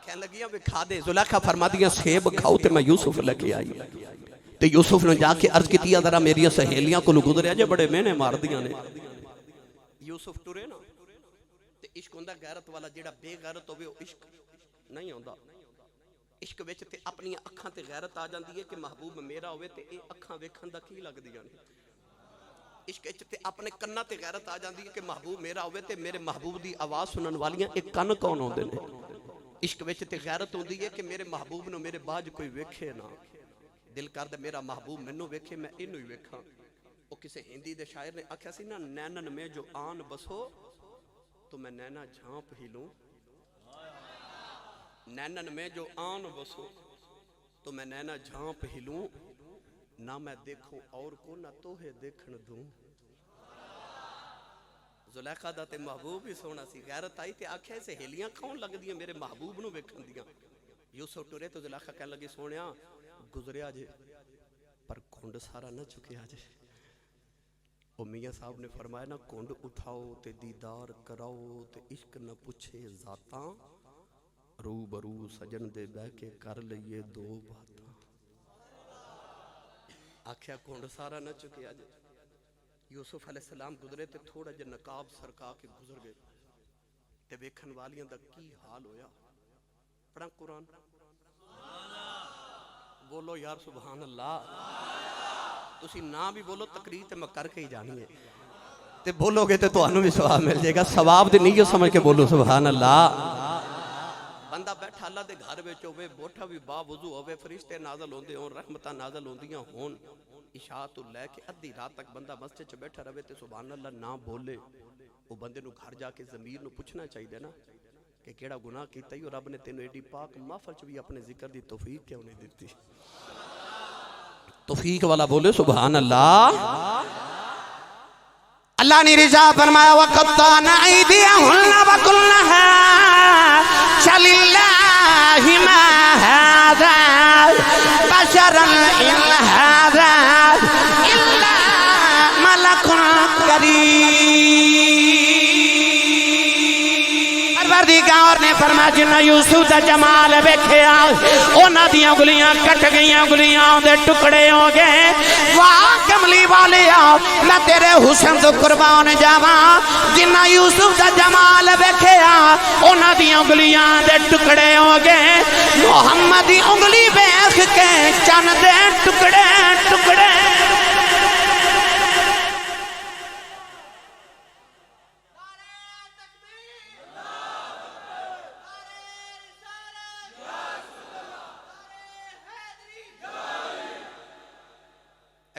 کہن لگیاں وکھا دے. زلیخا فرماندیاں سیب کھاؤ تے میں یوسف لے کے آئی تے یوسف نے جا کے عرض کیتی ذرا میری سہیلیاں کو گزریا جے بڑے مہنے مار دیاں نے. یوسف ٹرے نا تے عشق ہوندا غیرت والا. جیڑا بے غیرت ہوے او عشق نہیں ہوندا. عشق وچ تے اپنی اکھاں تے غیرت آ جاندی ہے کہ محبوب میرا ہوے تے اے اکھاں ویکھن دا کی لگدیاں نے. عشق وچ تے اپنے کناں تے غیرت آ جاندی ہے کہ محبوب میرا ہوے تے میرے محبوب دی آواز سنن والیاں اے کن کون ہوندے نے. عشق وچ تے غیرت ہوندی ہے کہ میرے محبوب نو میرے باج کوئی ویکھے نا. دل کردا میرا محبوب مینوں ویکھے میں اینوں ہی ویکھاں. او کسے ہندی دے شاعر نے آکھیا سی نا نینن میں جو آن بسو تو میں نینا جھانپ ہی لوں. نینن میں جو آن بسو تو میں نینا جھانپ ہی لوں. نہ میں دیکھوں اور کو نہ توہے دیکھن دوں. زلیخا دا تے محبوب ہی سونا سی. غیرت آئی تے آکھیا سہیلیاں کون لگ دیاں میرے محبوب نو ویکھن دیاں. یوسف ٹرے تو زلیخا کہن لگی سونیا گزریا جے پر کھنڈ سارا نہ چکیا جے. او میاں صاحب نے فرمایا نا کھنڈ اٹھاؤ تے دیدار کراؤ تے عشق نہ پوچھے ذاتاں رو برو سجن دے بہ کے کر لئیے دو باتاں. آکھیا کھنڈ سارا نہ چکیا جے. یوسف علیہ السلام گزرے تے تھوڑا جے نقاب سرکا کے گزر گئے تے ویکھن والیاں دا کی حال ہویا. پڑھاں قرآن بولو یار سبحان اللہ. تسی نہ بھی بولو تقریر تے میں کر کے ہی جانی ہے تے بولو گے تے تانوں بھی ثواب مل جائے گا. ثواب دی نیت سمجھ کے بولو سبحان اللہ. بندہ بیٹھا اللہ دے گھر وچ ہوے بوٹھا بھی با وضو ہوے فرشتے نازل ہوندے ہون رحمتاں نازل ہوندیاں ہون عشاء تو لے کے ادھی رات تک بندہ مسجد چ بیٹھا رہے تے سبحان اللہ نہ بولے. او بندے نو گھر جا کے ضمیر نو پوچھنا چاہیے نا کہ کیڑا گناہ کیتا ہی رب نے تینوں ایڈی پاک محفل چ بھی اپنے ذکر دی توفیق کیوں نہیں دیتی. توفیق والا بولے سبحان اللہ. اللہ نے رضا فرمایا وَقَطَّعْنَا أَيْدِيَهُنَّ وَقُلْنَا شَلِ اللَّهِ مَا هَذَا بَشَرًا إِنْ هَذَا إِلَّا مَلَكٌ كَرِيمٌ. پروردگار نے فرمایا جنہ یوسف دا جمال ویکھیا انہاں دیاں انگلیاں کٹ گئیاں انگلیاں دے ٹکڑے ہو گئے. واہ کملی والیا میں تیرے حسن تو قربان جاواں. جنہ یوسف دا جمال ویکھیا انہاں دیاں انگلیاں دے ٹکڑے ہو گئے. محمد دی انگلی ویکھ کے چن دے ٹکڑے ٹکڑے.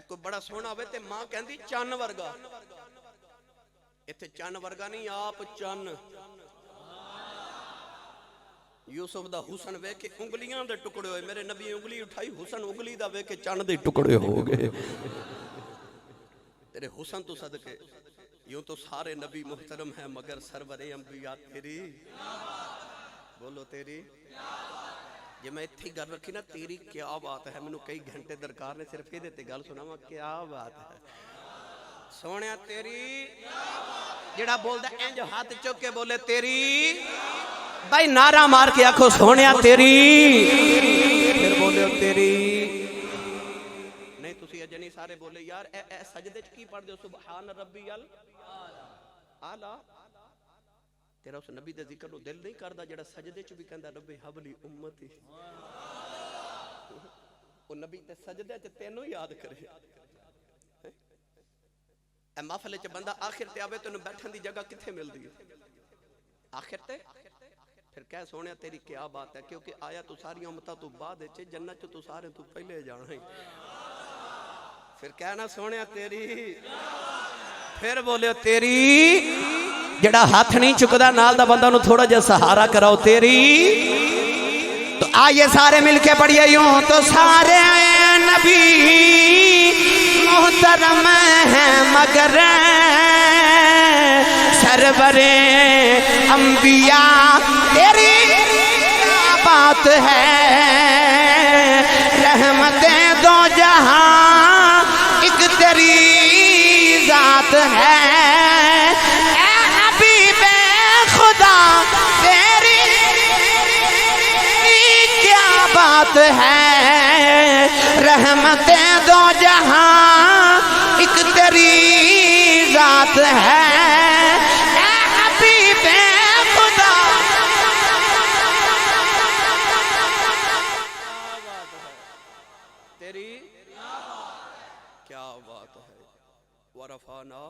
کوئی بڑا سونا ہوئے تے ماں کہندی چن ورگا. ایتھے چن ورگا نہیں آپ چن. یوسف دا حسن وے کے انگلیاں دے ٹکڑے ہوئے. میرے نبی انگلی اٹھائی حسن انگلی دا وے کے چن دے ٹکڑے ہو گئے. تیرے حسن تو صدقے یوں تو سارے نبی محترم ہیں مگر سرور انبیاء تیری بولو تیری. یہ میں اتھی گل رکھی نا تیری کیا بات ہے. میں کئی گھنٹے درکار نے صرف یہ دیتے گل سنا میں کیا بات ہے. سونیا تیری جڑا بول دا انج ہاتھ چک کے بولے تیری. بھائی نعرہ مار کے آکھو سونیا تیری. پھر بولے تیری. نہیں تسی اجنی سارے بولے یار اے سجدے چ کی پڑھ دے سبحان ربی الاعلی. تیرا اس نبی دے ذکر نو دل نہیں کردا جڑا سجدے چ بھی کہندا رب حبلی امتی. او نبی تے سجدے چ تینوں یاد کرے. اے محفل چ بندہ آخر تے آوے تینوں بیٹھن دی جگہ کتھے ملدی ہے آخر تے. پھر کہہ سونیا تیری کیا بات ہے کیونکہ آیا تو ساری امتاں تو بعد وچ جنت چ تو سارے تو پہلے جانا ہے. پھر کہنا سونیا تیری. پھر بولے تیری. جڑا ہاتھ نہیں چکدا نال دا بندہ نو تھوڑا جہا سہارا کراؤ تیری. تو آئیے سارے مل کے پڑھیے یوں تو سارے نبی محترم ہیں مگر سرور انبیاء تیری کیا بات ہے رحمتیں دو جہاں ایک تیری ذات ہے اے حبیب خدا تیری کیا بات ہے رحمتیں دو جہاں ایک تیری ذات ہے اے حبیب خدا تیری کیا بات ہے ورفانا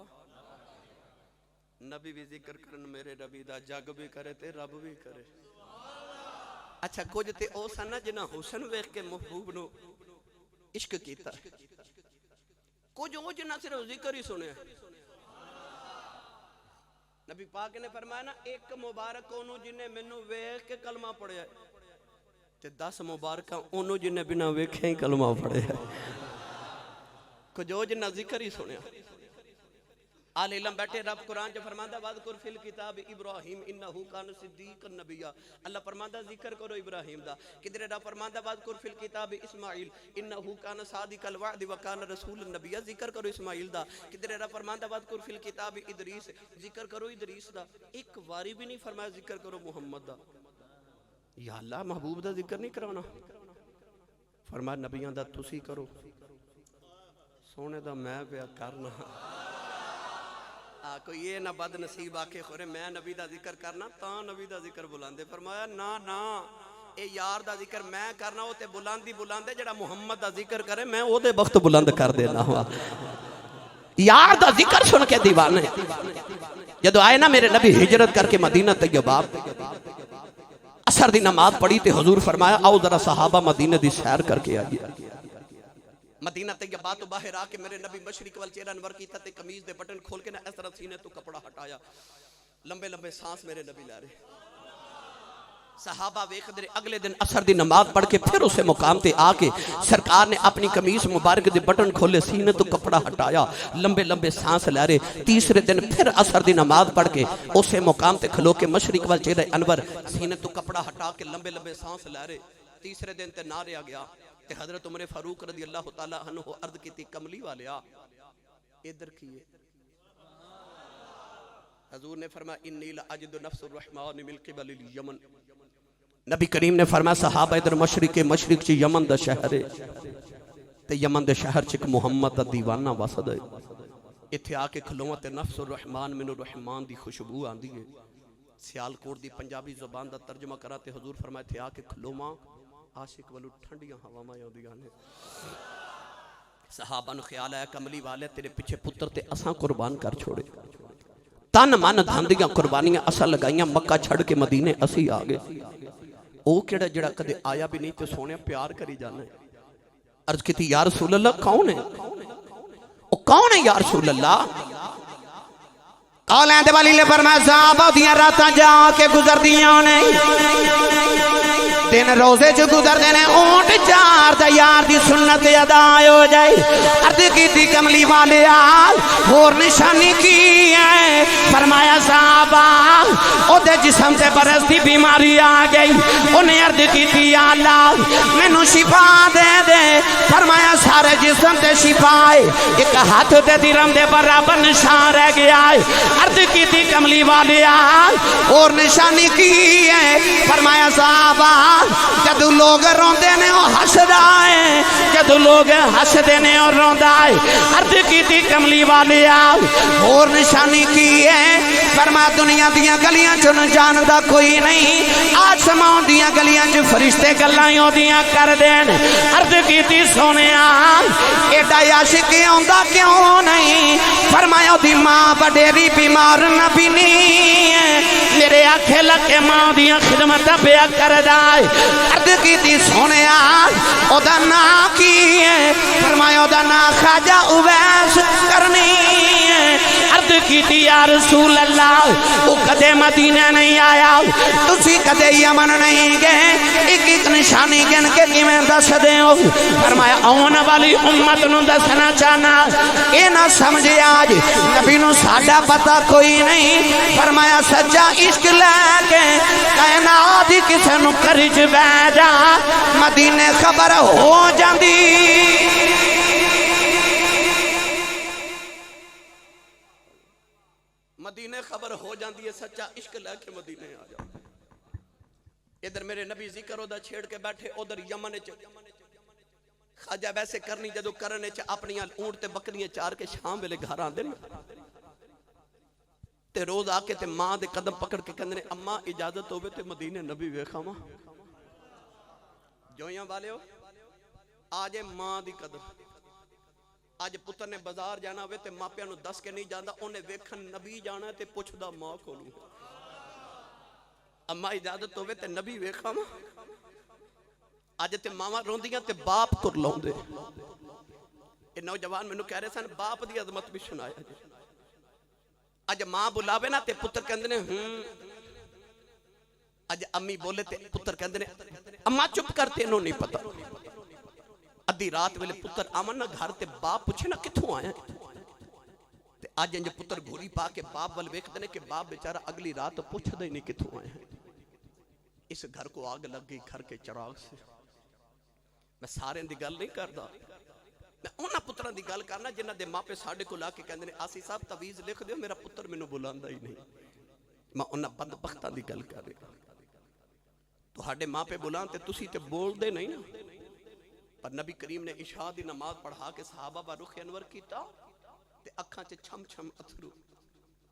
نبی بھی ذکر کرن میرے نبی دا جگ بھی کرے تے رب بھی کرے اچھا کچھ تے او سن جنہ حسن ویکھ کے محبوب نو عشق کیتا کچھ او جنہ صرف ذکر ہی سنے نبی پاک نے فرمایا نا ایک مبارک انہوں جنہیں منو ویکھ کے کلمہ پڑھیا تے 10 مبارکہ انہوں جنہیں بنا ویکھیں ہی کلمہ پڑھیا کچھ او جنہ ذکر ہی سنے آل علم بیٹھے رب قرآن جو فرماندہ وَذْكُرْ فِي الْكِتَابِ إِبْرَاهِيمَ إِنَّهُ كَانَ صِدِّيقًا نَبِيًّا اللہ فرماندہ ذکر کرو ابراہیم دا کدھر رب فرماندہ وَذْكُرْ فِي الْكِتَابِ إِسْمَاعِيلَ إِنَّهُ كَانَ صَادِقَ الْوَعْدِ وَكَانَ رَسُولًا نَبِيًّا ذکر کرو اسماعیل دا کدھر رب فرماندہ وَذْكُرْ فِي الْكِتَابِ إِدْرِيسَ ذکر کرو ادریس دا ایک واری بھی نہیں فرمایا ذکر کرو محمد دا یا اللہ محبوب دا ذکر نہیں کرانا فرمایا نبیان دا تسی کرو سونے دا میں پیا کرنا کوئی یہ نہ بد نصیب آکے خورے میں نبی دا ذکر کرنا تا نبی دا ذکر بلاندے فرمایا نا اے یار دا ذکر میں کرنا ہوتے بلاندے جڑا محمد دا ذکر کرے میں وہ دے وقت بلند کر دینا ہوا یار دا ذکر سن کے دیوانے جدو آئے نا میرے نبی ہجرت کر کے مدینہ طیبہ عصر دی نماز پڑھی تے حضور فرمایا آؤ ذرا صحابہ مدینہ دی سیر کر کے آئیے مدینہ طیبہ تو باہر آکے میرے نبی مشرق وال چہرہ انور کی تھے کمیز دے بٹن کھول کے نا اس طرح سینے تو کپڑا ہٹایا لمبے لمبے سانس میرے نبی لے رہے صحابہ ویکھ دے اگلے دن عصر دی نماز پڑھ کے پھر اسے مقام تے آکے سرکار نے اپنی کمیز مبارک دے بٹن کھولے سینے تو کپڑا ہٹایا لمبے لمبے سانس لے رہے تیسرے دن پھر عصر دی نماز پڑھ کے اسے مقام تے کھلو کے مشرق وال چہرہ انور سینے تو کپڑا ہٹا کے لمبے لمبے سانس لے رہے تیسرے دن تے نہ رہا گیا کہ حضرت عمر فاروق رضی اللہ تعالیٰ عنہ عرض کی تھی کملی والے ادھر کیے حضور نے فرمایا انی لأجد نفس الرحمن من قبل الیمن نبی کریم نے فرمایا صحابہ ادھر مشرق چی یمن دا شہر ہے تے یمن دے شہر چک محمد دا دیوانہ واسد ہے اتھے آکے کھلوں تے نفس الرحمن من الرحمن دی خوشبو آن دی ہے سیالکوٹ دی پنجابی زبان دا ترجمہ کراتے حضور فرمایا تھے آکے کھلوں عاشق والو ٹھنڈیاں ہواں یودیاں نے صحابہ نو خیال آیا کملی والے تیرے پیچھے پتر تے اساں قربان کر چھوڑے تن من دھاندیاں قربانیاں اساں لگائیاں مکہ چھڑ کے مدینے اسی آگے او کیڑا جڑا کدے آیا بھی نہیں تے سونے پیار کری جانا ہے عرض کی تھی یا رسول اللہ کون ہے او کون ہے یا رسول اللہ قولیں دے والی لے فرمایا صحابہ دیاں راتاں جا کے گزر دیاں نے دن روزے جو گزر دینے اونٹ چار دا یار دی سنت ادا ہو جائے عرض کی تھی کملی والے آل اور نشانی کی ہے فرمایا صحابہ او دے جسم سے برستی بیماری آ گئی انہیں عرض کی تھی یا اللہ میں نو شفا دے دے فرمایا سارے جسم تے شفا ہے ایک ہاتھ دے درم دے برابر نشان رہ گیا ہے عرض کی تھی کملی والے آل اور نشانی کی ہے فرمایا صحابہ جدو لوگ روندے نے اور حسد آئے جدو لوگ حسد نے اور روندہ آئے عرض کی تھی کملی والے آل اور نشانی کی ہے فرما دنیا دیاں گلیاں چن جاندہ کوئی نہیں آج سمان دیاں گلیاں چن فرشتے گلائیوں دیاں کر دین عرض کی تھی سونے آل ایڈا عاشق ہوندہ کیوں نہیں فرمایا دی ماں بڑیری بیمار نبی نہیں ہے میرے آنکھیں لکے ماں دیاں خدمت بیا کر دائے عرض کی تھی سونے آل او دا نا کی ہے فرمایا او دا نا خواجہ اویس کرنی ہے عرض کی یا رسول اللہ وہ کدے مدینہ نہیں آیا تسی کدے یمن نہیں گئے ایک ایک نشانی گن کے میں دس دے ہو فرمایا آنے والی امت نو دسنا چاہنا اے نہ سمجھے آج نبی نو ساڈا پتہ کوئی نہیں فرمایا سچا عشق لے کے کائنات ہی کسے نو کرج بہ جا مدینے خبر ہو جاندی مدینے خبر ہو جاندی ہے سچا عشق لے کے مدینے آ جا ادھر میرے نبی ذکر ہودا چھیڑ کے بیٹھے ادھر یمن چ خواجہ ویسے کرنی جدو کرنے چ اپنی اونٹ تے بکریاں چار کے شام ویلے گھر آندے تے روز آ کے تے ماں دے قدم پکڑ کے کہندے اماں اجازت ہوے تے مدینے نبی ویکھاواں جویاں والے ہو آج ماں دی قدر آج پتر نے بازار جانا ہوئے تے ماپیاں نو دس کے نہیں جاندا انہیں ویکھن نبی جانا تے پوچھدا ماں کولوں اما اجازت ہوئے تے نبی ویکھاواں آج تے ماواں روندیاں تے باپ کر لاؤندے اے نوجوان مینوں کہہ رہے سن باپ دی عظمت بھی سنایا جی آج ماں بلاوے نا تے پتر کہندے نے آج امی بولے تے پتر کہندے نے اما چپ کرتے انہوں نہیں پتا ادھی رات ویلے پتر آمن نا گھر تے باپ پوچھے نا کتھوں آیا تے آج انجے پتر گھوری پا کے باپ ول ویکھدے نے کہ باپ بیچارہ اگلی رات پوچھدا ہی نہیں کتھوں آیا اس گھر کو آگ لگ گئی گھر کے چراغ سے میں سارے دی گل نہیں کردا میں انہاں پتراں دی گل کرنا جنہاں دے ماپے ساڈے کو لا کے کہندے نے آسی صاحب تعویذ لکھ دیو میرا پتر مینوں بلاندا ہی نہیں میں انہاں بدبختاں دی گل کر رہا تہاڈے ماپے بلان تے تسی تے بول دے نہیں نا پر نبی کریم نے عشاء دی نماز پڑھا کے صحابہ با رخ انور کیتا تے اکھاں چ چھم چھم اتھرو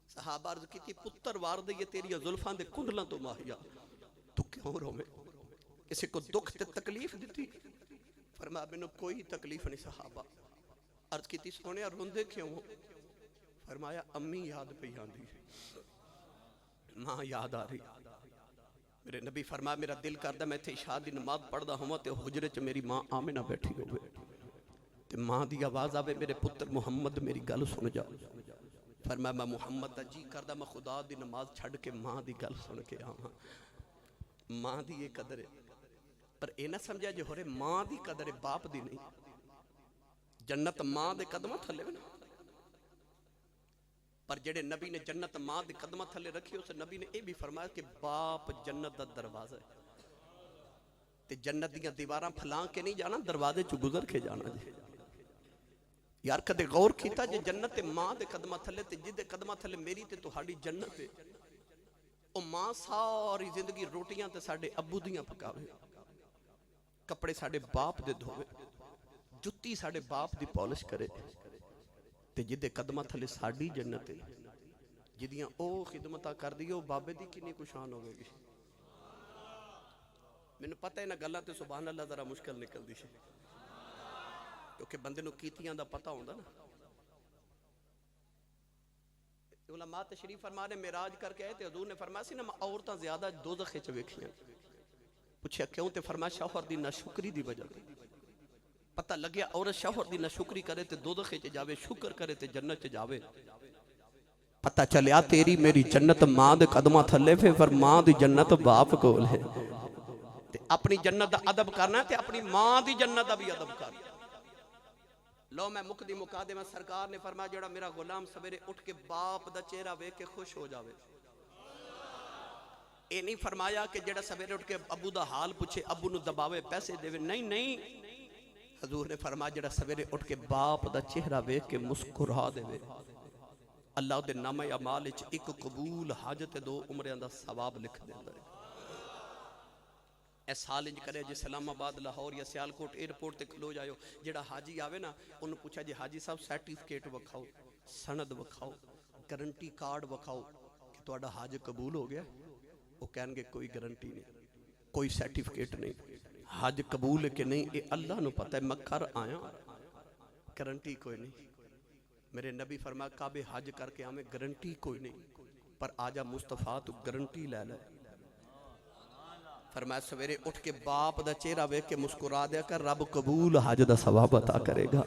صحابہ عرض کیتی پتر وار دے یہ تیری زلفاں دے کنڈلاں تو ماہیا تو کیوں روے کسی کو دکھ تے تکلیف دیتی فرمایا مینوں کوئی تکلیف نہیں صحابہ عرض کیتی سونے روندے کیوں فرمایا امی یاد پئی آندی ماں یاد آ رہی میرے نبی فرمایا میرا دل کردا میں تے عشاء دی نماز پڑھدا ہواں تے حجرے چ میری ماں آمنہ بیٹھی ہوئے تے ماں دی آواز آوے میرے پتر محمد میری گل سن جا فرمایا میں محمد دا جی کردا میں خدا دی نماز چھڑ کے ماں دی گل سن کے آواں ماں دی یہ قدر ہے پر اے نہ سمجھا جو ہورے ماں دی قدر ہے باپ دی نہیں جنت ماں دے قدمہ تھلے نا پر جڑے نبی نے جنت ماں دے قدمہ تھلے رکھی اسے نبی نے اے بھی فرمایا کہ باپ جنت دا دروازہ ہے تے جنت دیاں دیواراں پھلان کے نہیں جانا دروازے چ گزر کے جانا جی یار کدے غور کیتا جے جنت ماں دے قدمہ تھلے تے جدے قدمہ تھلے میری تے تہاڈی جنت ہے او ماں ساری زندگی روٹیاں تے ساڈے ابو دیاں پکاوے کپڑے ساڈے باپ دے دھوے جُتی ساڈے باپ دی پالش کرے تے جدے قدمہ تھلے ساڈی جنت ہے جدیاں او خدمتاں کر دیو بابے دی کنی کشان ہوئے گی مینوں پتہ ہے نا گلاں تے سبحان اللہ ذرا مشکل نکل دی کیونکہ بندے نو کیتیاں دا پتہ ہوندا نا علماء تشریف فرما نے معراج کر کے آئے تے حضور نے فرمایا سی نا میں عورتاں زیادہ دوزخ وچ ویکھیاں پوچھا کیوں تے فرمایا شوہر دی ناشکری دی وجہ پتہ لگیا عورت شوہر دی ناشکری کرے تے دوزخ وچ جاوے شکر کرے تے جنت وچ جاوے پتہ چلیا تیری میری جنت ماں دے قدمہ تھلے پھر ماں دی جنت باپ کول ہے تے اپنی جنت دا ادب کرنا ہے تے اپنی ماں دی جنت دا بھی ادب کرنا لو میں مقدم مقادمہ سرکار نے فرمایا جڑا میرا غلام سویرے اٹھ کے باپ دا چہرہ ویکھ کے خوش ہو جاوے اے نہیں فرمایا کہ جڑا سویرے اٹھ کے ابو دا حال پوچھے ابو نو دباوے پیسے دے نہیں حضور نے فرمایا جڑا سویرے اٹھ کے باپ دا چہرہ ویکھ کے مسکرا دے اللہ دے نامہ اعمال وچ ایک قبول حج تے 2 عمریاں دا ثواب لکھ دیندا ہے اے سال انج کرے جے اسلام آباد لاہور یا سیالکوٹ ایئرپورٹ تے کھلو جائیو جڑا حاجی آوے نا انہوں پوچھا جی حاجی صاحب سرٹیفکیٹ وکھاؤ سند وکھاؤ گارنٹی کارڈ وکھاؤ کہ تہاڈا حج قبول ہو گیا وہ کہن گے کوئی گارنٹی نہیں کوئی سرٹیفکیٹ نہیں حج قبول ہے کہ نہیں اے اللہ نو پتہ ہے میں کر آیا گارنٹی کوئی نہیں میرے نبی فرمایا کعبے حج کر کے ہمیں گارنٹی کوئی نہیں پر آجا مصطفیٰ تو گارنٹی لے لے فرمایا سویرے اٹھ کے باپ دا چہرہ ویکھ کے مسکرا دیا کر رب قبول حج دا ثواب عطا کرے گا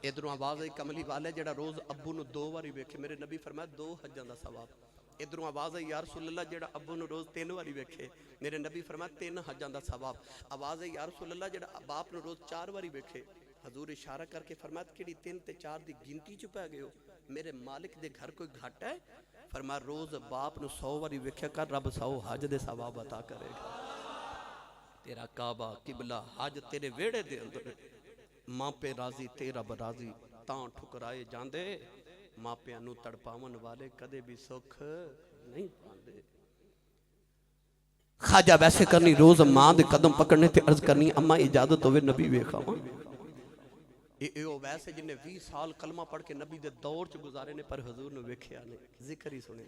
ادھروں آواز آئی کملی والے جڑا روز ابو نو 2 واری ویکھے میرے نبی فرمایا 2 حجاں دا ثواب. ادھروں آواز آئی یا رسول اللہ جڑا ابو نو روز 3 واری ویکھے میرے نبی فرمایا 3 حجاں دا ثواب. آواز آئی یا رسول اللہ جڑا باپ نو روز 4 واری ویکھے حضور اشارہ کر کے فرمایا کیڑی 3 تے 4 دی گنتی چ پے گئے ہو میرے مالک دے گھر کوئی گھٹ ہے. فرمایا روز باپ نو 100 واری ویکھیا کر رب 100 حج دے ثواب عطا کرے گا. تیرا کعبہ قبلہ حج تیرے ویڑے دے اندر ماں پہ راضی تیرا براضی تاں ٹھکرائے جاندے ماں پہ انو تڑپاون والے کدے بھی سکھ نہیں پاندے. خواجہ ویسے کرنی روز ماں دے قدم پکڑنے تے عرض کرنی اماں اجازت ہوئے نبی ویکھا ماں ویسے جنہیں 20 سال کلمہ پڑھ کے نبی دے دور چ گزارے نے پر حضور نے ویکھیا نہیں ذکر ہی سنے.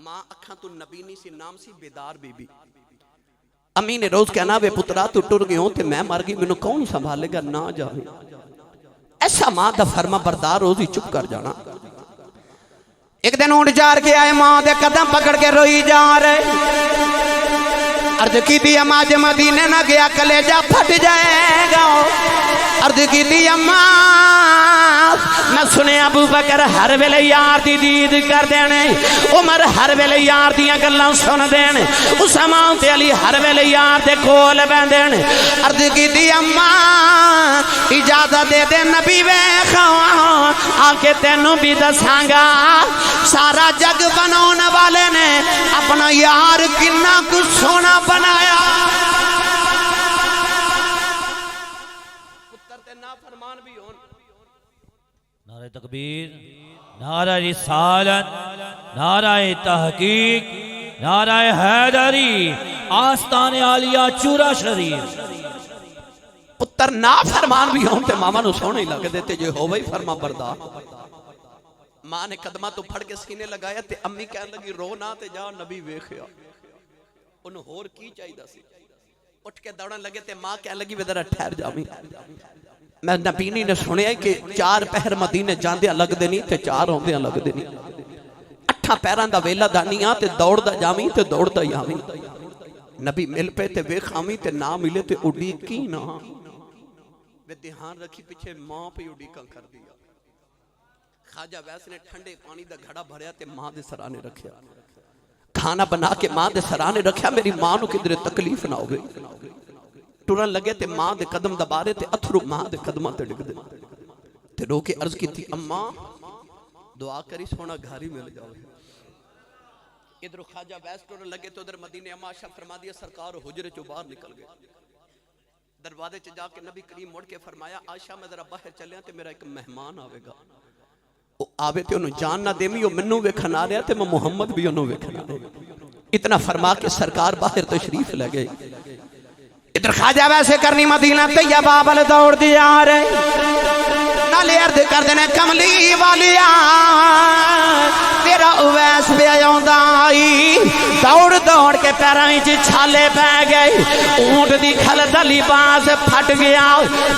ماں اکھاں تو نبی نہیں سی نام سی بیدار بی بی. امی نے روز کہنا وے پترا تو ٹر گئے ہوں تے میں مر گئی منو کون سنبھالے گا نہ جانے. ایسا ماں دا فرما بردار روز ہی چپ کر جانا. ایک دن اونٹ جار کے آئے ماں دے قدم پکڑ کے روئی جا رہے. عرض کی دی اماں جے مدینے نہ گیا کلیجہ پھٹ جائے گا. عرض کی دی اماں میں سنے ابو بکر ہر ویلے یار دی دید کر دینے عمر ہر ویلے یار دیاں گلاں سن دینے عثمان تے علی ہر ویلے یار دے کول بین دینے. عرض کی دی اماں اجازت دے دے نبی ویکھا آکے تینوں بھی دسانگا سارا جگ بنانے والے نے اپنا یار کنا کچھ سونا بنایا. پتر تے نافرمان بھی ہون. نعرہ تکبیر، نعرہ رسالت، نعرہ تحقیق، نعرہ حیدری، آستان عالیہ چورا شریف. پتر نافرمان بھی ہون تے ماما نو سونے لگ دیتے جو ہو وہی فرما بردار. ماں نے قدمہ تو پھڑ کے سینے لگایا تے امی کہنے لگی رو نہ تے جا نبی ویکھیا. انہوں ہور کی چاہی دا سی. اٹھ کے دوڑن لگے تے ماں کہنے لگی وے ذرا ٹھہر جاویں. میں نبینی نے سنیا کہ 4 پہر مدینے جاندے لگ دے نہیں تے 4 ہوندے لگ دے نہیں. 8 پیراں دا ویلا دانیاں تے دوڑ دا جاویں تے دوڑ دا جاویں. نبی مل پہ تے ویکھاویں تے نہ ملے تے اڈی کی نہ. وے دھیان رکھی پیچھے ماں پہ اڈی کاں کر دیا. خواجہ ویس نے ٹھنڈے پانی دا گھڑا بھریا تے ماں دے سرانے رکھیا. کھانا بنا کے ماں دے سرانے رکھیا میری ماں نو کدھر تکلیف نہ ہوگی. ٹرن لگے تے ماں دے قدم دبارے تے اتھرو ماں دے قدمہ تے ڈگ دے تے رو کے عرض کی تھی اماں دعا کری سونا گھاری مل جاؤ. ادھر خواجہ ویس ٹرن لگے تو ادھر مدینے اماں عائشہ فرما دیا سرکار حجرے چو باہر نکل گئے. دروازے چ جا کے نبی کریم مڑ کے فرمایا عائشہ میں ذرا باہر چلیا تے میرا ایک مہمان آوے گا. آوے تے انہوں جان نہ دیمی منو ویکھن آ رہا تے میں محمد بھی انہوں ویکھن آ رہا. اتنا فرما کے سرکار باہر تشریف لے گئے. ادھر خواجہ ویسے کرنی مدینہ طیبہ بل دوڑ دیا رہے. نالے عرض کر دینے کملی والیا تیرا اویس بے آئی دوڑ دوڑ کے پیرائیں چی چھالے پہ گئے. اونٹ دی کھل دا لباس پھٹ گیا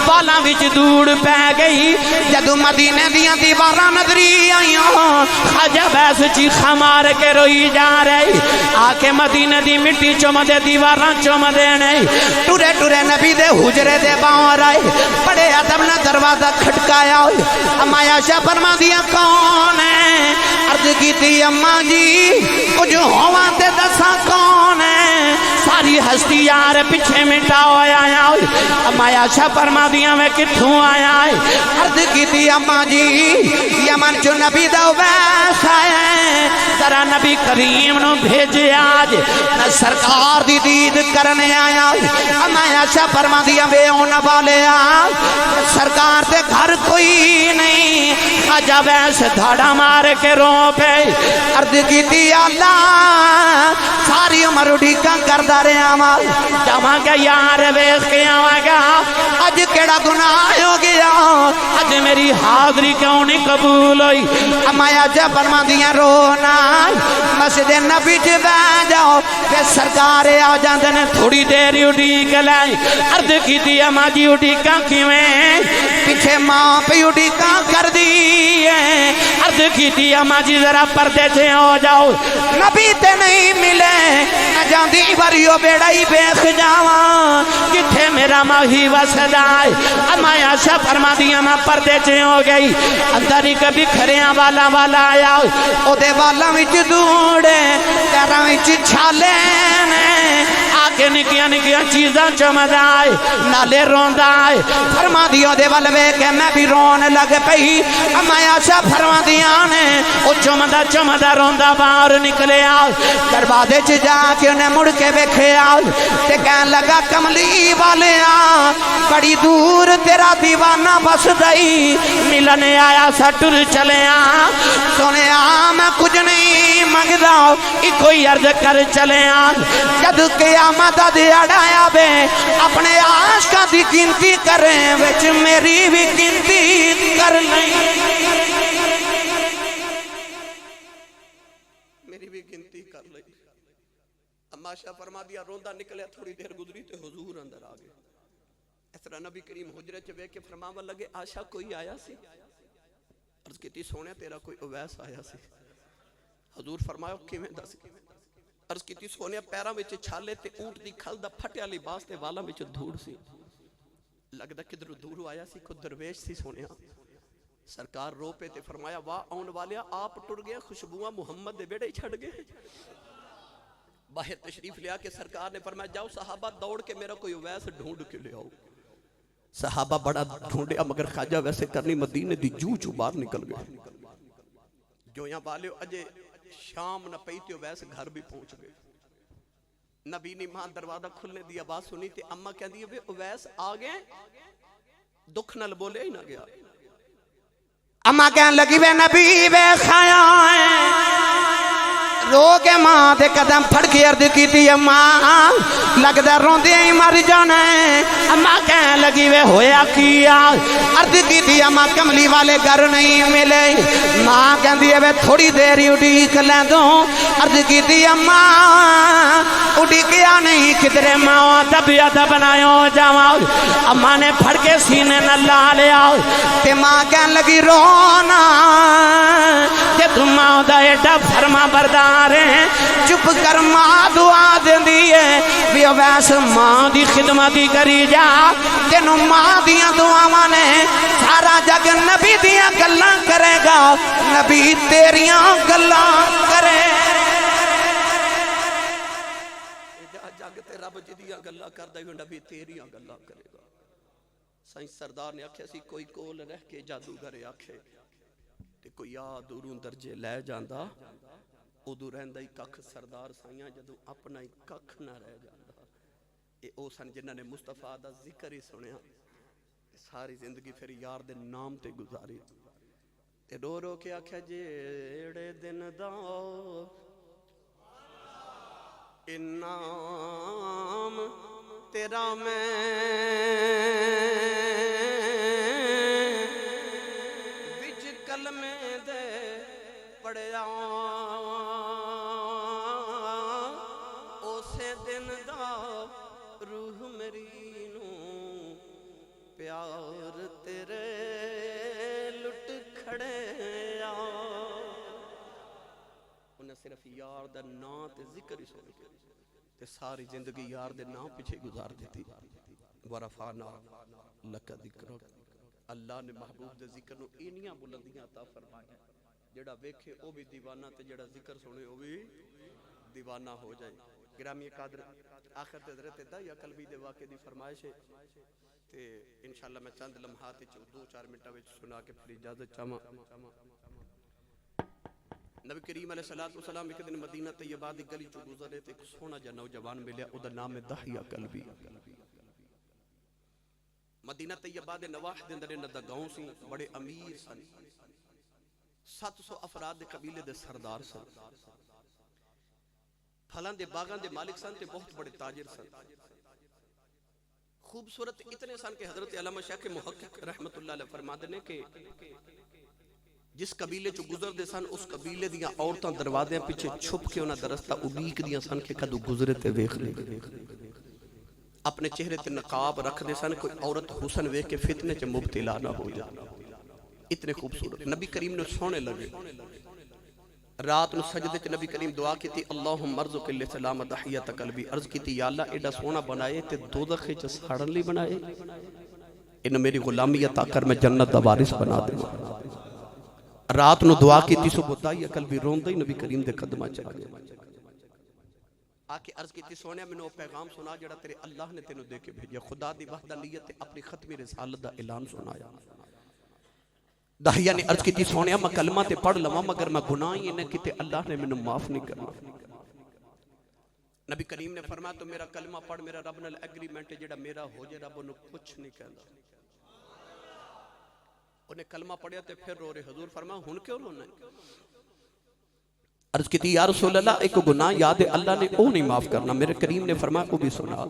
بالاں وچ دوڑ پہ گئی. جدو مدینے دیاں دیواراں نظری آئیاں خواجہ ویس چیخا مار کے روئی جا رہی. آ کے مدینے دی مٹی چوم دے دیواراں چوم دینے ٹورے ٹورے نبی دے حجرے دے باہر آئے. بڑے ادب نہ دروازہ کھٹکایا ہوئے. اماں عائشہ فرما دیا کون ہے؟ عرض کی تھی اماں جی کچھ ہوا تے دسا کون ہے؟ ساری ہستی یار پیچھے مٹا ہویا آیا ہوئے. اماں عائشہ فرما دیا میں کتھوں آیا ہے؟ عرض کی تھی اماں جی یمن جو نبی دا ویس آئے ذرا نبی کریم نو بھیجے آج میں سرکار دی دید کرنے آیا. اماں عائشہ فرما دیا بے ہونے والے آج سرکار دے گھر کوئی نہیں. خواجہ ویس دھاڑا مار کے رو پہ عرض کی تھی اللہ ساری عمر اڈیکاں کردہ رہے آمال جمع کے یار ویخ کے آگا اج کیڑا گناہ ہو گیا اج میری حاضری کیوں نہیں قبول ہوئی. اماں عائشہ فرما دیا رونا مسجد نبی چ بہ جاؤ کہ سرکار آ جاندے نے تھوڑی دیر اڈیک لائیں. عرض کی تھی اماں جی اڈیکاں کیویں پیچھے ماں پہ اڈیکاں کر دی ہے. عرض کی تھی اماں جی ذرا پردے سے ہو جاؤ نبی تے نہیں ملے جاندی وریو بیڑا ہی بیخ جاواں کتھے میرا ماہی وسدائے اما عائشہ فرما دیا میں پردے چے ہو گئی اندر ہی کبھی کھریاں والا آیا او دے والا وچ دوڑے پیراں وچ چھالے نے آگے نکیاں نکیاں چیزاں چمدائے نالے روندائے فرما دیو دے والوے کہ میں بھی رون لگ پئی اما عائشہ فرما دیا نے او چمدہ روندا باہر نکلے آؤ دروازے چ جا کے انہیں مڑ کے ویکھے آؤ تے کہن لگا کملی والے آ بڑی دور تیرا دیوانہ بس دئی ملنے آیا سا ٹر چلے آ سونے آ میں کچھ نہیں منگدا کوئی عرض کر چلے آ جد قیامت دیڑا آیا بے اپنے عاشقاں دی گنتی کریں وچ میری بھی گنتی کر لیں میری بھی گنتی کر لئی اما عائشہ فرما دیا روندا نکلیا تھوڑی دیر گزری تے حضور اندر آ گئے اس طرح نبی کریم حجرے چ ویکھ کے فرماون لگے عائشہ کوئی آیا سی عرض کیتی سونے تیرا کوئی اویس آیا سی حضور فرمایا کیویں دس عرض کیتی سونے پیراں وچ چھالے تے اونٹ دی کھل دا پھٹیا لباس تے والاں وچ دھوڑ سی لگدا کدھروں دوروں آیا سی کوئی درویش سی سونیا سرکار رو پہ تے فرمایا واہ آن والیا آپ ٹر گئے خوشبوواں محمد دے بیڑے چھڑ گئے باہر تشریف لیا کہ سرکار نے فرمایا جاؤ صحابہ دوڑ کے میرا کوئی اویس ڈھونڈ کے لے آؤ صحابہ بڑا ڈھونڈیا مگر خواجہ ویسے کرنی مدینے دی جو باہر نکل گئے جو یہاں والے اجے شام نہ پئی تے اویس گھر بھی پہنچ گئے نبی نے ماں دروازہ کھلنے دی آواز سنی تے اماں کہندی ہے اویس آ گئے دکھ نال بولے ہی نہ گیا اما کہن لگی وے نبی وے خایا رو کے ماں دے قدم پھڑ کے عرض کیتی اماں لگدا روندے ہی مر جانا ہے اما کہن لگی وے ہویا کیا عرض کیتی اما کملی والے گھر نہیں ملے ماں کہندی ہے وے تھوڑی دیر ہی اڈیک لیندوں عرض کیتی اماں اڈیکیا نہیں کدھرے ماں طبیعت بنایو جاواں اما نے پھڑ کے سینے نال لا لیا تے ماں کہن لگی رونا تے تم ماں دا ایڈا فرما بردار چپ کر ماں دعا دین دیئے بھی اویس ماں دی خدمتی کری جا تینوں ماں دیاں دعاواں نے سارا جگ نبی دیاں گلاں کرے گا نبی تیریاں گلاں کرے جگ تے رب جدیاں گلاں کردا ہے نبی تیریاں گلاں کرے گا سائنس سردار نے آکھیا سی کوئی کول رہ کے جادوگر آکھے تے کوئی یاد دوروں درجے لے جاندا ادو رہندا ہی ککھ سردار سائیاں جدو اپنا ہی ککھ نہ رہ جاندا اے او سن جنہاں نے مصطفیٰ دا ذکر ہی سنیا ساری زندگی پھر یار دے نام تے گزاری تے رو رو کے آکھیا جیڑے دن دا انعام تیرا میں وچ کلمے دے پڑھیا دن دا روح میری نو پیار تیرے لٹ کھڑے آ انہیں صرف یار دا نام تے ذکر ہی سن کے تے ساری زندگی یار دے نام پیچھے گزار دیتی ورفعنا لک ذکرک اللہ نے محبوب دے ذکر نو اینیاں بلندیاں عطا فرمایا جڑا ویکھے او بھی دیوانہ تے جڑا ذکر سنے او بھی دیوانہ ہو جائے گرامی قادر آخر تے حضرت دایا قلبی دے واقع دی فرمائش ہے تے انشاءاللہ میں چند لمحات دو چار منٹا وچ سنا کے پھر اجازت چاہواں نبی کریم علیہ السلام ایک دن مدینہ طیبہ دی گلی چ گزرے تے ایک سونا جا نوجوان ملیا او دا نام ہے دایا قلبی مدینہ طیبہ دے نواح دے اندر انہاں دا گاؤں سی بڑے امیر سن 700 افراد دے قبیلے دے سردار سن پھلان دے باغان دے مالک سن تے بہت بڑے تاجر سن خوبصورت اتنے سن کہ حضرت علامہ شاہ کے محقق رحمت اللہ علیہ فرماتے نے کہ جس قبیلے چو گزر دے سن اس قبیلے دیاں عورتاں دروازے پیچھے چھپ کے انہاں درستہ اڈیک دیاں سن کہ کدو گزرے تے ویکھ لے اپنے چہرے تے نقاب رکھ دے سن کوئی عورت حسن ویکھ کے فتنے چ مبتلا نہ ہو جائے اتنے خوبصورت نبی کریم نے سونے لگے رات نو سجدے چ نبی کریم دعا کیتی اللہم ارزق الاسلام تحیت قلبی، عرض کیتی یا اللہ ایڈا سونا بنائے تے دوزخ چ ساڑن لی بنائے، ان میری غلامی عطا کر میں جنت دا وارث بنا دے۔ رات نو دعا کیتی صبح تائی قلبی روندے ہی نبی کریم دے قدمہ چلا گیا، آکے عرض کیتی سونے میں نے وہ پیغام سنا جڑا تیرے اللہ نے تینوں دے کے بھیجیا، خدا دی وحدانیت اپنی ختمی رسالت دا اعلان سنایا۔ داہیہ نے عرض کیتی سونے میں کلمہ تے پڑھ لواں مگر میں گناہی انہیں کیتے اللہ نے میں معاف نہیں کرنا۔ نبی کریم نے فرمایا تو میرا کلمہ پڑھ، میرا رب نال ایگریمنٹ جڑا میرا ہو جائے، رب انہوں کچھ نہیں کہنا۔ انہیں کلمہ پڑھیا تے پھر رو رہے، حضور فرمایا ہن کیوں رونا ہے؟ عرض کیتی یا رسول اللہ ایک گناہ یاد ہے اللہ نے وہ نہیں معاف کرنا، میرے کریم نے فرمایا وہ بھی سنا۔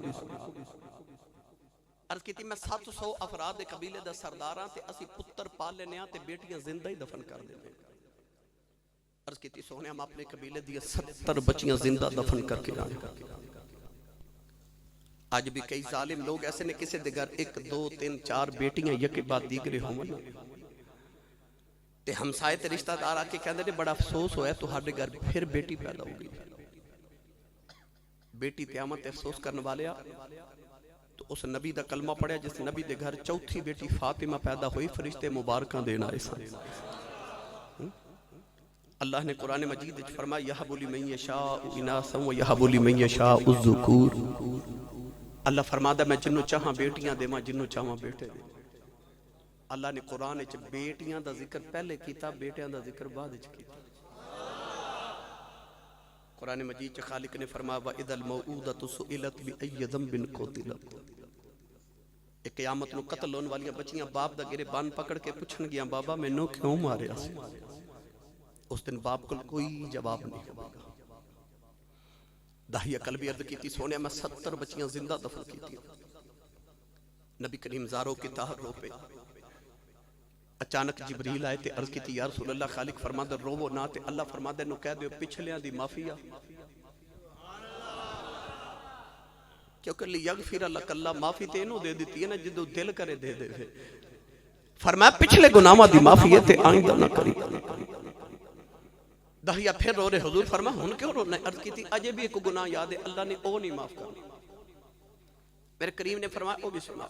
عرض کیتی میں 700 افراد قبیلے دا سرداراں تے اسی پتر پال لینے تے بیٹیاں زندہ ہی دفن کر دینے۔ عرض کیتی سونے ہم اپنے قبیلے دیا 70 بچیاں زندہ دفن کر کے آئے۔ آج بھی کئی ظالم لوگ ایسے نے کسی دے گھر 1 2 3 4 بیٹیاں یکے بعد دیگرے ہوں تے ہمسائے تے رشتہ دار آکے کہندے نے بڑا افسوس ہویا تو ہر گھر پھر بیٹی پیدا ہو گئی۔ بیٹی قیامت تے افسوس کرنے والے تو اس نبی دا کلمہ پڑھیا جس نبی دے گھر چوتھی بیٹی فاطمہ پیدا ہوئی، فرشتے مبارکاں دینا ایسا۔ اللہ نے قرآن مجید فرمایا یہب لمن یشاء اناثا ویہب لمن یشاء الذکور، اللہ فرماتا میں جنوں چاہاں بیٹیاں دے، میں جنوں چاہاں بیٹے دے۔ اللہ نے قرآن وچ بیٹیاں دا ذکر پہلے کیتا، بیٹیاں دا ذکر بعد وچ کیتا۔ قرآن مجید خالق نے فرمایا وَإِذَا الْمَوْعُودَةُ سُئِلَتْ بِأَيِّ ذَنبٍ قُتِلَتْ، ایک قیامت نو قتل ہون والیاں بچیاں باپ دا گرے بان پکڑ کے پوچھن گیاں بابا مینوں کیوں ماریا سی؟ اس دن باپ کو کوئی جواب نہیں ہوگا۔ داہیہ قلبی عرض کیتی سونے میں 70 بچیاں زندہ دفن کیتی۔ نبی کریم زاروں کی تاہر رو پہ اچانک جبریل آئے تے عرض کیتی یا رسول اللہ خالق فرما دے رو نہ تے اللہ فرما دے نو کہہ دے پچھلیاں دی معافی آ، کیونکہ لیغفر لک اللہ معافی تے انہوں دے دیتی ہے نا جدو دل کرے دے دے۔ فرمایا پچھلے گناہاں دی معافی ہے تے آئندہ نہ کری۔ داہیہ پھر رو رہے، حضور فرمایا ہن کیوں رونا ہے؟ عرض کی تھی اجے بھی ایک گناہ یاد ہے اللہ نے او نہیں معاف کرنا۔ میرے کریم نے فرمایا او بھی سنا۔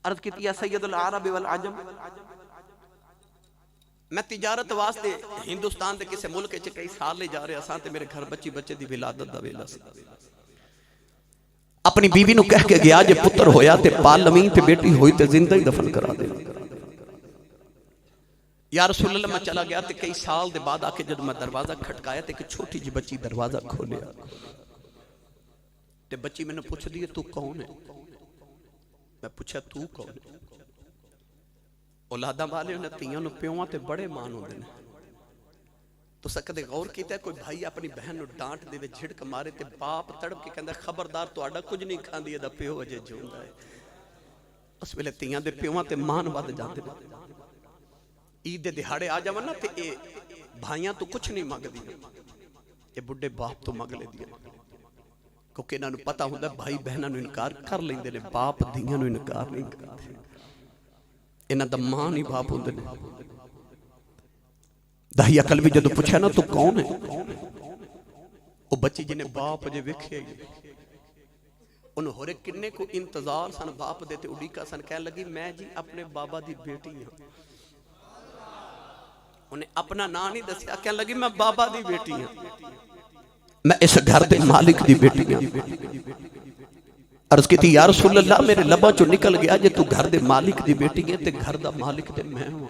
عرض کی تھی یا سید العرب والعجم، میں تجارت واسطے ہندوستان دے کسے ملک چ کئی سال لے جا رہے اساں تے میرے گھر بچے دی ولادت دا ویلا سی۔ اپنی بیوی نو کہہ کے گیا جے پتر ہویا تے پال لمین تے بیٹی ہوئی تے زندہ ہی دفن کرا دے۔ یا رسول اللہ میں چلا گیا تے کئی سال دے بعد آکے جب میں دروازہ کھٹکایا تے ایک چھوٹی جی بچی دروازہ کھولیا تے بچی میں نے پوچھ دیئے تو کون ہے؟ میں پوچھا تو کون ہے؟ اولادہ والے انہیں تیاں نو پیوان تے بڑے مان ہوں دینے تو سکتے غور کیتا ہے کوئی بھائی اپنی بہن نو ڈانٹ دے وے جھڑک مارے تے باپ تڑپ کے کہندہ خبردار تو آڈا کچھ نہیں کھان دیا دا پیو اجے جوندہ ہے۔ اس ویلے تیاں دے پیوان تے مان باد جاندے نے۔ عید دہاڑے آ جاواں نا تے اے بھائیاں تو کچھ نہیں مانگ دیا، اے بڑے باپ تو مانگ لے دیا، کیونکہ انہاں نو پتہ ہوندا بھائی بہناں نو انکار کر لیندے نے، باپ دھیاں نو انکار نہیں کرتے، انہاں دا ماں نہیں باپ ہوندے نے۔ داہیہ قلبی جدو پوچھا نا تو کون ہے؟ وہ بچی جنہیں باپ جے ویکھے گئے، انہوں ہورے کنے کو انتظار سن باپ دیتے اڈیکا سن کہنے لگی میں جی اپنے بابا دی بیٹی ہوں۔ انہیں اپنا نام نہیں دسیا، کہنے لگی میں بابا دی بیٹی ہوں، میں اس گھر دے مالک دی بیٹی ہوں۔ عرض کی تھی یا رسول اللہ میرے لبا چو نکل گیا جے تو گھر دے مالک دی بیٹی ہے تے گھر دا مالک دے میں ہوں،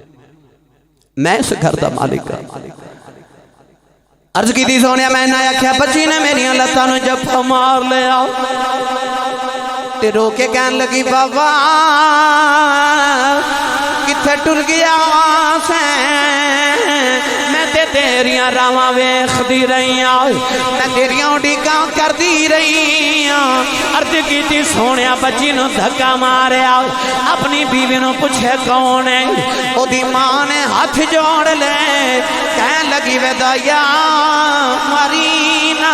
میں اس گھر دا مالک ہوں۔ عرض کی تھی سونیا میں نہ کیا بچی نے میری لتاں نو جب مار لیا تے رو کے کہنے لگی بابا کتھے ٹر گیا سے میں تے تیریاں راواں ویکھدی رہی ہاں، میں تیریاں اڈیکاں کردی رہی ہاں۔ عرض کیتی سونیا بچی نو دھکا ماریا، اپنی بیوی نو پوچھے کون ہے؟ او دی ماں نے ہاتھ جوڑ لے کہنے لگی وے دایا ماری نا،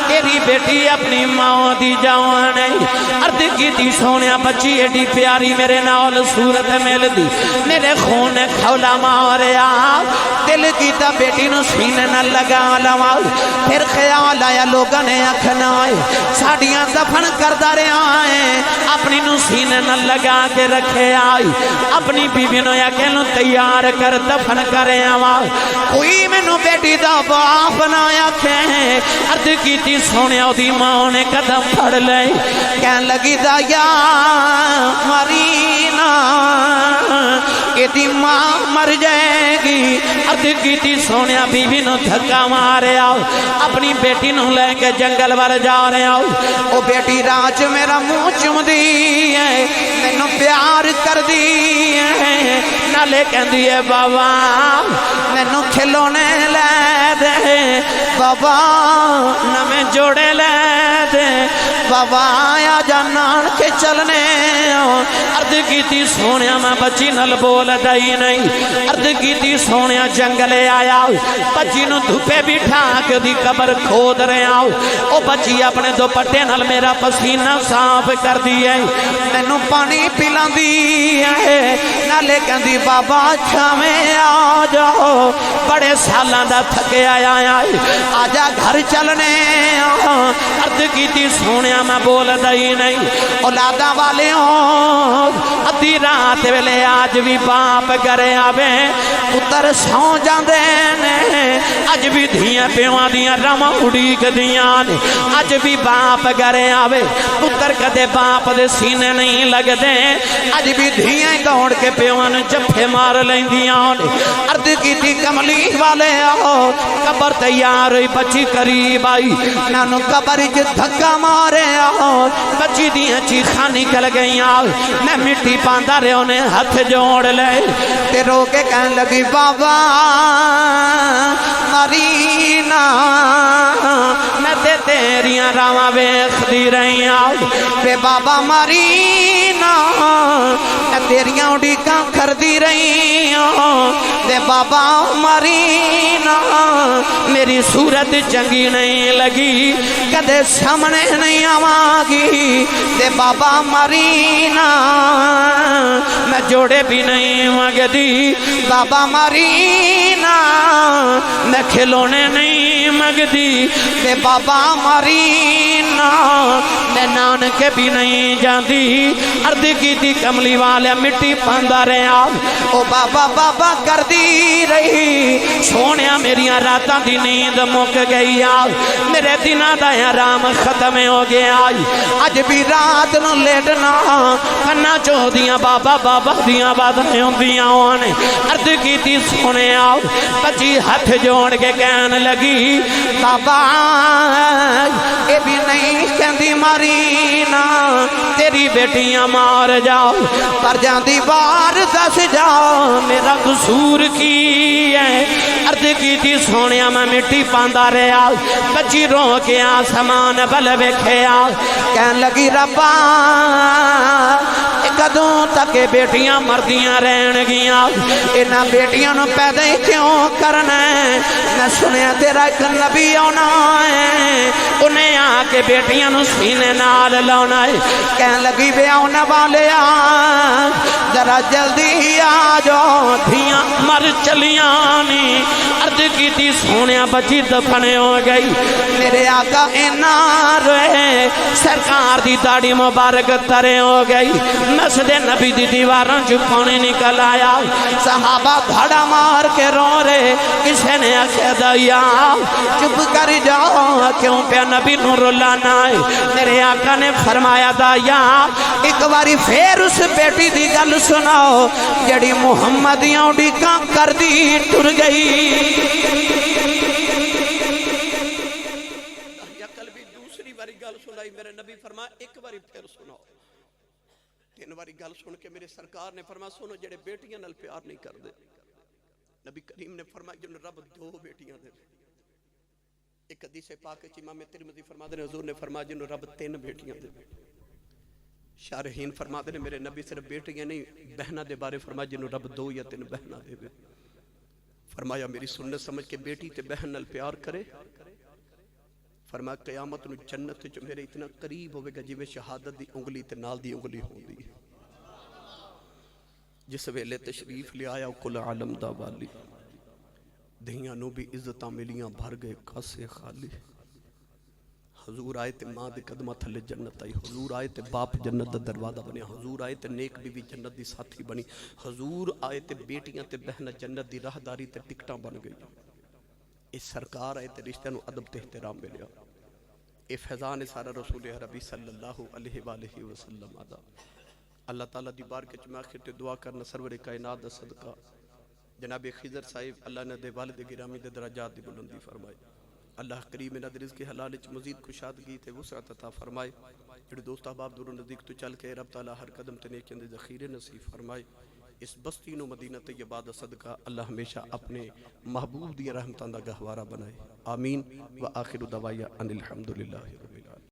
تیری بیٹی اپنی ماں دی جوان ہے۔ عرض کی تھی سونیا بچی ایڈی پیاری میرے نال صورت مل دی میرے خون نے کھولا ماریا دل کی تا بیٹی نو سینے نہ لگا لوا پھر خیال آیا لوگوں نے آکھنا ساڑیاں دفن کردہ رہے آئے اپنی نو سینے نہ لگا کے رکھے آئی اپنی بیوی نو یا کہنو تیار کر دفن کرے آوا کوئی میں نو بیٹی دا باپ بنایا کہیں عرض کی تھی سونے دی ماں نے قدم پڑ لے کہن لگی دا یا مرینا کہ دی ماں مر جائے گی عرض کی تھی سونے بیوی نو دھکا مارے آؤ اپنی بیٹی نو لے کے جنگل بار جا رہے آؤ او بیٹی راج میرا منہ چم دی ہے میں نو پیار کر دی ہے نالے کہن دیئے بابا میں نو کھلونے لے دے بابا نہ میں جوڑے لے دے بابا آیا جانان کے چلنے عرض کی تھی سونیا میں بچی نل بول دائی نہیں عرض کی تھی سونیا جنگلے آیا بچی نو دھوپے بٹھا کے دی قبر کھود رہے آؤ او بچی اپنے دو پٹے نل میرا پسینہ صاف کر دیئے میں نو پانی پلا دیئے نالے کہن دی بابا چھامیں آ جاؤ بڑے سالاں دا تھکے آیا آجا گھر چلنے عرض کی تھی سونیا میں بول دائی نہیں اولادہ والے ہوں ادھی رات ویلے آج بھی باپ کرے آوے پتر سو جاندے نے آج بھی دھیاں پیواں دیاں رما اڑیک دیاں نے آج بھی باپ کرے آوے پتر کدے باپ دے سینے نہیں لگ دے آج بھی دھیاں دوڑ کے پیواں جفے مار لیں دیاں نے عرض کی تھی کملی والے آؤ قبر تیار ہوئی بچی قریب آئی نانو قبر دھکا مارے آؤ بچی دیاں چیخاں نکل گئی آؤ میں مٹی پاندہ رہے انہیں ہاتھ جوڑ لے تے رو کے کہن لگی بابا مرینا میں تے تیریاں راواں بیخ دی رہی آؤ بے بابا مرینا میں تیریاں اڑیکاں کر دی رہی آؤ دے بابا مرینا میری صورت چنگی نہیں لگی کدے سامنے نہیں آواگی دے بابا مرینا میں جوڑے بھی نہیں مگدی بابا مرینا میں کھلونے نہیں مگدی دے بابا مرینا میں نان کے بھی نہیں جاندی عرض کی تھی کملی والے مٹی پاندہ رہے آپ او بابا بابا کر دی رہی سونیا میریاں راتاں دی نیند مک گئی آپ میرے دنہ دا آرام ختم ہو گیا آج بھی رات نو لیٹنا کنا چو دیاں بابا بابا دیاں بادنے ہوں دیاں آنے عرض کی تھی سونے آؤ بچی ہاتھ جوڑ کے کہنے لگی بابا اے بھی نہیں کہندی مرینا تیری بیٹیاں مار جاؤ پر جاندی بار دس جاؤ میرا قصور کی ہے عرض کی تھی سونیا میں مٹی پاندہ رہے آؤ بچی رو کے آسمان بل بیکھے آؤ کہن لگی ربا کدوں تک بیٹیاں مردیاں رہن گیاں انہاں بیٹیاں نو پیدا ہی کیوں کرنا ہے میں سنیا تیرا ایک نبی ہونا ہے انہیں آ کے بیٹیاں نو سینے نال لانا ہے کہن لگی بے آنا والے ذرا جلدی آ جاؤ دھیاں مر چلیاں نی عرض کی تھی سونیا بچی دفنے ہو گئی میرے آقا اینا روئے سرکار دی داڑی مبارک ترے ہو گئی مسجد نبی دی دیواراں چپانے نکل آیا صحابہ دھڑا مار کے رو رہے کسے نے آکھے دیا چپ کر جاؤ کیوں پہ نبی نو رولانا ہے میرے آقا نے فرمایا دیا ایک باری پھر اس بیٹی دی گل سناؤ جڑی محمدیاں اڑیکاں کر دی ٹر گئی یا کل بھی دوسری باری گل سنائی میرے نبی فرمایا ایک باری پھر سناؤ تین باری گل سن کے میرے سرکار نے فرمایا سنو جڑے بیٹیاں نال پیار نہیں کر دے نبی کریم نے فرمایا جن رب دو بیٹیاں دے ایک حدیث پاک امام ترمذی فرماتے ہیں حضور نے فرمایا جن رب تین بیٹیاں دے شارحین فرماتے ہیں میرے نبی صرف بیٹیاں نہیں بہنہ دے بارے فرمایا جن رب دو یا تین بہنہ دے فرمایا میری سنت سمجھ کے بیٹی تے بہن نال پیار کرے فرمایا قیامت نو جنت جو میرے اتنا قریب ہوئے گا جویں شہادت دی انگلی تے نال دی انگلی ہوندی ہے. جس ویلے تشریف لے آیا کل عالم دا والی دہیاں نو بھی عزتاں ملیاں بھر گئے کاسے خالی. حضور آئے تے ماں دے قدمہ تھلے جنت آئی. حضور آئے تے باپ جنت دا دروازہ بنیا. حضور آئے تے نیک بی بی جنت دی ساتھی بنی. حضور آئے تے بیٹیاں تے بہنہ جنت دی راہداری تے ٹکٹاں بن گئی. اس سرکار آئے تے رشتہ نو ادب تے احترام ملیا. اے فیضان سارا رسول عربی صلی اللہ علیہ وآلہ وسلم آدھا. اللہ تعالیٰ دی بارکہ میں آخر تے دعا کرنا سرور کائنات دا صدقہ جناب خضر صاحب اللہ نے دے والد گرامی دے درجات دی بلندی فرمائے. اللہ کریم نہ رزق حلال وچ مزید کشادگی تے وسعت عطا فرمائے. جڑے دوست احباب دور و نزدیک تو چل کے رب تعالیٰ ہر قدم تے نیکیاں دے ذخیرے نصیب فرمائے. اس بستی نو مدینہ طیبہ دا صدقہ اللہ ہمیشہ اپنے محبوب دی رحمتاں دا گہوارہ بنائے. آمین. وآخر دعوایا ان الحمدللہ رب العالمین.